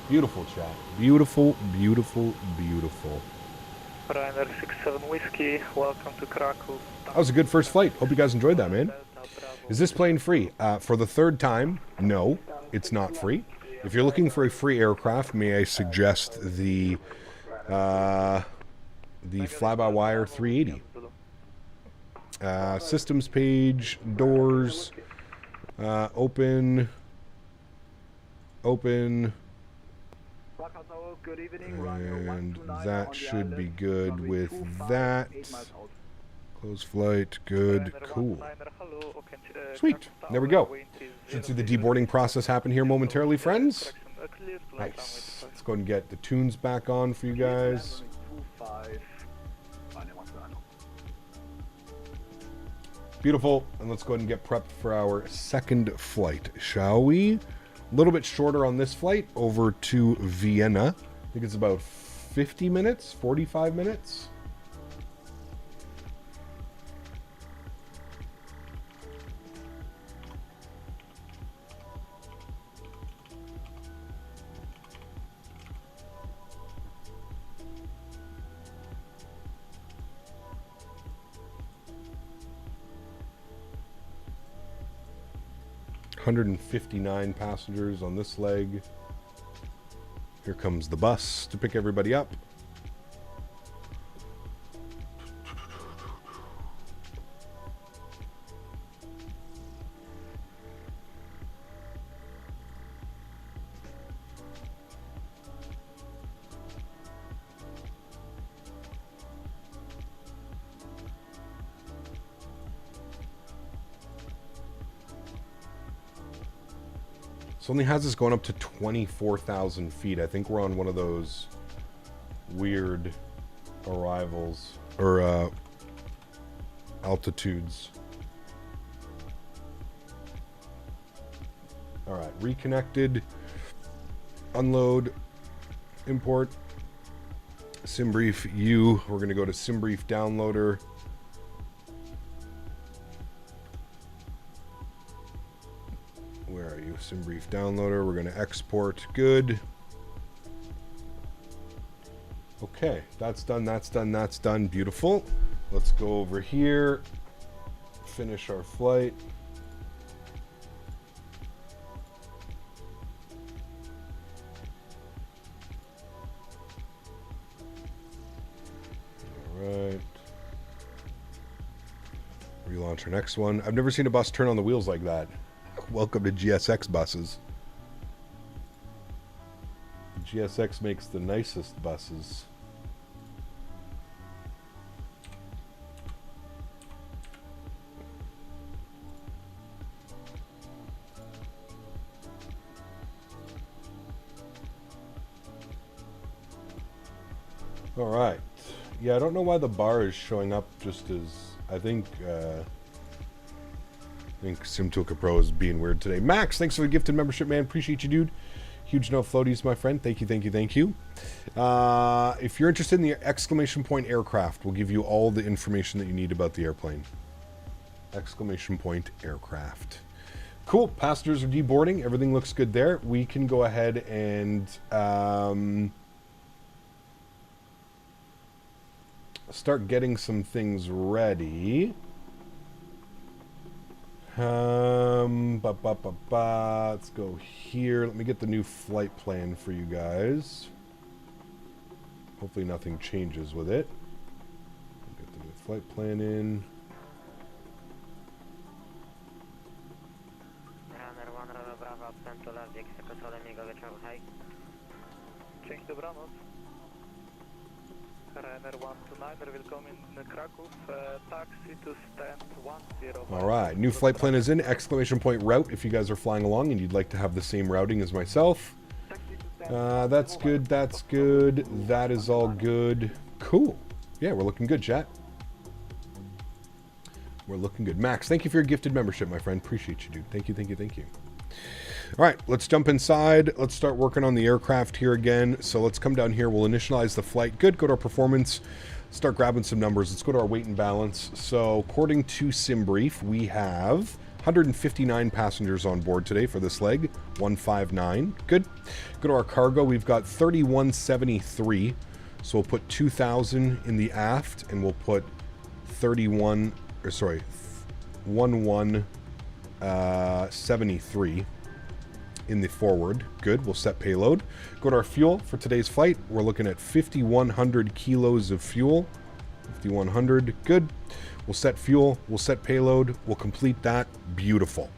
Beautiful chat. Beautiful, beautiful, beautiful. Ryanair 6-7 Whiskey, welcome to Krakow. That was a good first flight. Hope you guys enjoyed that, man. Is this plane free? For the third time, no, it's not free. If you're looking for a free aircraft, may I suggest the fly-by-wire 380. Systems page, doors, open, and that should be good with that. Close flight, good, cool. Sweet, there we go. Should see the deboarding process happen here momentarily, friends. Nice. Let's go ahead and get the tunes back on for you guys. Beautiful, and let's go ahead and get prepped for our second flight, shall we? A little bit shorter on this flight, over to Vienna. I think it's about 50 minutes, 45 minutes. 159 passengers on this leg. Here comes the bus to pick everybody up. This only has us going up to 24,000 feet. I think we're on one of those weird arrivals or altitudes. All right, reconnected, unload, import, SimBrief U. We're going to go to SimBrief downloader. Where are you? SimBrief downloader. We're going to export. Good. Okay, that's done, that's done, that's done. Beautiful. Let's go over here. Finish our flight. Alright. Relaunch our next one. I've never seen a bus turn on the wheels like that. Welcome to GSX buses. GSX makes the nicest buses. All right. Yeah, I don't know why the bar is showing up just as I think SimToolkit Pro is being weird today. Max, thanks for the gifted membership, man. Appreciate you, dude. Huge no floaties, my friend. Thank you, thank you, thank you. If you're interested in the exclamation point aircraft, we'll give you all the information that you need about the airplane. Exclamation point aircraft. Cool. Passengers are deboarding. Everything looks good there. We can go ahead and start getting some things ready. Let's go here. Let me get the new flight plan for you guys. Hopefully nothing changes with it. Get the new flight plan in. Cześć, dobranoc. Ryanair 129, welcome in Krakow, taxi to stand 10. All right, new flight plan is in, exclamation point route if you guys are flying along and you'd like to have the same routing as myself. That's good, that's good, that is all good. Cool. Yeah, we're looking good, chat. We're looking good. Max, thank you for your gifted membership, my friend. Appreciate you, dude. Thank you, thank you, thank you. All right, let's jump inside. Let's start working on the aircraft here again. So let's come down here. We'll initialize the flight. Good, go to our performance. Start grabbing some numbers. Let's go to our weight and balance. So according to SimBrief, we have 159 passengers on board today for this leg. 159. Good. Go to our cargo. We've got 3173. So we'll put 2,000 in the aft, and we'll put 1173 in the forward. Good. We'll set payload. Go to our fuel for today's flight. We're looking at 5,100 kilos of fuel. 5,100. Good. We'll set fuel. We'll set payload. We'll complete that. Beautiful.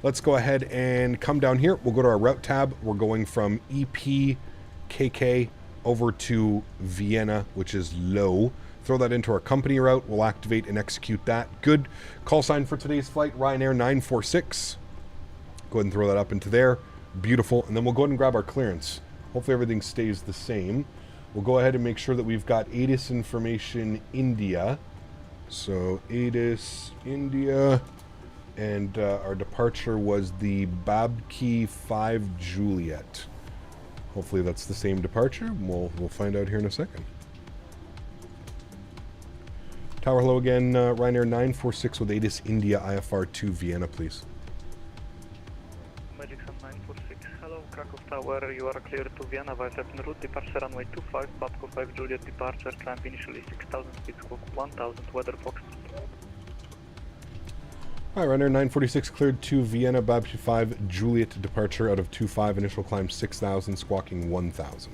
Let's go ahead and come down here. We'll go to our route tab. We're going from EPKK over to Vienna, which is low. Throw that into our company route. We'll activate and execute that. Good. Call sign for today's flight, Ryanair 946. Go ahead and throw that up into there. Beautiful. And then we'll go ahead and grab our clearance. Hopefully everything stays the same. We'll go ahead and make sure that we've got ATIS information India. So ATIS India. And our departure was the Babki 5 Juliet. Hopefully that's the same departure. We'll find out here in a second. Tower hello again, Ryanair 946 with ATIS India IFR 2 Vienna, please. Magic Sun 946, hello, Krakow Tower, you are clear to Vienna via Faten route, departure runway 25, Babko 5 Juliet departure, climb initially 6,000, speed squawk 1,000, weather Fox. All right, Ryanair 946 cleared to Vienna, Babsy 5, Juliet departure out of 25, initial climb 6,000, squawking 1,000.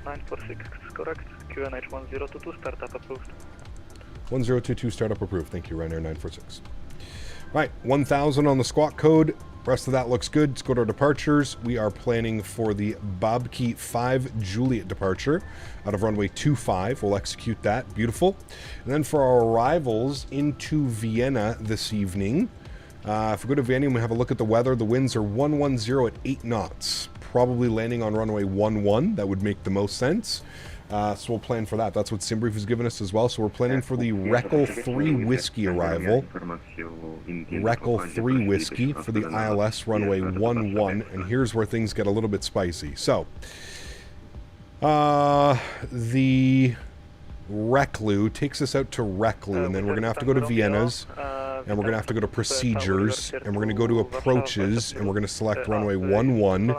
946 correct, QNH 1022, startup approved. 1022, startup approved. Thank you, Ryanair 946. Right, 1,000 on the squawk code. Rest of that looks good. Let's go to our departures. We are planning for the Babki 5 Juliet departure out of runway 25. We'll execute that. Beautiful. And then for our arrivals into Vienna this evening, if we go to Vienna and we have a look at the weather, the winds are 110 at 8 knots. Probably landing on runway 11. That would make the most sense. So we'll plan for that. That's what Simbrief has given us as well. So we're planning for the Reckel 3 Whiskey arrival. Reckel 3 Whiskey for the ILS runway 11. And here's where things get a little bit spicy. So, the Reklu takes us out to Reklu, and then we're going to have to go to Vienna's, and we're going to have to go to procedures, and we're going to go to approaches, and we're going to select runway 11,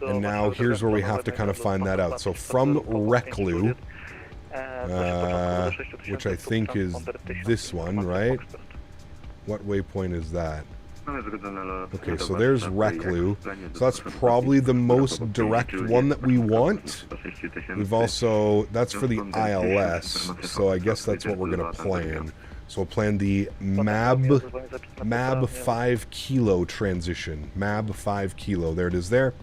and now here's where we have to kind of find that out. So from Reklu, which I think is this one, right? What waypoint is that? Okay, so there's Reklu. So that's probably the most direct one that we want. We've also, that's for the ILS, so I guess that's what we're going to plan. So we'll plan the MAB 5 kilo transition. MAB 5 kilo, there it is there.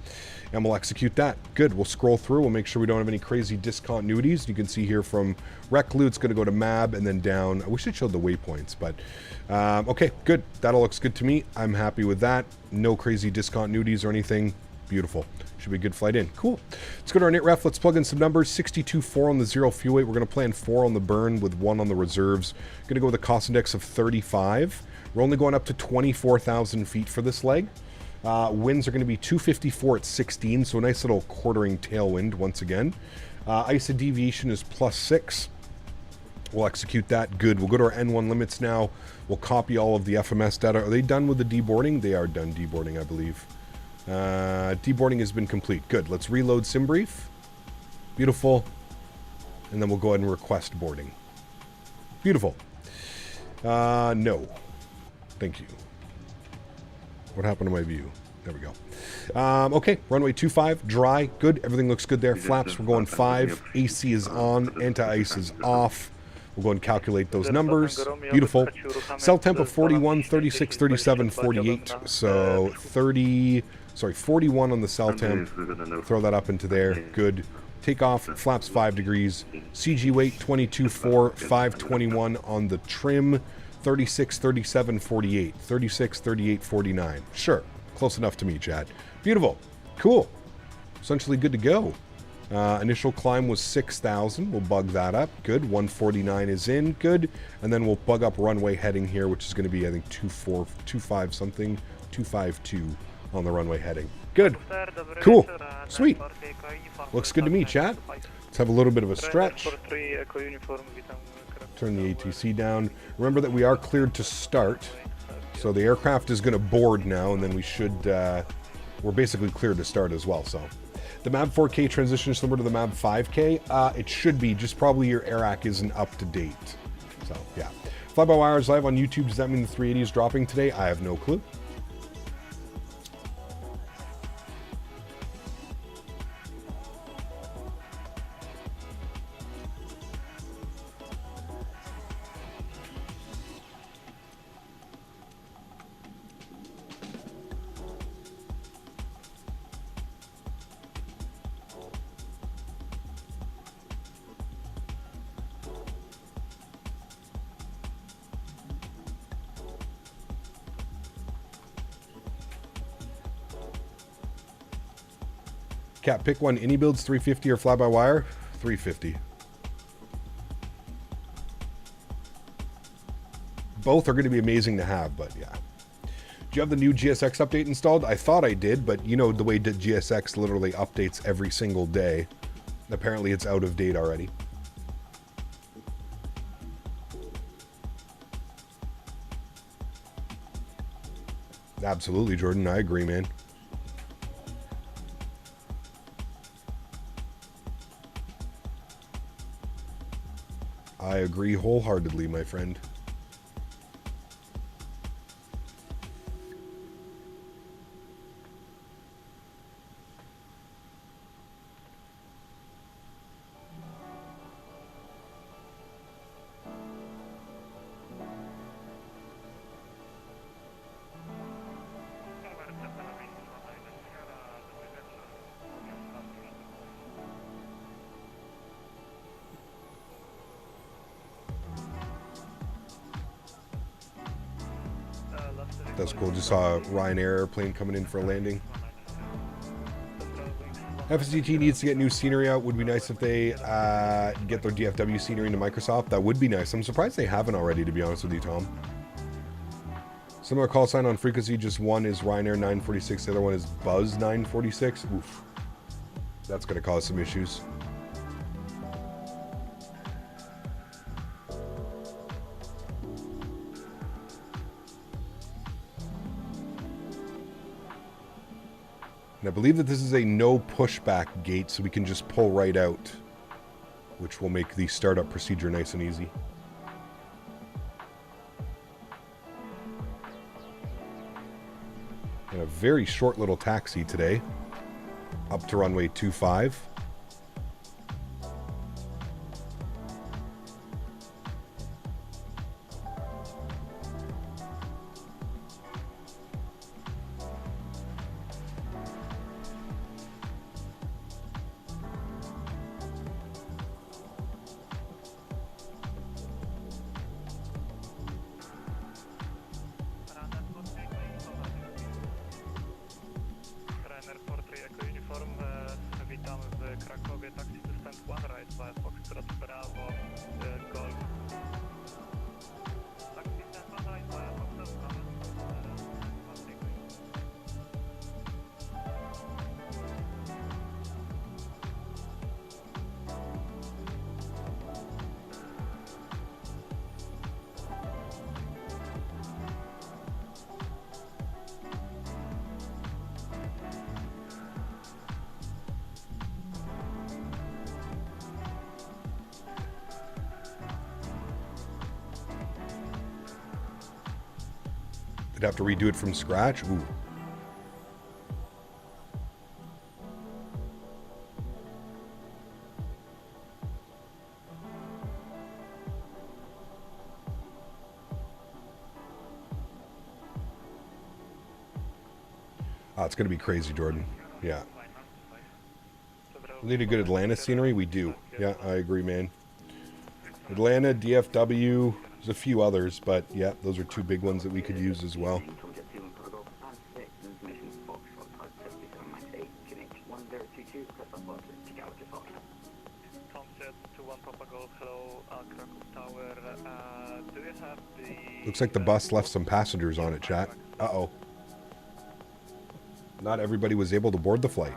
And we'll execute that. Good, we'll scroll through, we'll make sure we don't have any crazy discontinuities. You can see here from Reklu, it's going to go to MAB and then down. I wish it showed the waypoints, but okay, good. That all looks good to me. I'm happy with that. No crazy discontinuities or anything. Beautiful. Should be a good flight in. Cool. Let's go to our NITREF. Let's plug in some numbers. 62.4 on the zero fuel weight. We're going to plan 4 on the burn with 1 on the reserves. Going to go with a cost index of 35. We're only going up to 24,000 feet for this leg. Winds are going to be 254 at 16, so a nice little quartering tailwind once again. ISA deviation is +6. We'll execute that. Good. We'll go to our N1 limits now. We'll copy all of the FMS data. Are they done with the deboarding? They are done deboarding, I believe. Deboarding has been complete. Good. Let's reload SimBrief. Beautiful. And then we'll go ahead and request boarding. Beautiful. No. Thank you. What happened to my view? There we go. Okay, runway 25, dry, good. Everything looks good there. Flaps, we're going 5. AC is on. Anti-ice is off. We'll go and calculate those numbers. Beautiful. Cell temp of 41, 36, 37, 48. So 41 on the cell temp. Throw that up into there. Good. Takeoff, flaps 5 degrees. CG weight 22.4, 521 on the trim. 36, 37, 48. 36, 38, 49. Sure. Close enough to me, Chad. Beautiful. Cool. Essentially good to go. Initial climb was 6,000. We'll bug that up. Good. 149 is in. Good. And then we'll bug up runway heading here, which is going to be, I think, 25 something. 252 on the runway heading. Good. Cool. Sweet. Looks good to me, chat. Let's have a little bit of a stretch. Turn the ATC down. Remember that we are cleared to start. So the aircraft is going to board now, and then we should... we're basically cleared to start as well, so... The MAB 4K transition is similar to the MAB 5K. It should be, just probably your AirAC isn't up to date. So, yeah. Fly-by-wire is live on YouTube. Does that mean the 380 is dropping today? I have no clue. Cat, pick one. Any builds 350 or fly-by-wire? 350. Both are going to be amazing to have, but yeah. Do you have the new GSX update installed? I thought I did, but you know the way that GSX literally updates every single day. Apparently it's out of date already. Absolutely, Jordan. I agree, man. I agree wholeheartedly, my friend. That's cool. Just saw a Ryanair airplane coming in for a landing. FSDT needs to get new scenery out. Would be nice if they get their DFW scenery into Microsoft. That would be nice. I'm surprised they haven't already, to be honest with you, Tom. Similar call sign on frequency. Just one is Ryanair 946. The other one is Buzz 946. Oof. That's going to cause some issues. And I believe that this is a no pushback gate, so we can just pull right out, which will make the startup procedure nice and easy. And a very short little taxi today, up to runway 25. Witamy w Krakowie, taxi to stand 1 right via Foxtrot Bravo, Golf. Taxi stand 1 right via Foxtrot Bravo. Have to redo it from scratch. Ooh. Oh, it's going to be crazy, Jordan. Yeah. We need a good Atlanta scenery. We do. Yeah, I agree, man. Atlanta, DFW. There's a few others, but yeah, those are two big ones that we could use as well. Looks like the bus left some passengers on it, chat. Uh-oh. Not everybody was able to board the flight.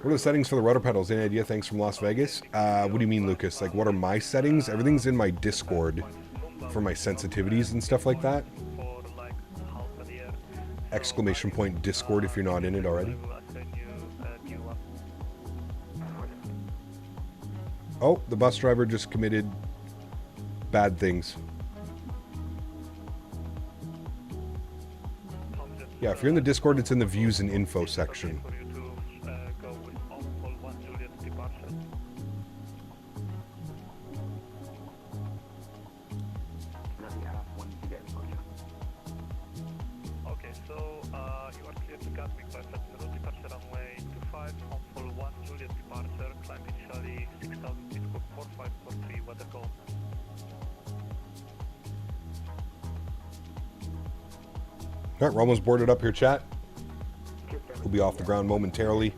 What are the settings for the rudder pedals? Any idea? Thanks from Las Vegas. What do you mean, Lucas? Like, what are my settings? Everything's in my Discord for my sensitivities and stuff like that. Exclamation point Discord if you're not in it already. Oh, the bus driver just committed bad things. Yeah, if you're in the Discord, it's in the views and info section. All right, we're almost boarded up here, chat. We'll be off the ground momentarily.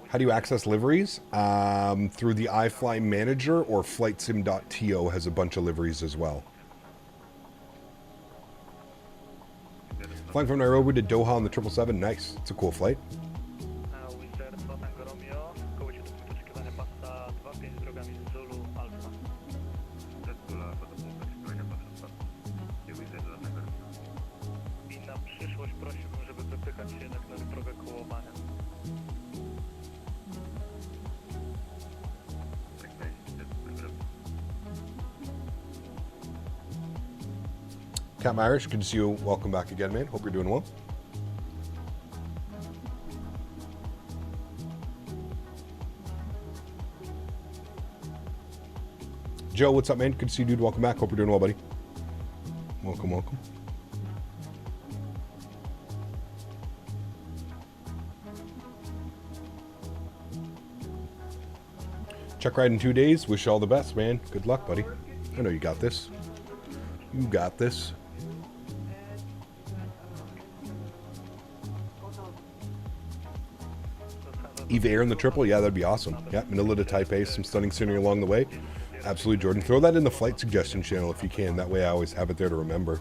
How do you access liveries? Through the iFly manager, or FlightSim.to has a bunch of liveries as well. Flying from Nairobi to Doha on the 777, nice. It's a cool flight. Captain Irish, good to see you. Welcome back again, man. Hope you're doing well. Joe, what's up, man? Good to see you, dude. Welcome back. Hope you're doing well, buddy. Welcome, welcome. Check ride in 2 days. Wish you all the best, man. Good luck, buddy. I know you got this. You got this. Eva Air in the triple? Yeah, that'd be awesome. Yeah, Manila to Taipei. Some stunning scenery along the way. Absolutely, Jordan. Throw that in the flight suggestion channel if you can. That way I always have it there to remember.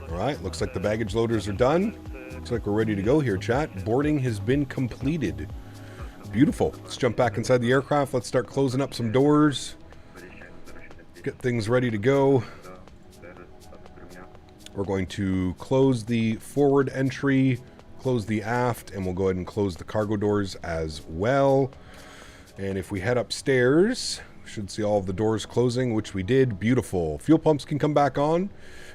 Alright, looks like the baggage loaders are done. Looks like we're ready to go here, chat. Boarding has been completed. Beautiful. Let's jump back inside the aircraft. Let's start closing up some doors. Get things ready to go. We're going to close the forward entry, close the aft, and we'll go ahead and close the cargo doors as well. And if we head upstairs, we should see all of the doors closing, which we did. Beautiful. Fuel pumps can come back on.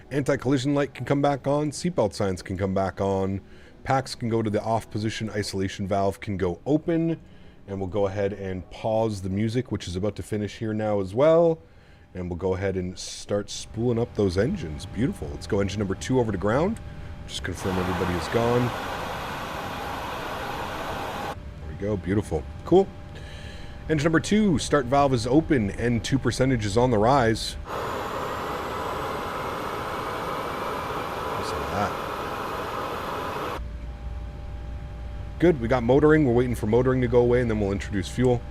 Anti-collision light can come back on. Seatbelt signs can come back on. Packs can go to the off position. Isolation valve can go open. And we'll go ahead and pause the music, which is about to finish here now as well. And we'll go ahead and start spooling up those engines. Beautiful. Let's go engine number 2 over to ground. Just confirm everybody is gone. There we go. Beautiful. Cool. Engine number 2, start valve is open. N2% is on the rise. Good, we got motoring. We're waiting for motoring to go away, and then we'll introduce fuel.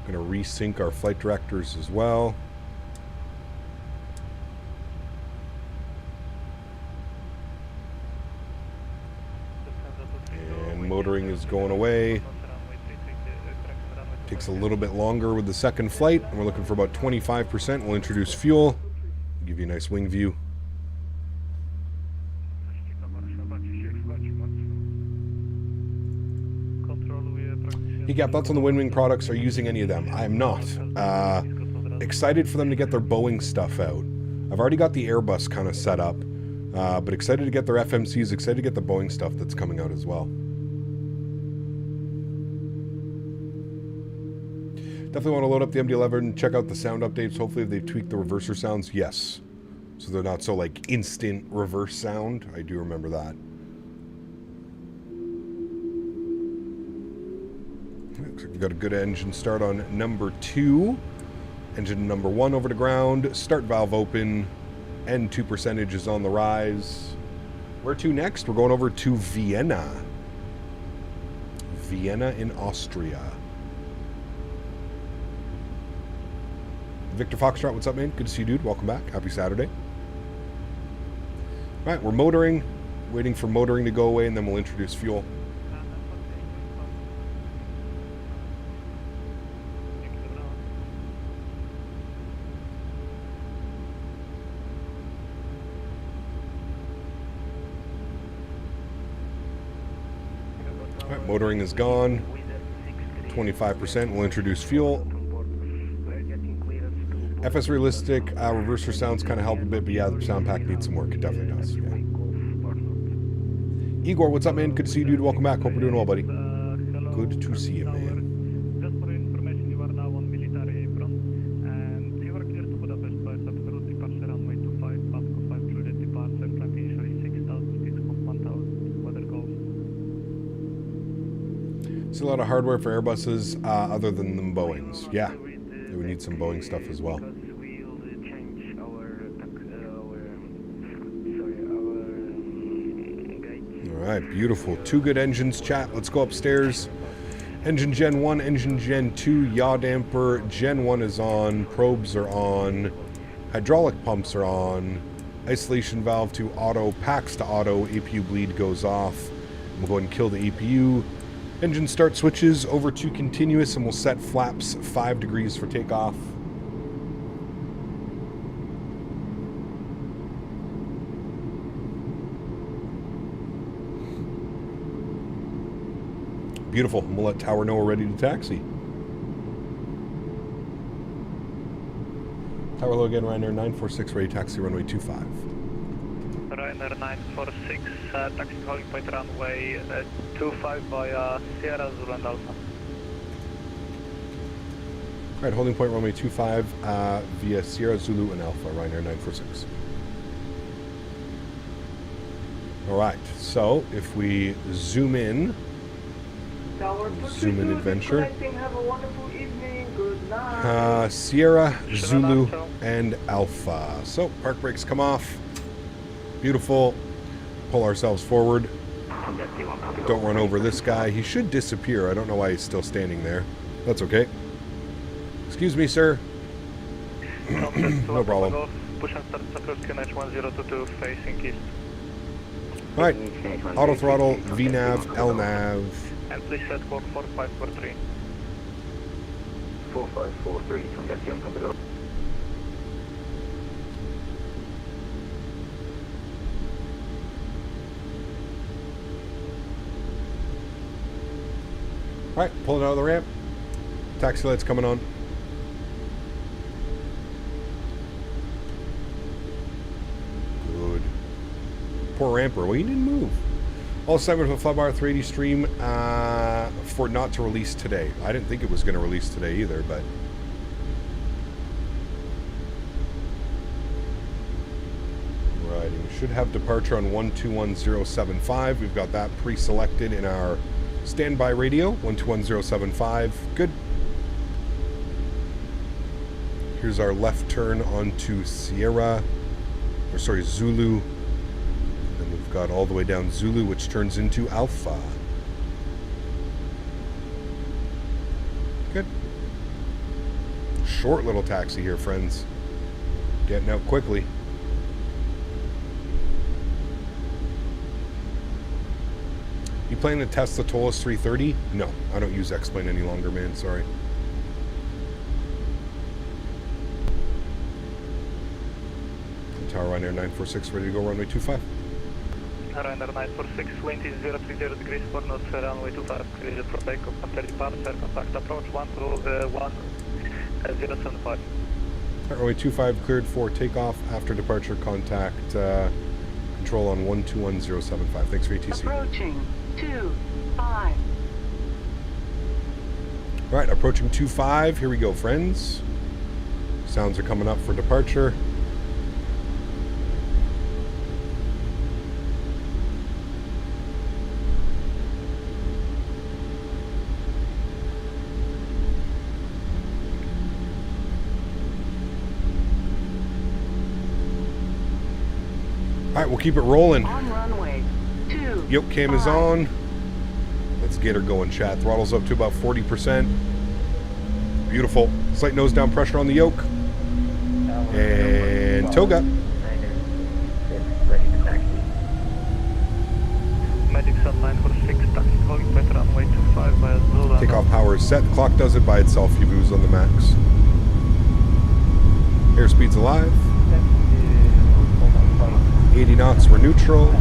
Going to resync our flight directors as well. And motoring is going away. Takes a little bit longer with the second flight, and we're looking for about 25%. We'll introduce fuel. Give you a nice wing view. Hey, Gap, thoughts on the Wing products? Are you using any of them? I am not. Excited for them to get their Boeing stuff out. I've already got the Airbus kind of set up, but excited to get their FMCs, excited to get the Boeing stuff that's coming out as well. Definitely want to load up the MD-11 and check out the sound updates. Hopefully they've tweaked the reverser sounds. Yes. So they're not so like instant reverse sound. I do remember that. Looks like we've got a good engine start on number 2. Engine number 1 over to ground. Start valve open. N2% is on the rise. Where to next? We're going over to Vienna. Vienna in Austria. Victor Foxtrot, what's up, man? Good to see you, dude. Welcome back. Happy Saturday. All right, we're motoring. Waiting for motoring to go away, and then we'll introduce fuel. All right, motoring is gone. 25%. We'll introduce fuel. FS Realistic, reverser sounds kind of help a bit, but yeah, the sound pack needs some work. It definitely does. Yeah. Igor, what's up, man? Good to see you, dude. Welcome back. Hope you're doing well, buddy. Good to see you, man. Just for information, you are now on military apron, and you are clear to Budapest by route departure runway 25, Pasco 5, Juliet departure, climb initially 6,000, speed of 1,000, weather goals. See a lot of hardware for Airbuses other than the Boeings. Yeah, we need some Boeing stuff as well. Alright, beautiful. 2 good engines, chat. Let's go upstairs. Engine Gen 1, Engine Gen 2, yaw damper. Gen 1 is on. Probes are on. Hydraulic pumps are on. Isolation valve to auto. Packs to auto. APU bleed goes off. We'll go ahead and kill the APU. Engine start switches over to continuous, and we'll set flaps 5 degrees for takeoff. Beautiful. We'll let tower know we're ready to taxi. Tower low again, Ryanair 946, ready taxi runway 25. Ryanair 946, taxi calling point runway 25 via Sierra Zulu and Alpha. All right, holding point runway 25 via Sierra, Zulu, and Alpha, Ryanair 946. All right, so if we zoom in, adventure. Have a wonderful evening. Good night. Sierra, Zulu, and Alpha. So park brakes come off. Beautiful. Pull ourselves forward. Don't run over this guy. He should disappear. I don't know why he's still standing there. That's okay. Excuse me, sir. No problem. Push and start approach QNH 1022 facing east. Alright. Auto throttle, VNAV, LNAV. And please set 44543. 4543, contacting Copenhagen. Alright, pulling out of the ramp. Taxi lights coming on. Good. Poor ramper. Well, you didn't move. All assignment of a Flybar 380 stream for not to release today. I didn't think it was going to release today either, but... Right, we should have departure on 121075. We've got that pre-selected in our standby radio, 121075. Good. Here's our left turn onto Sierra, or sorry, Zulu. Then we've got all the way down Zulu, which turns into Alpha. Good. Short little taxi here, friends. Getting out quickly. You planning to test the Tolus 330? No, I don't use X-Plane any longer, man. Sorry. Tower Ryanair 946, ready to go, runway 25. Ryanair 946, wind is 030 degrees for north, runway 25, clear for takeoff after departure, contact approach 1075. Runway 25 cleared for takeoff after departure, contact control on 121075. Thanks for ATC. Approaching 25. Alright, approaching 25, here we go, friends. Sounds are coming up for departure. Alright, we'll keep it rolling. On runway 2. Yoke cam is on. Let's get her going, chat. Throttle's up to about 40%. Beautiful. Slight nose down pressure on the yoke. And toga. Medics on 946, taxi calling point runway 25 via Zulu. Takeoff power is set. The clock does it by itself. Yuvu's on the max. Airspeed's alive. 80 knots, we're neutral.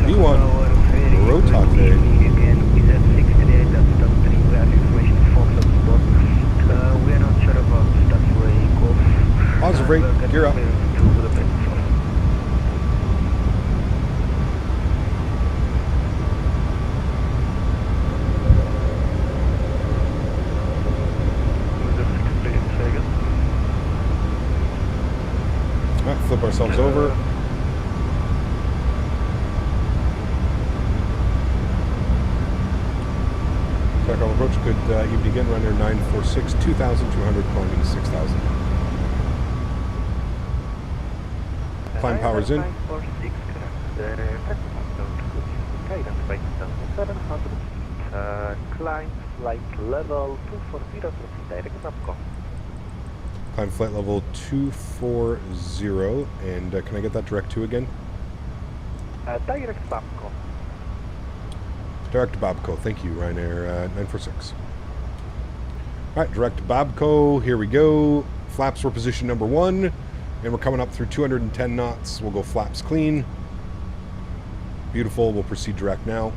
V1, rotate. Positive rate, gear up. Flip ourselves over. Takeoff approach, good evening again, Ryanair 946, 2,200, climbing 6,000. Climb power's in. 946, guidance by 700, climb flight level 240, proceed direct Zapco. Climb flight level 240, and can I get that direct to again? Direct Zapco. Direct to Babco, thank you, Ryanair 946. Alright, direct to Babco, here we go. Flaps were position number 1, and we're coming up through 210 knots. We'll go flaps clean. Beautiful, we'll proceed direct now.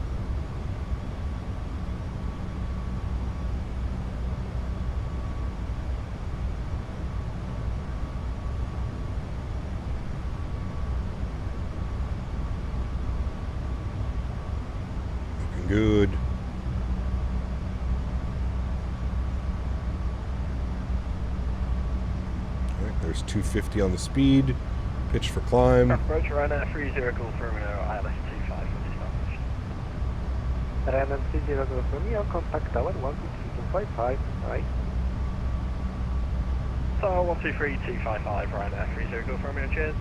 good. All right, there's 250 on the speed. Pitch for climb. Approach Ryanair 30 confirming ILS25 for dispatch. Ryanair 30 confirming, contact tower 123.255, right? So 123.255 Ryanair 30 confirming, cheers.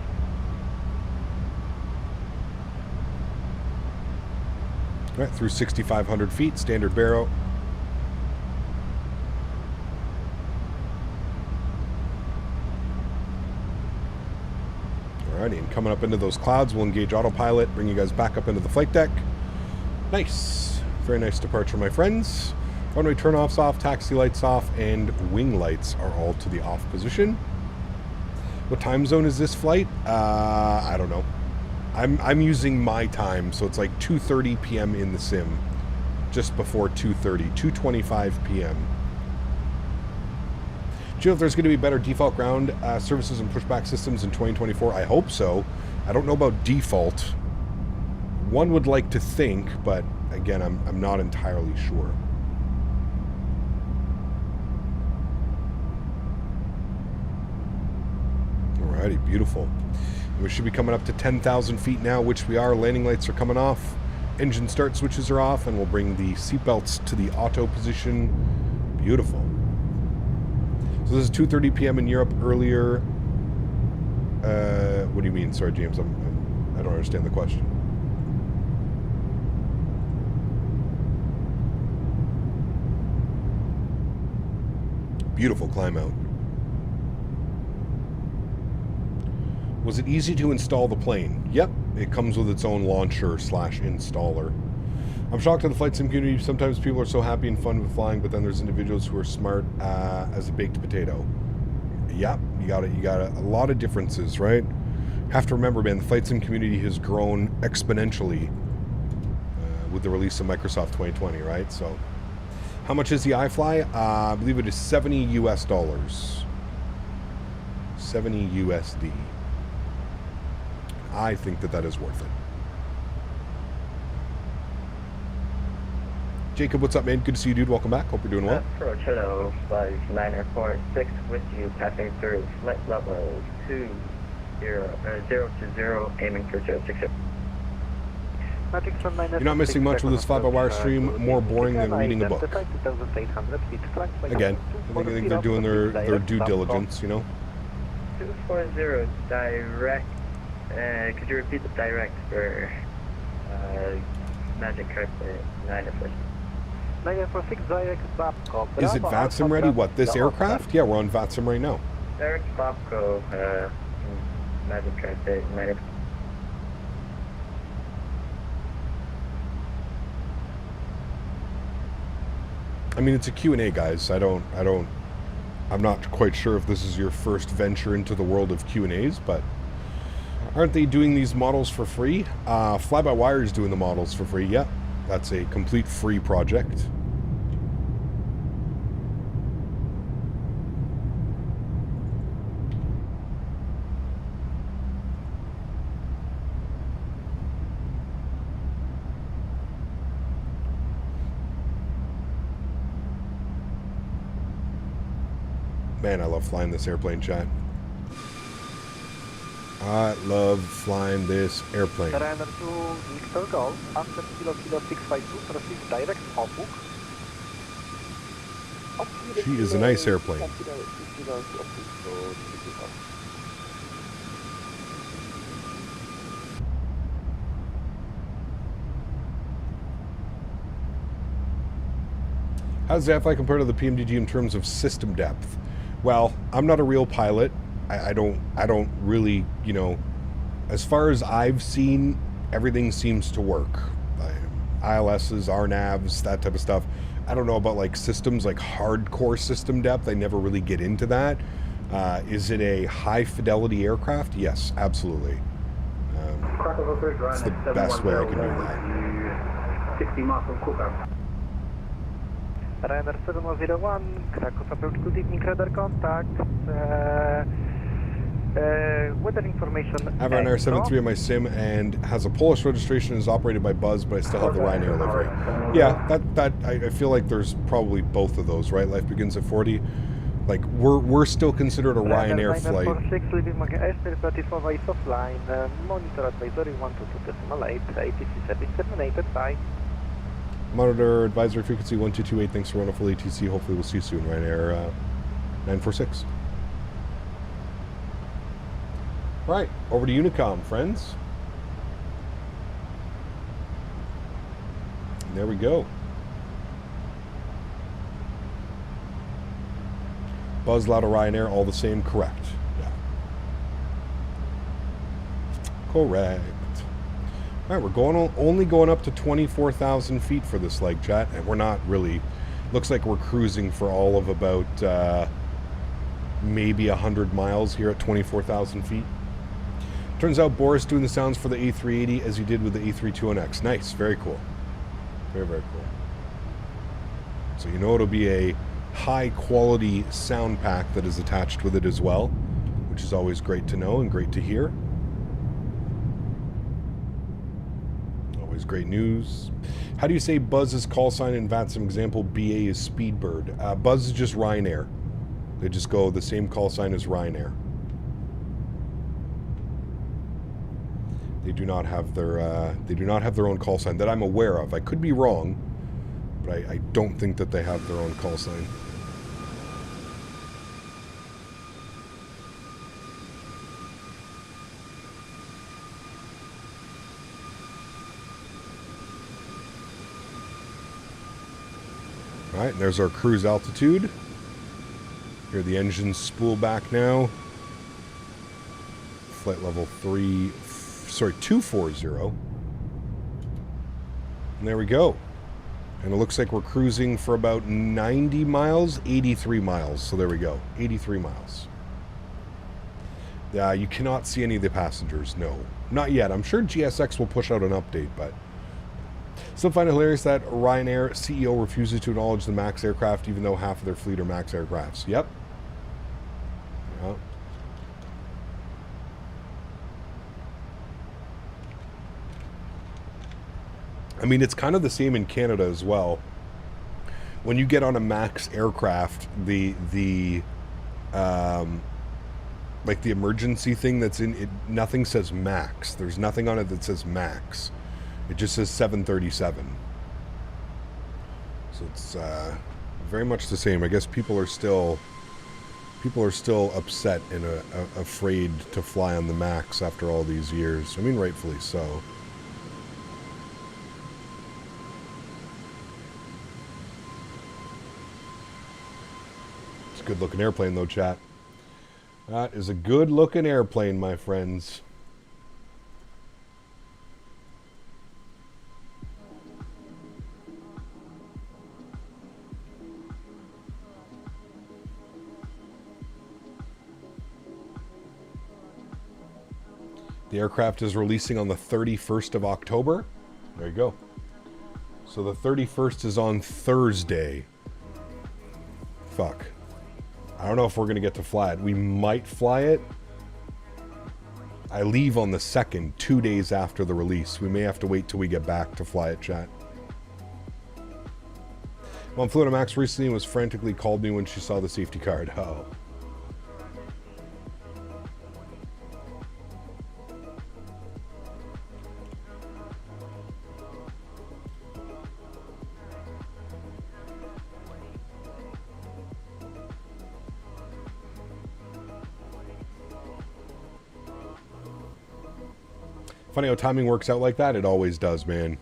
All right, through 6,500 feet, standard barrow. Alrighty, and coming up into those clouds, we'll engage autopilot, bring you guys back up into the flight deck. Nice. Very nice departure, my friends. Runway turn-offs off, taxi lights off, and wing lights are all to the off position. What time zone is this flight? I don't know. I'm using my time, so it's like 2:30 p.m. in the sim. Just before 2:30, 2:25 p.m. Do you know if there's going to be better default ground services and pushback systems in 2024? I hope so. I don't know about default. One would like to think, but again, I'm not entirely sure. Alrighty, beautiful. We should be coming up to 10,000 feet now, which we are. Landing lights are coming off. Engine start switches are off, and we'll bring the seatbelts to the auto position. Beautiful. So this is 2:30 p.m. in Europe earlier. What do you mean? Sorry, James. I don't understand the question. Beautiful climb out. Was it easy to install the plane? Yep, it comes with its own launcher / installer. I'm shocked at the flight sim community. Sometimes people are so happy and fun with flying, but then there's individuals who are smart as a baked potato. Yep, you got a lot of differences, right? Have to remember, man, the flight sim community has grown exponentially with the release of Microsoft 2020, right? So, how much is the iFly? I believe it is $70 US. 70 USD. I think that is worth it. Jacob, what's up, man? Good to see you, dude. Welcome back. Hope you're doing well. Approach, hello, flight 946 with you, passing through flight level 0 to 0, aiming for 060. You're not missing much with this fly-by-wire stream. More boring than reading a book. Again, I think they're doing their due diligence, you know? 240 direct. Could you repeat the direct for Magic Carpet 946? 946 direct Babco. Is it VATSIM ready? What, this aircraft? Yeah, we're on VATSIM right now. Direct Babco, Magic Carpet 946. I mean, it's a Q&A, guys. I'm not quite sure if this is your first venture into the world of Q&As, but aren't they doing these models for free? Fly-by-wire is doing the models for free. Yeah, that's a complete free project. Man, I love flying this airplane, chat. I love flying this airplane. Ryanair 2 Victor Golf, after kilo 652, proceed direct Orbuk. She is a nice airplane. How does the iFly compare to the PMDG in terms of system depth? Well, I'm not a real pilot. I don't really, you know, as far as I've seen, everything seems to work. ILSs, RNAVs, that type of stuff. I don't know about like systems, like hardcore system depth. I never really get into that. Is it a high fidelity aircraft? Yes, absolutely. It's the best way I can do that. 60 miles from Krakow. Ryanair 701, Krakow approach, good evening, radar contact. Weather information. I have Ryanair 73 on my sim and has a Polish registration and is operated by Buzz, but I still have the Ryanair livery. Yeah, I feel like there's probably both of those, right? Life begins at 40. Like, we're still considered a Ryanair flight. 946, leaving MAX8, 34 is offline. Monitor advisory 122.8, ATC service terminated, bye. Monitor advisory frequency 1228, thanks for running full ATC. Hopefully we'll see you soon, Ryanair 946. Right, over to Unicom, friends. And there we go. Buzz, Lauda, Ryanair, all the same, correct. Yeah. Correct. All right, we're only going up to 24,000 feet for this leg, chat, and we're not really. Looks like we're cruising for all of about maybe 100 miles here at 24,000 feet. Turns out Boris doing the sounds for the A380 as he did with the A321X. Nice, very cool. Very, very cool. So you know it'll be a high quality sound pack that is attached with it as well, which is always great to know and great to hear. Always great news. How do you say Buzz's call sign in VATSIM example? BA is Speedbird. Buzz is just Ryanair. They just go the same call sign as Ryanair. They do not have their own call sign that I'm aware of. I could be wrong, but I don't think that they have their own call sign. All right, and there's our cruise altitude. Here the engines spool back now. Flight level 240. And there we go. And it looks like we're cruising for about 90 miles, 83 miles. So there we go, 83 miles. You cannot see any of the passengers, no. Not yet. I'm sure GSX will push out an update, but... Still find it hilarious that Ryanair CEO refuses to acknowledge the MAX aircraft, even though half of their fleet are MAX aircrafts. Yep. Yep. I mean, it's kind of the same in Canada as well. When you get on a MAX aircraft, like the emergency thing that's in it, nothing says MAX. There's nothing on it that says MAX. It just says 737. So it's very much the same. I guess people are still upset and afraid to fly on the MAX after all these years. I mean, rightfully so. It's a good-looking airplane, though, chat. That is a good-looking airplane, my friends. The aircraft is releasing on the 31st of October. There you go. So the 31st is on Thursday. Fuck. I don't know if we're going to get to fly it. We might fly it. I leave on the 2nd, 2 days after the release. We may have to wait till we get back to fly it, chat. Mom flew on a MAX recently and was frantically called me when she saw the safety card. Oh. Funny how timing works out like that. It always does, man.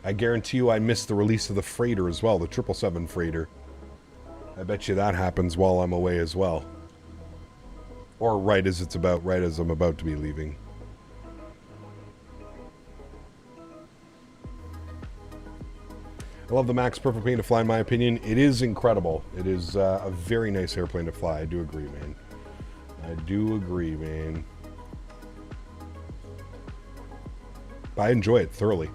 I guarantee you I missed the release of the freighter as well, the 777 freighter. I bet you that happens while I'm away as well. Or right as I'm about to be leaving. I love the MAX, perfect plane to fly in my opinion. It is incredible. It is a very nice airplane to fly. I do agree, man. I do agree, man. I enjoy it thoroughly.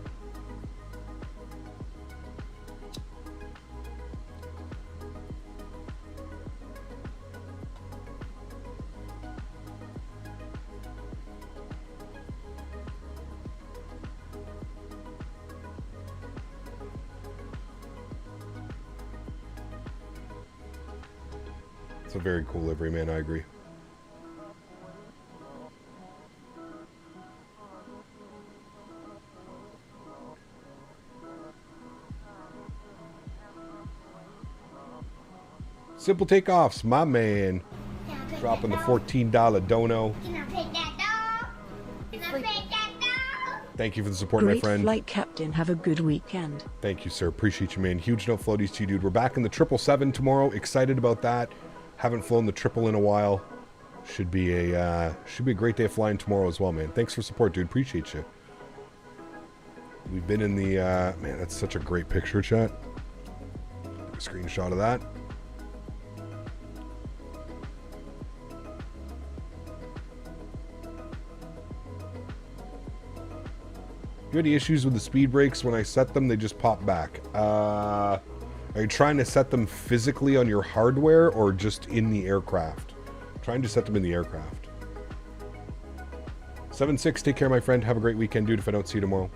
It's a very cool livery, man. I agree. Simple takeoffs, my man. Dropping the $14 dono. Thank you for the support, my friend. Flight captain, have a good weekend. Thank you, sir. Appreciate you, man. Huge no floaties to you, dude. We're back in the 777 tomorrow. Excited about that. Haven't flown the triple in a while. Should be a great day of flying tomorrow as well, man. Thanks for support, dude. Appreciate you. We've been in the man. That's such a great picture, chat. Take a screenshot of that. You have any issues with the speed brakes? When I set them, they just pop back. Are you trying to set them physically on your hardware or just in the aircraft? I'm trying to set them in the aircraft. 7-6, take care, my friend. Have a great weekend, dude, if I don't see you tomorrow.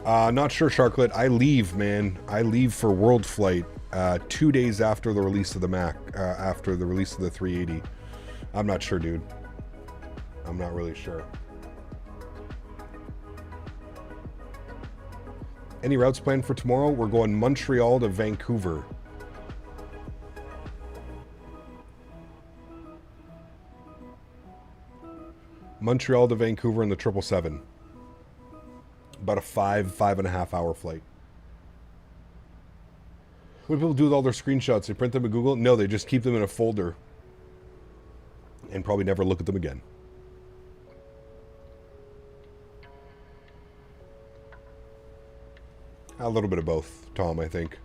Not sure, Sharklet. I leave, man. I leave for World Flight 2 days after the release of the Mac, after the release of the 380. I'm not sure, dude. I'm not really sure. Any routes planned for tomorrow? We're going Montreal to Vancouver. Montreal to Vancouver in the 777. About a 5.5 hour flight. What do people do with all their screenshots? They print them in Google? No, they just keep them in a folder. And probably never look at them again. A little bit of both, Tom, I think.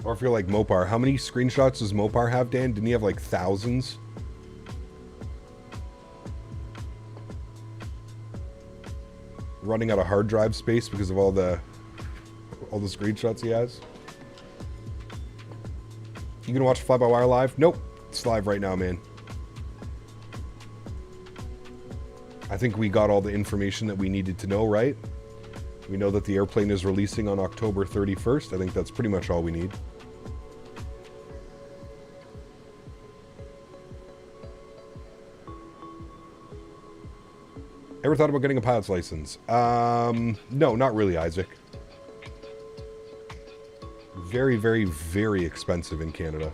Or if you're like Mopar, how many screenshots does Mopar have, Dan? Didn't he have like thousands? Running out of hard drive space because of all the screenshots he has. You gonna watch Fly-by-Wire live? Nope, it's live right now, man. I think we got all the information that we needed to know, right? We know that the airplane is releasing on October 31st. I think that's pretty much all we need. Ever thought about getting a pilot's license? No, not really, Isaac. Very, very, very expensive in Canada.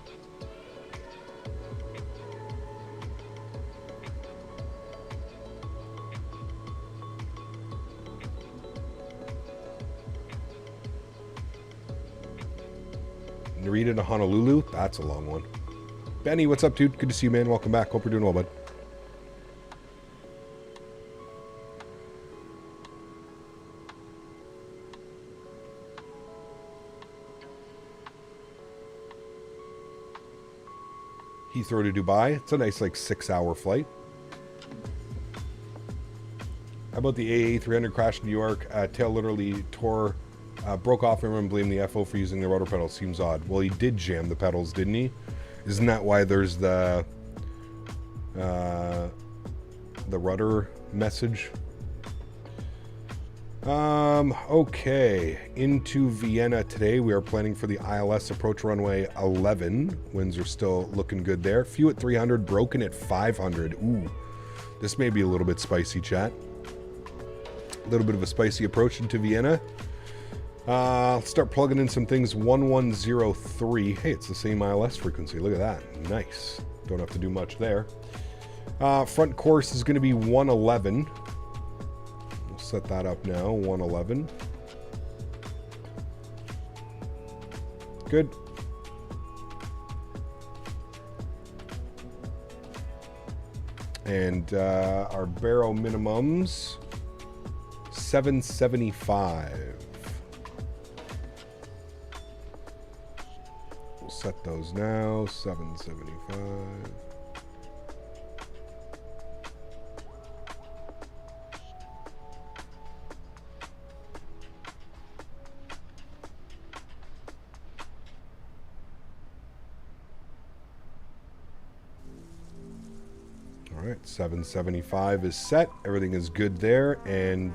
Narita to Honolulu? That's a long one. Benny, what's up, dude? Good to see you, man. Welcome back. Hope you're doing well, bud. Heathrow to Dubai. It's a nice, like, 6-hour flight. How about the AA300 crash in New York? Tail literally tore, broke off. Everyone blamed the FO for using the rudder pedals. Seems odd. Well, he did jam the pedals, didn't he? Isn't that why there's the rudder message? Okay, into Vienna today. We are planning for the ILS approach runway 11. Winds are still looking good there. Few at 300, broken at 500. Ooh, this may be a little bit spicy, chat. A little bit of a spicy approach into Vienna. Let's start plugging in some things. 1103. Hey, it's the same ILS frequency. Look at that. Nice. Don't have to do much there. Front course is going to be 111. Set that up now. 111. Good. And our barrow minimums 775. We'll set those now. 775. right, 775 is set. Everything is good there. And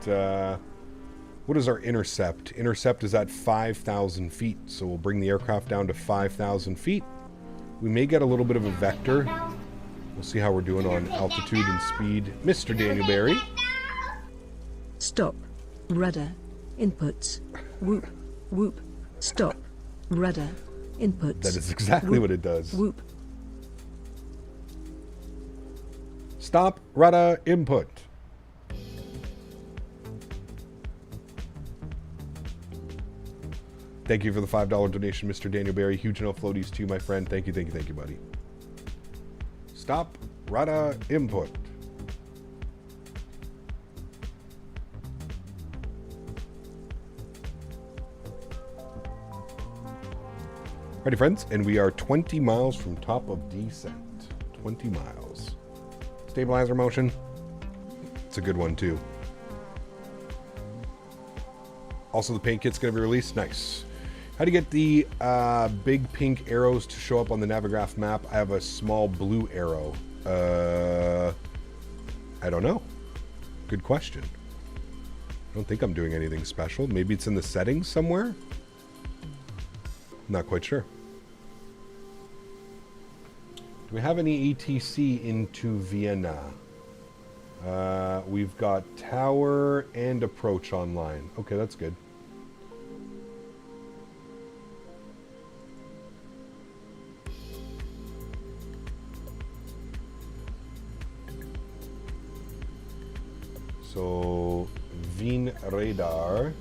what is our intercept? Intercept is at 5,000 feet. So we'll bring the aircraft down to 5,000 feet. We may get a little bit of a vector. We'll see how we're doing on altitude and speed. Mr. Daniel Barry. Stop. Rudder. Inputs. Whoop. Whoop. Stop. Rudder. Inputs. That is exactly Whoop. what it does. Whoop. Stop. Rudder. Input. Thank you for the $5 donation, Mr. Daniel Barry. Huge no floaties to you, my friend. Thank you, buddy. Stop. Rudder. Input. Ready, friends? And we are 20 miles from top of descent. 20 miles. Stabilizer motion. It's a good one, too. Also, the paint kit's going to be released. Nice. How do you get the big pink arrows to show up on the Navigraph map? I have a small blue arrow. I don't know. Good question. I don't think I'm doing anything special. Maybe it's in the settings somewhere? Not quite sure. Do we have any ATC into Vienna? We've got tower and approach online. Okay, that's good. So, Wien radar.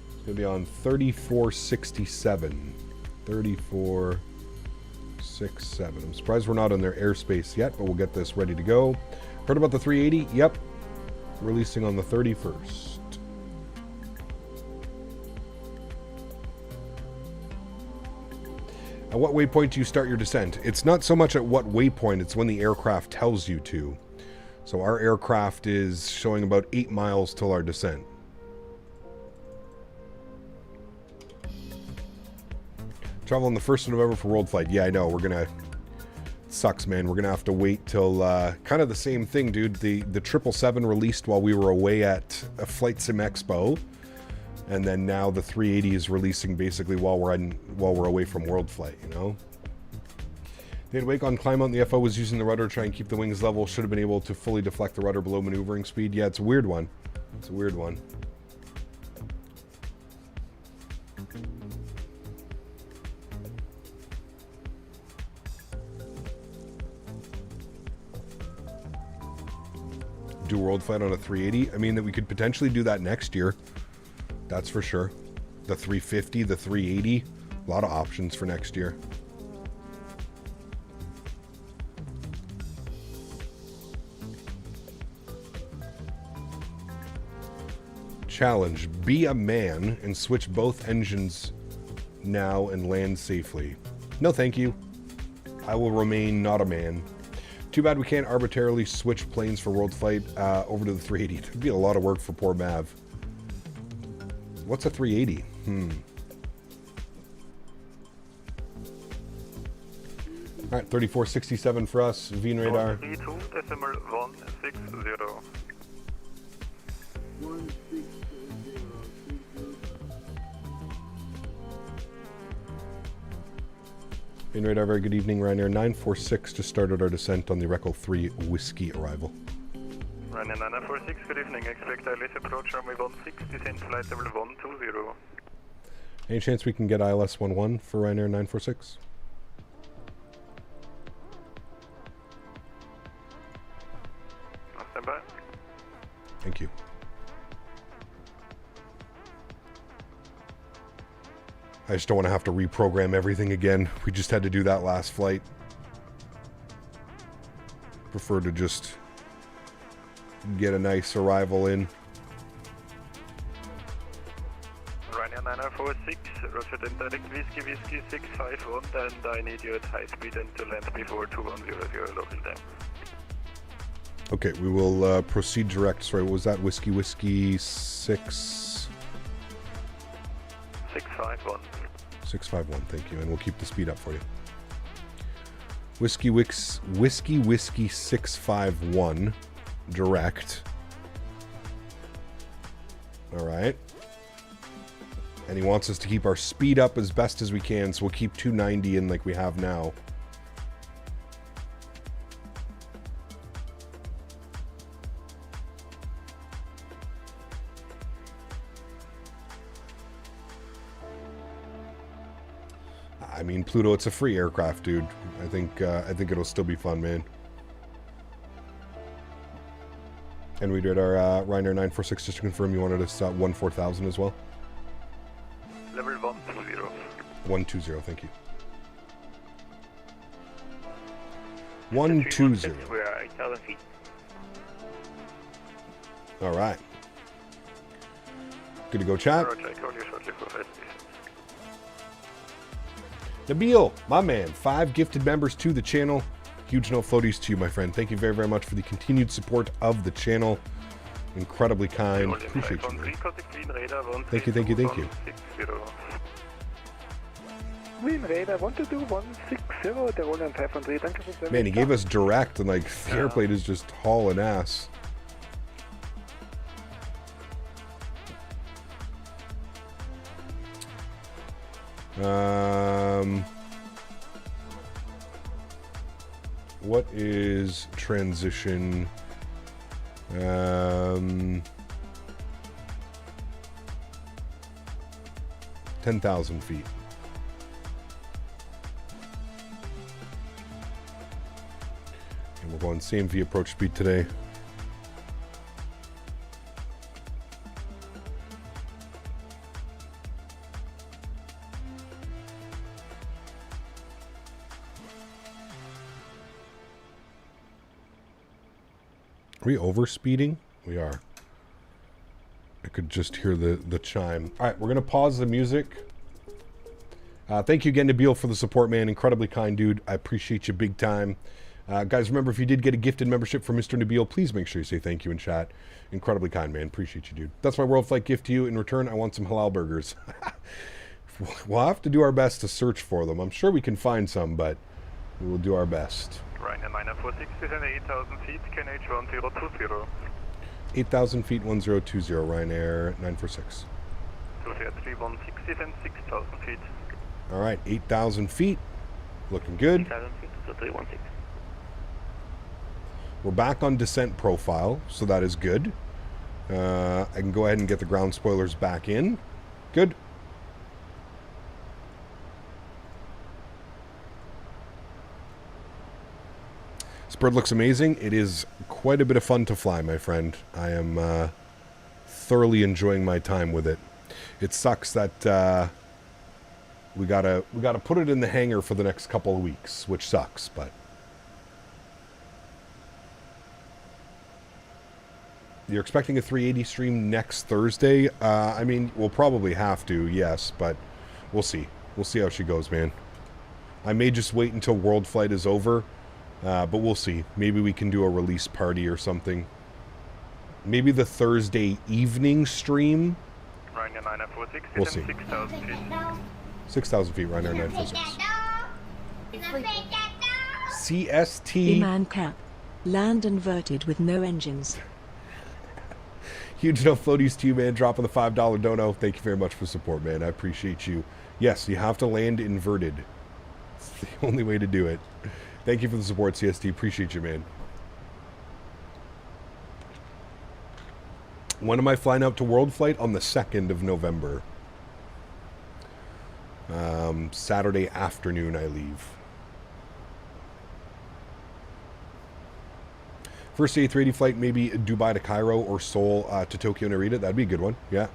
It's going to be on 3467. 3467. I'm surprised we're not on their airspace yet, but we'll get this ready to go. Heard about the 380? Yep. Releasing on the 31st. At what waypoint do you start your descent? It's not so much at what waypoint, it's when the aircraft tells you to. So our aircraft is showing about 8 miles till our descent. Travel on the 1st of November for World Flight. Yeah, I know. We're going to... Sucks, man. We're going to have to wait till... kind of the same thing, dude. The 777 released while we were away at a Flight Sim Expo. And then now the 380 is releasing basically while we're away from World Flight, you know? They had wake on climb out and the FO was using the rudder to try and keep the wings level. Should have been able to fully deflect the rudder below maneuvering speed. Yeah, it's a weird one. It's a weird one. Do World Flight on a 380. I mean, that we could potentially do that next year. That's for sure. The 350, the 380. A lot of options for next year. Challenge. Be a man and switch both engines now and land safely. No, thank you. I will remain not a man. Too bad we can't arbitrarily switch planes for World Flight over to the 380. It would be a lot of work for poor Mav. What's a 380? All right, 3467 for us. Wien radar. 42.160. Wien radar, very good evening. Ryanair 946 just started our descent on the Recco 3 Whiskey arrival. Ryanair 946, good evening. Expect ILS approach runway 16, descent flight level 120. Any chance we can get ILS 11 for Ryanair 946? Stand by. Thank you. I just don't want to have to reprogram everything again. We just had to do that last flight. Prefer to just get a nice arrival in. Ryanair 946, roger, then direct whiskey 651, and I need you at high speed and to land before 2100 local time. Okay, we will proceed direct. Sorry, what was that? Whiskey 651. 651, thank you. And we'll keep the speed up for you. Whiskey 651 direct. All right. And he wants us to keep our speed up as best as we can, so we'll keep 290 in like we have now. I mean, Pluto, it's a free aircraft, dude. I think it'll still be fun, man. And we did our Ryanair 946, just to confirm you wanted us 14,000 as well. Level 120. 120, thank you. 120. We are 8,000 feet. All right. Good to go, chat. Nabil, my man, 5 gifted members to the channel. Huge no floaties to you, my friend. Thank you very, very much for the continued support of the channel. Incredibly kind. Appreciate you, man. Thank you, thank you, thank you. Green Radar, want to do 160, the Roland 500, thank you for Man, he gave us direct, and like the airplane is just hauling ass. What is transition? 10,000 feet. And we're going CMV approach speed today. Are we over speeding? We are. I could just hear the chime. All right, we're going to pause the music. Thank you again to Beal for the support, man. Incredibly kind dude. I appreciate you big time. Guys, remember, if you did get a gifted membership from Mr. Nabil, please make sure you say thank you in chat. Incredibly kind, man. Appreciate you, dude. That's my World Flight gift to you. In return, I want some halal burgers. We'll have to do our best to search for them. I'm sure we can find some, but we will do our best. Ryanair 946 is an 8,000 feet, KNH 1020. 8,000 feet, 1020, Ryanair 946. 316 and 6,000 feet. All right, 8,000 feet. Looking good. 8,000 feet, so 316. We're back on descent profile, so that is good. I can go ahead and get the ground spoilers back in. Good. This bird looks amazing. It is quite a bit of fun to fly, my friend. I am thoroughly enjoying my time with it. It sucks that we gotta put it in the hangar for the next couple of weeks, which sucks, but you're expecting a 380 stream next Thursday? I mean, we'll probably have to, yes, but we'll see. We'll see how she goes, man. I may just wait until World Flight is over, but we'll see. Maybe we can do a release party or something. Maybe the Thursday evening stream. Ryanair 946 We'll see. 6,000 feet. 6,000 feet, Ryanair 946. CST. Man cap. Land inverted with no engines. Huge enough floaties to you, man. Dropping the $5 dono. Thank you very much for support, man. I appreciate you. Yes, you have to land inverted. It's the only way to do it. Thank you for the support, CST. Appreciate you, man. When am I flying out to World Flight? On the 2nd of November. Saturday afternoon, I leave. First A380 flight, maybe Dubai to Cairo or Seoul to Tokyo Narita. That'd be a good one. Yeah.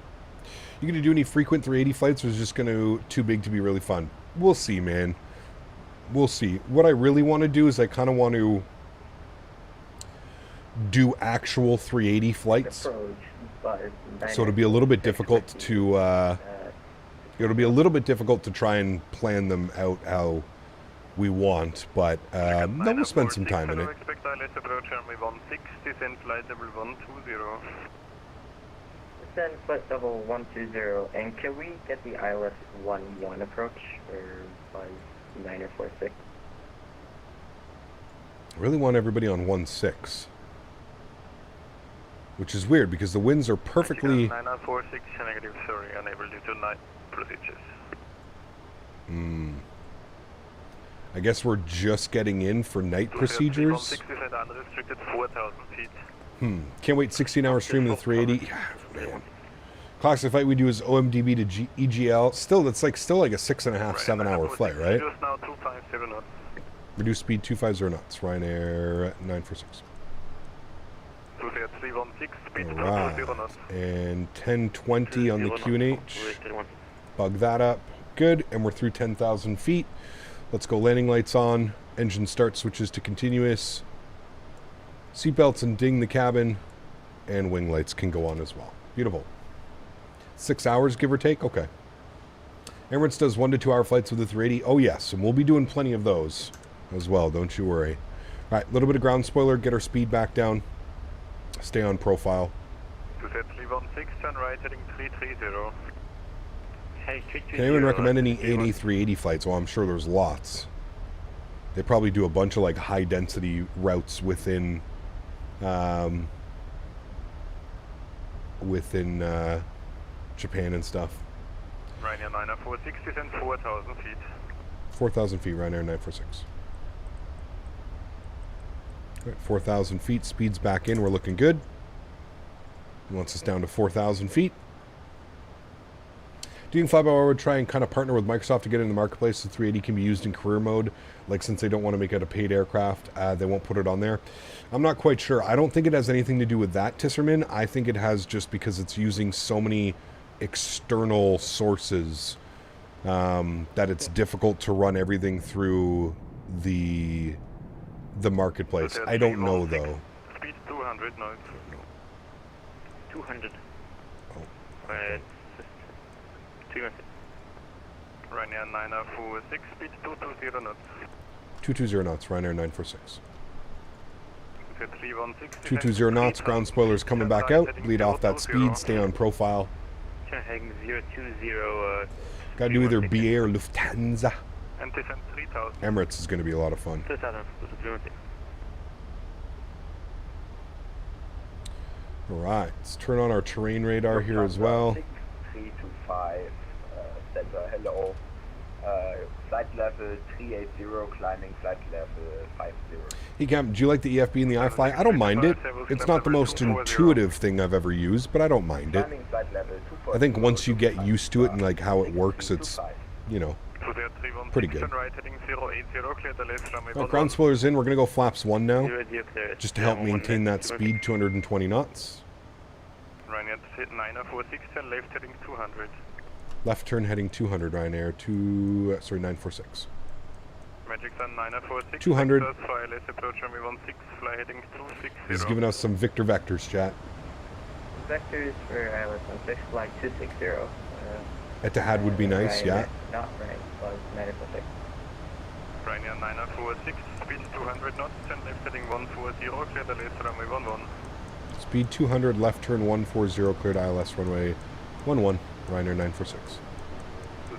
You gonna do any frequent 380 flights, or is it just gonna too big to be really fun? We'll see, man. We'll see. What I really want to do is I kind of want to do actual 380 flights. So it'll be a little bit difficult to it'll be a little bit difficult to try and plan them out how we want, but then we'll spend some time in it. Expect ILS approach runway 160, send flight level 120. Send flight level 120, and can we get the ILS 11 approach for 946? I really want everybody on 1.6. Which is weird because the winds are perfectly... 9046, negative, sorry, unable due to night procedures. I guess we're just getting in for night procedures. 160 unrestricted 4,000 feet. Can't wait 16-hour stream of the 380. Yeah, man. Classic flight we do is OMDB to EGL. Still, that's like still like a 6.5, 7-hour flight, right? Reduce now 250 knots. Reduce speed 250 knots. Ryanair 946. 316, speed All right. 220 knots. And 1020 on the QNH. Bug that up. Good. And we're through 10,000 feet. Let's go landing lights on. Engine start switches to continuous. Seatbelts and ding the cabin. And wing lights can go on as well. Beautiful. 6 hours, give or take? Okay. Emirates does 1 to 2 hour flights with the 380. Oh, yes. And we'll be doing plenty of those as well. Don't you worry. All right. A little bit of ground spoiler. Get our speed back down. Stay on profile. 316, turn right, heading 330. Can anyone recommend any A&E 380 flights? Well, I'm sure there's lots. They probably do a bunch of like high density routes within Japan and stuff. Ryanair 946 and 4,000 feet. 4,000 feet, Ryanair 946. All right, 4,000 feet, speed's back in, we're looking good. Wants us down to 4,000 feet. Do you think Flyby would try and kind of partner with Microsoft to get in the marketplace so 380 can be used in career mode? Like, since they don't want to make it a paid aircraft, they won't put it on there. I'm not quite sure. I don't think it has anything to do with that, Tisserman. I think it has just because it's using so many external sources that it's difficult to run everything through the marketplace. I don't know, though. Speed 200 now. 200. Oh. Ryanair 946, speed 220 knots. 220 knots, Ryanair 946. 316, 220 knots, ground spoilers coming back out. Bleed off that speed, stay on profile. Heading 020. Gotta do either BA or Lufthansa. And descend 3,000. Emirates is going to be a lot of fun. 2,000, 316. Alright, let's turn on our terrain radar here as well. 325, center, hello. Flight level 380, climbing flight level 50. Hey Cam, do you like the EFB and the iFly? I don't mind it. It's not the most intuitive thing I've ever used, but I don't mind it. I think once you get used to it and like how it works, it's, you know, pretty good. Well, ground spoilers in, we're going to go flaps 1 now, just to help maintain that speed, 220 knots. Ryanair 946, turn left heading 200. Left turn heading 200, Ryanair, 946. Magic Sun 946, 200. Less approach runway 16, fly heading 260. He's giving us some Victor vectors, chat. Vectors for Island 16, flight 260. Etihad would be nice, yeah. Not right, was 946. Ryanair 946, speed 200 knots, turn left heading 140, clear the left runway 11. Speed 200, left turn 140, cleared ILS runway 11, Ryanair 946.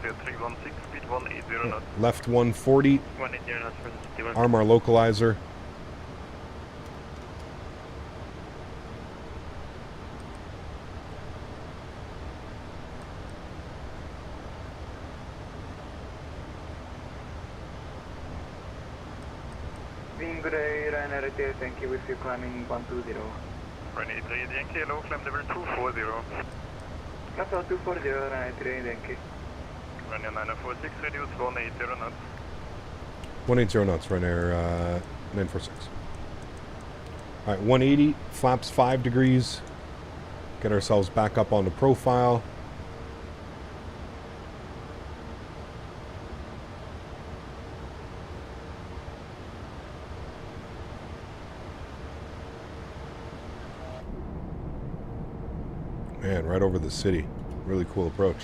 316, speed 180 knots. Left 140, 180 knots for the 51. arm our localizer. Being good day, Ryanair Retail, thank you with you climbing 120. Ryanair 3 Yankee, hello, climb level 240. Level 240, Ryanair 3 Yankee. Ryanair 946, reduce 180 knots. 180 knots, Ryanair 946. Alright, 180, flaps 5 degrees. Get ourselves back up on the profile. Man, right over the city. Really cool approach.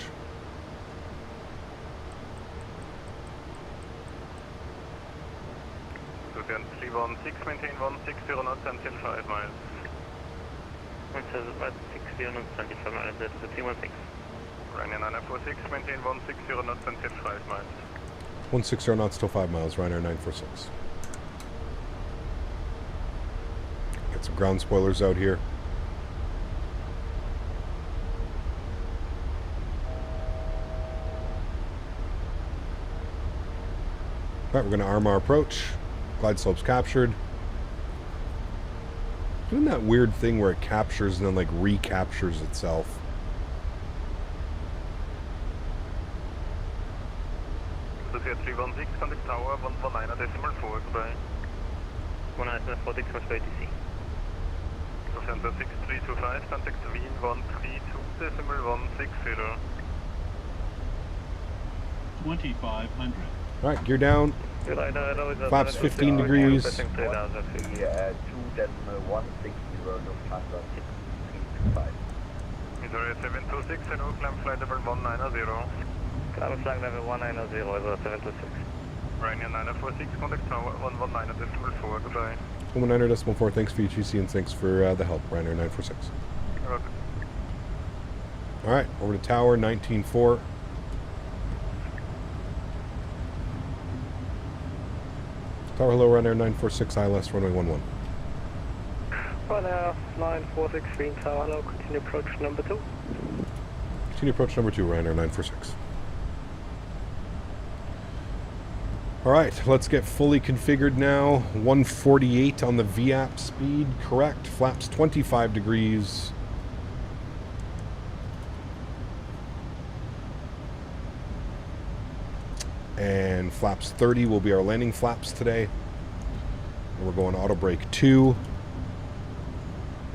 So then 316, maintain 160 knots until 5 miles. 160 knots, 25 miles, that's the 316. Ryanair 946, maintain 160 knots until 5 miles. 160 knots till 5 miles, Ryanair 946. Some ground spoilers out here. Alright, we're going to arm our approach. Glide slope's captured. Doing that weird thing where it captures and then like recaptures itself. Souza 316, contact tower 119.4, goodbye. 146, much for ATC. Center 6325, contact Wien 132.160. 2,500. Alright, gear down. Flaps 15 degrees. 2.160 Lufthansa 6325. Missouri 7260, climb flight level 190. Climb flight level 190, 726. Ryanair 946, contact tower 119.4, goodbye. 119.4, thanks for UTC and thanks for the help, Ryanair 946. Roger. Alright, over to tower 19.4. Tower hello, Ryanair 946, ILS runway 11. Ryanair 946, Green Tower, hello, continue approach number 2. Continue approach number 2, Ryanair 946. Alright, let's get fully configured now. 148 on the VAP speed, correct. Flaps 25 degrees. And flaps 30 will be our landing flaps today. And we're going auto brake 2.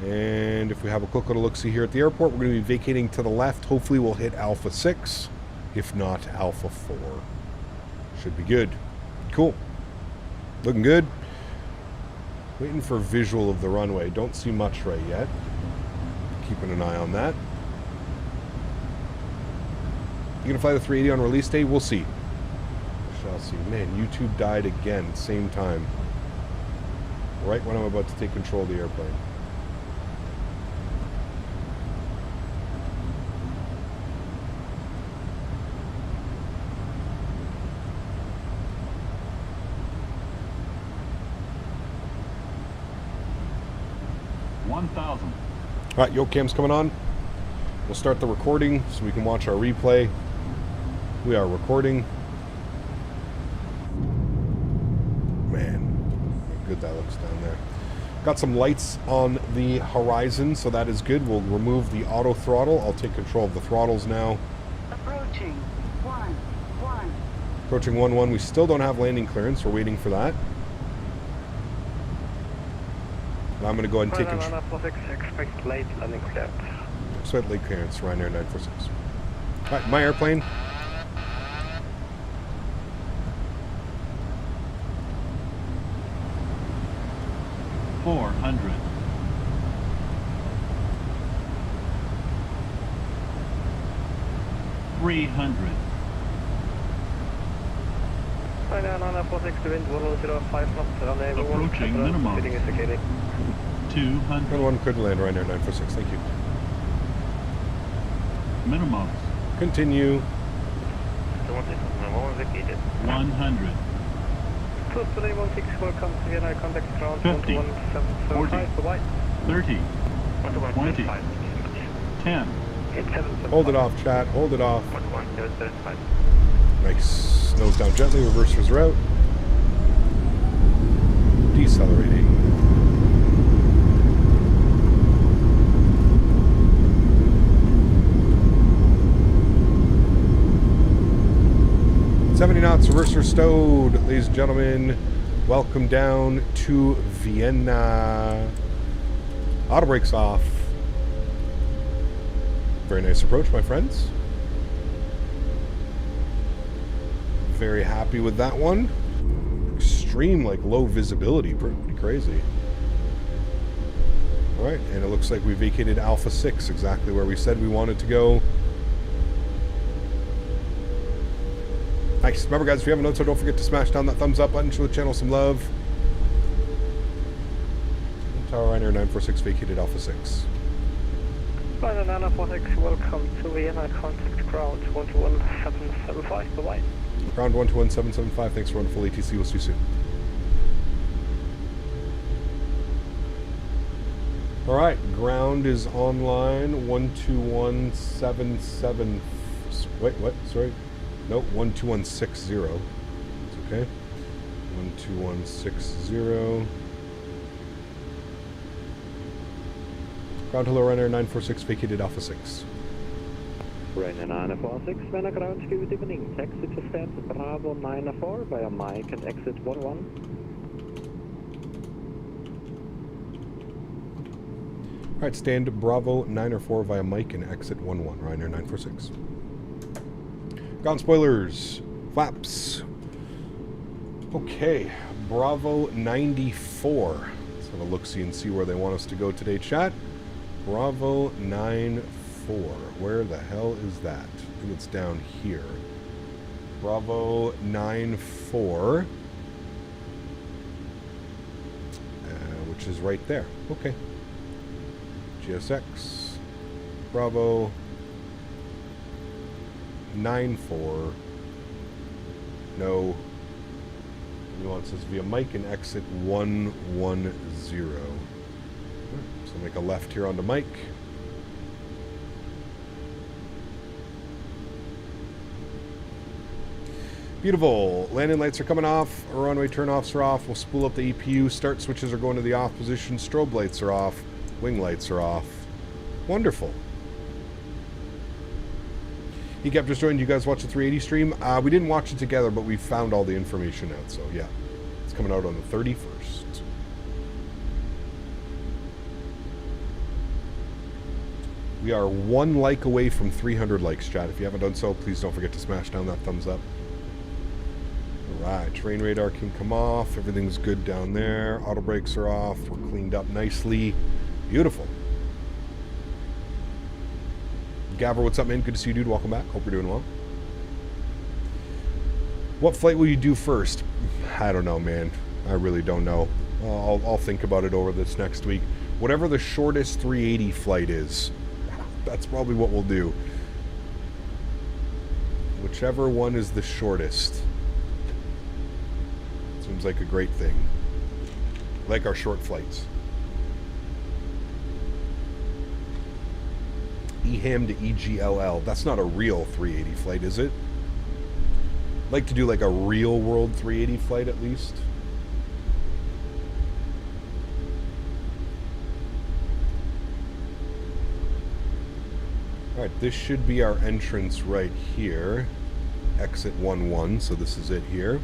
And if we have a quick little look-see here at the airport, we're going to be vacating to the left. Hopefully we'll hit Alpha 6, if not Alpha 4. Should be good. Cool. Looking good. Waiting for visual of the runway. Don't see much right yet. Keeping an eye on that. You gonna fly the 380 on release day? We'll see. Shall see. Man, YouTube died again, same time. Right when I'm about to take control of the airplane. Alright, yoke cam's coming on. We'll start the recording so we can watch our replay. We are recording. Man, how good that looks down there. Got some lights on the horizon, so that is good. We'll remove the auto throttle. I'll take control of the throttles now. Approaching 1-1. Approaching 1-1. We still don't have landing clearance. We're waiting for that. I'm going to go ahead and take control. 946, expect late landing clearance. Expect late clearance, Ryanair 946. Alright, my airplane. $400. $300. Ryanair 946, the wind 1005 knots, runway Approaching minimum. 200. 1 could land Ryanair 946, thank you. Minimum. Continue. 100. Close to 916, welcome to Vienna, contact ground 50, 11775, bye-bye. 30, 20, 10. Hold it off, chat, hold it off. Nice. Nose down gently, reversers route. Decelerating. knots, reverser stowed. Ladies and gentlemen, welcome down to Vienna. Auto brakes off. Very nice approach, my friends. Very happy with that one. Extreme, like, low visibility. Pretty crazy. Alright, and it looks like we vacated Alpha 6, exactly where we said we wanted to go. Nice. Remember, guys, if you haven't done so, don't forget to smash down that thumbs up button. Show the channel some love. Tower Ryanair 946 vacated Alpha 6. Ryanair 946, welcome to Vienna. Contact ground 121.775. Bye-bye. Ground 121.775. Thanks for wonderful ATC. We'll see you soon. All right, ground is online. 12177. Wait, what? Sorry. Nope, 12160. It's okay. 12160. Ground, hello, Ryanair 946, vacated Alpha 6. Ryanair 946, Vienna ground, good evening. Taxi to stand Bravo 94 via Mike and exit 11. All right, stand Bravo 904 via Mike and exit 11, Ryanair 946. Ground spoilers, flaps. Okay, Bravo 94. Let's have a look-see and see where they want us to go today, chat. Bravo 94. Where the hell is that? I think it's down here. Bravo 94. Which is right there. Okay. GSX. Bravo 94. No nuances via Mike and exit 110. So make a left here onto Mike. Beautiful. Landing lights are coming off. Runway turn-offs are off. We'll spool up the EPU. Start switches are going to the off position. Strobe lights are off. Wing lights are off. Wonderful. He kept just joined. You guys watch the 380 stream? We didn't watch it together, but we found all the information out. So yeah, it's coming out on the 31st. We are 1 like away from 300 likes, chat. If you haven't done so, please don't forget to smash down that thumbs up. Alright, terrain radar can come off. Everything's good down there. Auto brakes are off. We're cleaned up nicely. Beautiful. Gabber, what's up, man? Good to see you, dude. Welcome back. Hope you're doing well. What flight will you do first? I don't know, man. I really don't know. I'll think about it over this next week. Whatever the shortest 380 flight is, that's probably what we'll do. Whichever one is the shortest. Seems like a great thing. Like our short flights. EHAM to EGLL. That's not a real 380 flight, is it? I'd like to do like a real world 380 flight at least. Alright, this should be our entrance right here. Exit 11, so this is it here.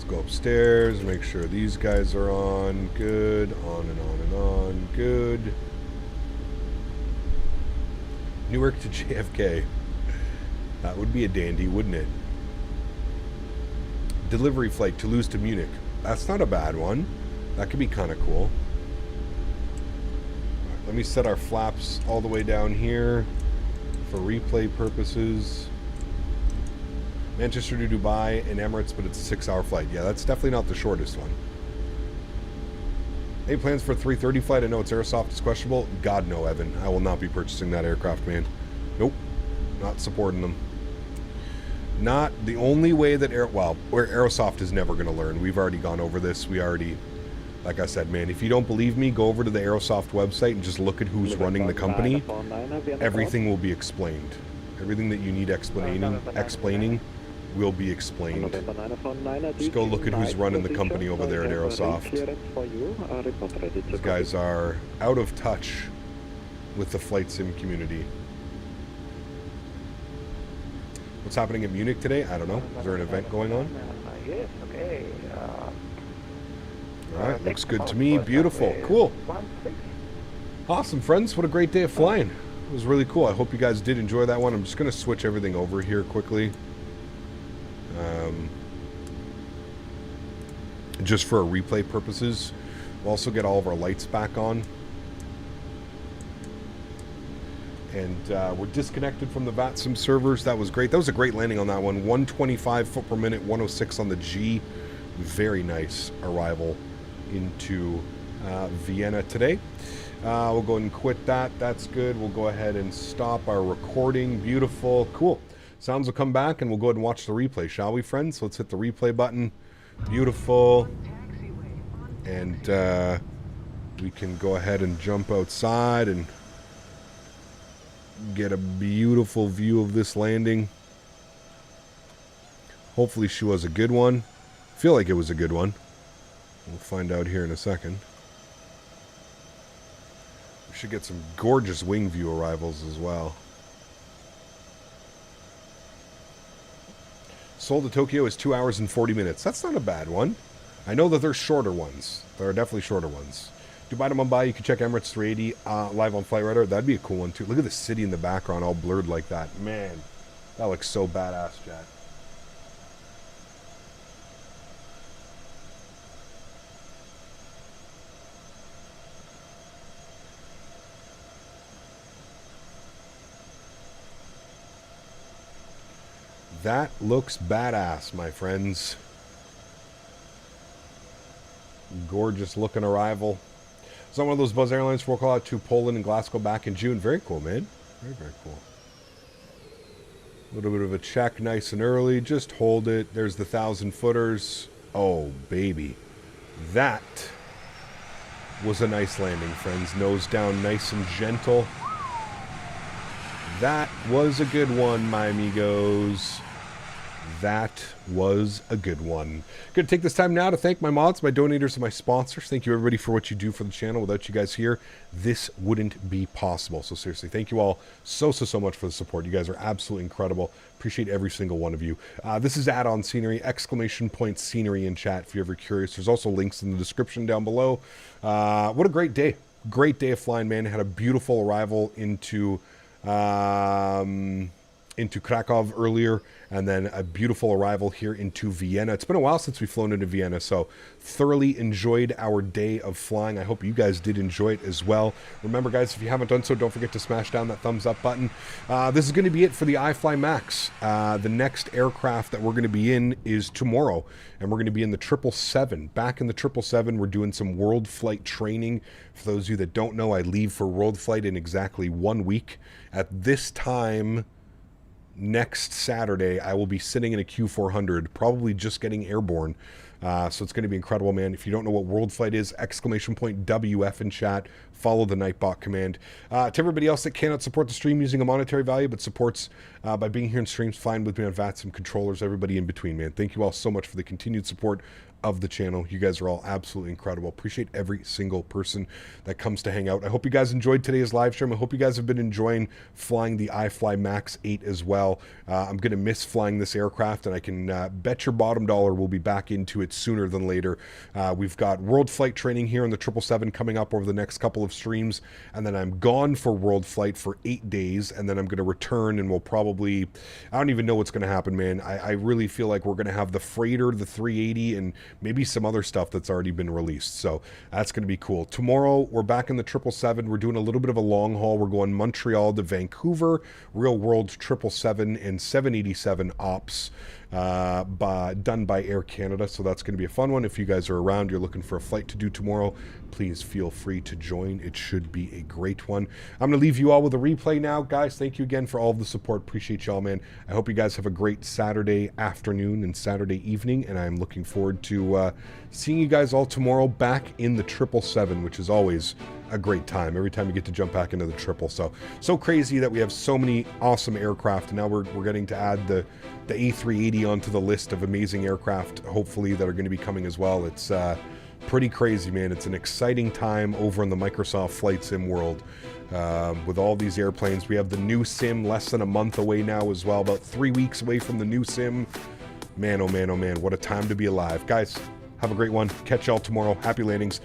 Go upstairs, make sure these guys are on. Good. On and on and on. Good. Newark to JFK. That would be a dandy, wouldn't it? Delivery flight Toulouse to Munich. That's not a bad one. That could be kind of cool. Right, let me set our flaps all the way down here for replay purposes. Manchester to Dubai and Emirates, but it's a 6-hour flight. Yeah, that's definitely not the shortest one. Any plans for a 330 flight? I know it's Aerosoft is questionable. God, no, Evan. I will not be purchasing that aircraft, man. Nope. Not supporting them. Not the only way that where Aerosoft is never going to learn. We've already gone over this. We already, like I said, man, if you don't believe me, go over to the Aerosoft website and just look at who's running the company. Everything will be explained. Everything that you need explaining will be explained. Just go look at who's running the company over there at Aerosoft. These guys are out of touch with the flight sim community. What's happening in Munich today? I don't know. Is there an event going on? Yes, okay. Alright, looks good to me. Beautiful. Cool. Awesome, friends. What a great day of flying. It was really cool. I hope you guys did enjoy that one. I'm just going to switch everything over here quickly. Just for replay purposes. We'll also get all of our lights back on. And we're disconnected from the VATSIM servers. That was great. That was a great landing on that one. 125 foot per minute, 106 on the G. Very nice arrival into Vienna today. We'll go ahead and quit that. That's good. We'll go ahead and stop our recording. Beautiful. Cool. Sounds will come back and we'll go ahead and watch the replay, shall we, friends? So let's hit the replay button. Beautiful. And we can go ahead and jump outside and get a beautiful view of this landing. Hopefully she was a good one. I feel like it was a good one. We'll find out here in a second. We should get some gorgeous wing view arrivals as well. Seoul to Tokyo is 2 hours and 40 minutes. That's not a bad one. I know that there's shorter ones. There are definitely shorter ones. Dubai to Mumbai, you can check Emirates 380 live on Flight Radar. That'd be a cool one too. Look at the city in the background all blurred like that. Man, that looks so badass, Chad. That looks badass, my friends. Gorgeous looking arrival. It's on one of those Buzz Airlines we'll call out to Poland and Glasgow back in June. Very cool, man. Very, very cool. A little bit of a check nice and early. Just hold it. There's the 1,000 footers. Oh, baby. That was a nice landing, friends. Nose down nice and gentle. That was a good one, my amigos. That was a good one. Going to take this time now to thank my mods, my donators, and my sponsors. Thank you, everybody, for what you do for the channel. Without you guys here, this wouldn't be possible. So seriously, thank you all so much for the support. You guys are absolutely incredible. Appreciate every single one of you. This is add-on scenery, exclamation point scenery in chat if you're ever curious. There's also links in the description down below. What a great day. Great day of flying, man. Had a beautiful arrival into Krakow earlier, and then a beautiful arrival here into Vienna. It's been a while since we've flown into Vienna, so thoroughly enjoyed our day of flying. I hope you guys did enjoy it as well. Remember, guys, if you haven't done so, don't forget to smash down that thumbs up button. This is going to be it for the iFly MAX. The next aircraft that we're going to be in is tomorrow, and we're going to be in the 777. Back in the 777, we're doing some world flight training. For those of you that don't know, I leave for world flight in exactly 1 week. At this time next Saturday, I will be sitting in a Q400, probably just getting airborne. So it's going to be incredible, man. If you don't know what world flight is, exclamation point WF in chat. Follow the Nightbot command. To everybody else that cannot support the stream using a monetary value, but supports by being here in streams, flying with me on VATSIM controllers, everybody in between, man. Thank you all so much for the continued support of the channel. You guys are all absolutely incredible. Appreciate every single person that comes to hang out. I hope you guys enjoyed today's live stream. I hope you guys have been enjoying flying the iFly MAX8 as well. I'm going to miss flying this aircraft, and I can bet your bottom dollar we'll be back into it sooner than later. We've got world flight training here on the 777 coming up over the next couple of streams, and then I'm gone for world flight for 8 days, and then I'm going to return, and we'll probably, I don't even know what's going to happen, man. I really feel like we're going to have the freighter, the 380, and maybe some other stuff that's already been released. So that's going to be cool. Tomorrow, we're back in the 777. We're doing a little bit of a long haul. We're going Montreal to Vancouver, real world 777 and 787 ops. Done by Air Canada, so that's going to be a fun one. If you guys are around, you're looking for a flight to do tomorrow, please feel free to join. It should be a great one. I'm going to leave you all with a replay now. Guys, thank you again for all of the support. Appreciate y'all, man. I hope you guys have a great Saturday afternoon and Saturday evening, and I'm looking forward to seeing you guys all tomorrow back in the 777, which is always a great time. Every time you get to jump back into the triple. So crazy that we have so many awesome aircraft. Now we're getting to add the A380 onto the list of amazing aircraft, hopefully, that are going to be coming as well. It's pretty crazy, man. It's an exciting time over in the Microsoft Flight Sim world. With all these airplanes, we have the new sim less than a month away now as well, about 3 weeks away from the new sim. Man, oh man, what a time to be alive. Guys, have a great one. Catch y'all tomorrow. Happy landings.